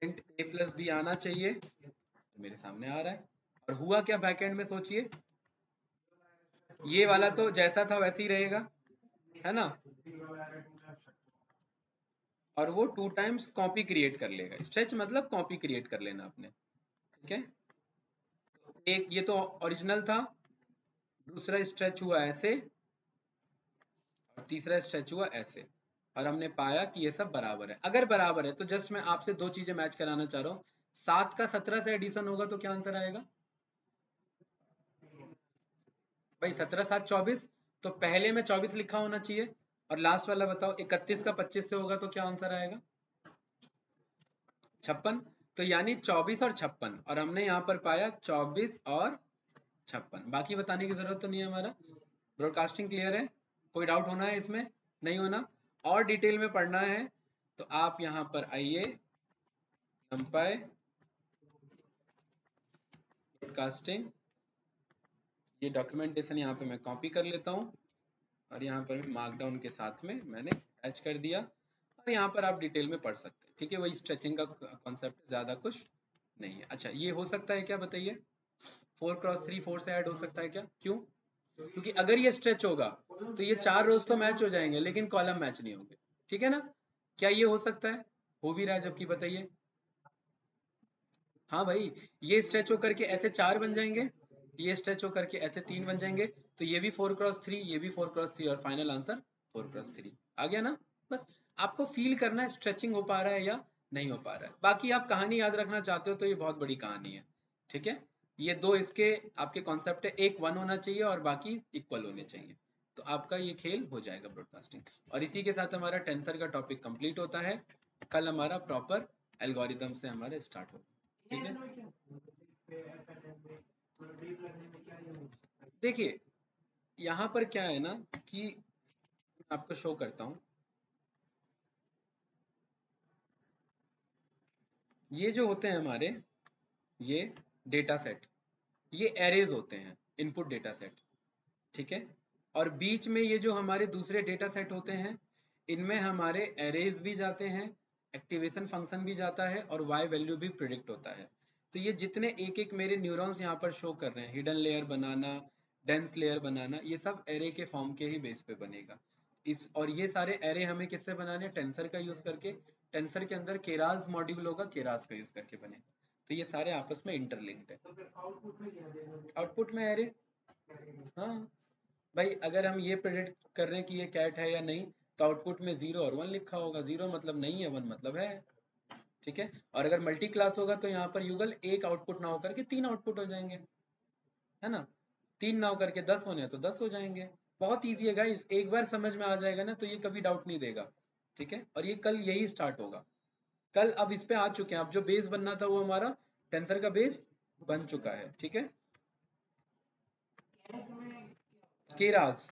प्रिंट a प्लस बी आना चाहिए, तो मेरे सामने आ रहा है। और हुआ क्या बैकएंड में, सोचिए। ये वाला तो जैसा था वैसे ही रहेगा, है ना? और वो 2 टाइम्स कॉपी क्रिएट कर लेगा। स्ट्रेच मतलब कॉपी क्रिएट कर लेना आपने। ठीक है, एक ये तो ओरिजिनल था, दूसरा स्ट्रेच हुआ ऐसे, और तीसरा स्ट्रेच हुआ ऐसे, और हमने पाया कि ये सब बराबर है। अगर बराबर है तो जस्ट मैं आपसे दो चीजें मैच कराना चाह रहा हूँ। 7 का 17 से एडिशन होगा तो क्या आंसर आएगा भाई? 17 7 24, तो पहले में 24 लिखा होना चाहिए। और लास्ट वाला बताओ, 31 का 25 से होगा तो क्या आंसर आएगा? 56। तो यानी 24 और 56, और हमने यहाँ पर पाया 24 और 56। बाकी बताने की जरूरत तो नहीं है हमारा। ब्रॉडकास्टिंग क्लियर है? कोई डाउट होना है इसमें? नहीं होना? और डिटेल में पढ़ना है तो आप यहाँ पर आइए, नंपाई ब्रॉडकास्टिंग, ये डॉक्यूमेंटेशन यहाँ पे मैं कॉपी कर लेता हूँ, और यहाँ पर मार्कडाउन के साथ में मैंने अटैच कर दिया, और यहाँ पर आप डिटेल में पढ़ सकते हैं। ठीक है, वही स्ट्रेचिंग का कॉन्सेप्ट, ज़्यादा कुछ नहीं है। अच्छा, ये हो सकता है क्या बताइए? 4x3 4 से ऐड हो सकता है क्या? क्यों? क्योंकि अगर ये स्ट्रेच होगा तो ये 4 रोज तो मैच हो जाएंगे, लेकिन कॉलम मैच नहीं होंगे। ठीक है ना? क्या ये हो सकता है? हो भी रहा है जबकि, बताइए। हाँ भाई, ये स्ट्रेच होकर के ऐसे 4 बन जाएंगे, ये स्ट्रेच होकर के ऐसे 3 बन जाएंगे, तो ये भी 4x3, ये भी 4x3, और फाइनल आंसर 4x3 आ गया ना? बस आपको फील करना है स्ट्रेचिंग हो पा रहा है या नहीं हो पा रहा है। बाकी आप कहानी याद रखना चाहते हो तो ये बहुत बड़ी कहानी है, ठीक है। ये दो इसके आपके कॉन्सेप्ट है, एक 1 होना चाहिए और बाकी इक्वल होने चाहिए, तो आपका ये खेल हो जाएगा ब्रॉडकास्टिंग। और इसी के साथ हमारा टेंसर का टॉपिक कंप्लीट होता है। कल हमारा प्रॉपर एल्गोरिथम से हमारा स्टार्ट होगा, ठीक है। डीप लर्निंग में क्या यूज? देखिए यहाँ पर क्या है ना कि आपको शो करता हूँ, ये जो होते हैं हमारे ये डेटा सेट, ये एरेज होते हैं, इनपुट डेटा सेट, ठीक है। और बीच में ये जो हमारे दूसरे डेटा सेट होते हैं, इनमें हमारे एरेज भी जाते हैं, एक्टिवेशन फंक्शन भी जाता है और वाई वैल्यू भी प्रिडिक्ट होता है। तो ये जितने एक एक मेरे न्यूरॉन्स यहाँ पर शो कर रहे हैं, हिडन लेयर बनाना, डेंस लेयर बनाना, ये सब एरे के फॉर्म के ही बेस पे बनेगा। इस और ये सारे एरे हमें किससे बनाने हैं? टेंसर का यूज करके। टेंसर के अंदर केरास मॉड्यूल होगा, केरास का यूज करके बनेगा। तो ये सारे आपस में इंटरलिंक्ड है। तो फिर आउटपुट में क्या देगा? आउटपुट में एरे, हाँ भाई अगर हम ये प्रेडिक्ट कर रहे हैं कि ये कैट है या नहीं, तो आउटपुट में 0 और 1 लिखा होगा। 0 मतलब नहीं है, 1 मतलब है, ठीक है। और अगर मल्टी क्लास होगा तो यहाँ पर युगल एक आउटपुट ना होकर के 3 आउटपुट हो जाएंगे, है ना। 3 ना होकर के 10 होने हैं तो 10 हो जाएंगे। बहुत ईजी है गाइस, एक बार समझ में आ जाएगा ना तो ये कभी डाउट नहीं देगा, ठीक है। और ये कल यही स्टार्ट होगा। कल अब इस पे आ चुके हैं, अब जो बेस बनना था वो हमारा टेंसर का बेस बन चुका है, ठीक है। केरास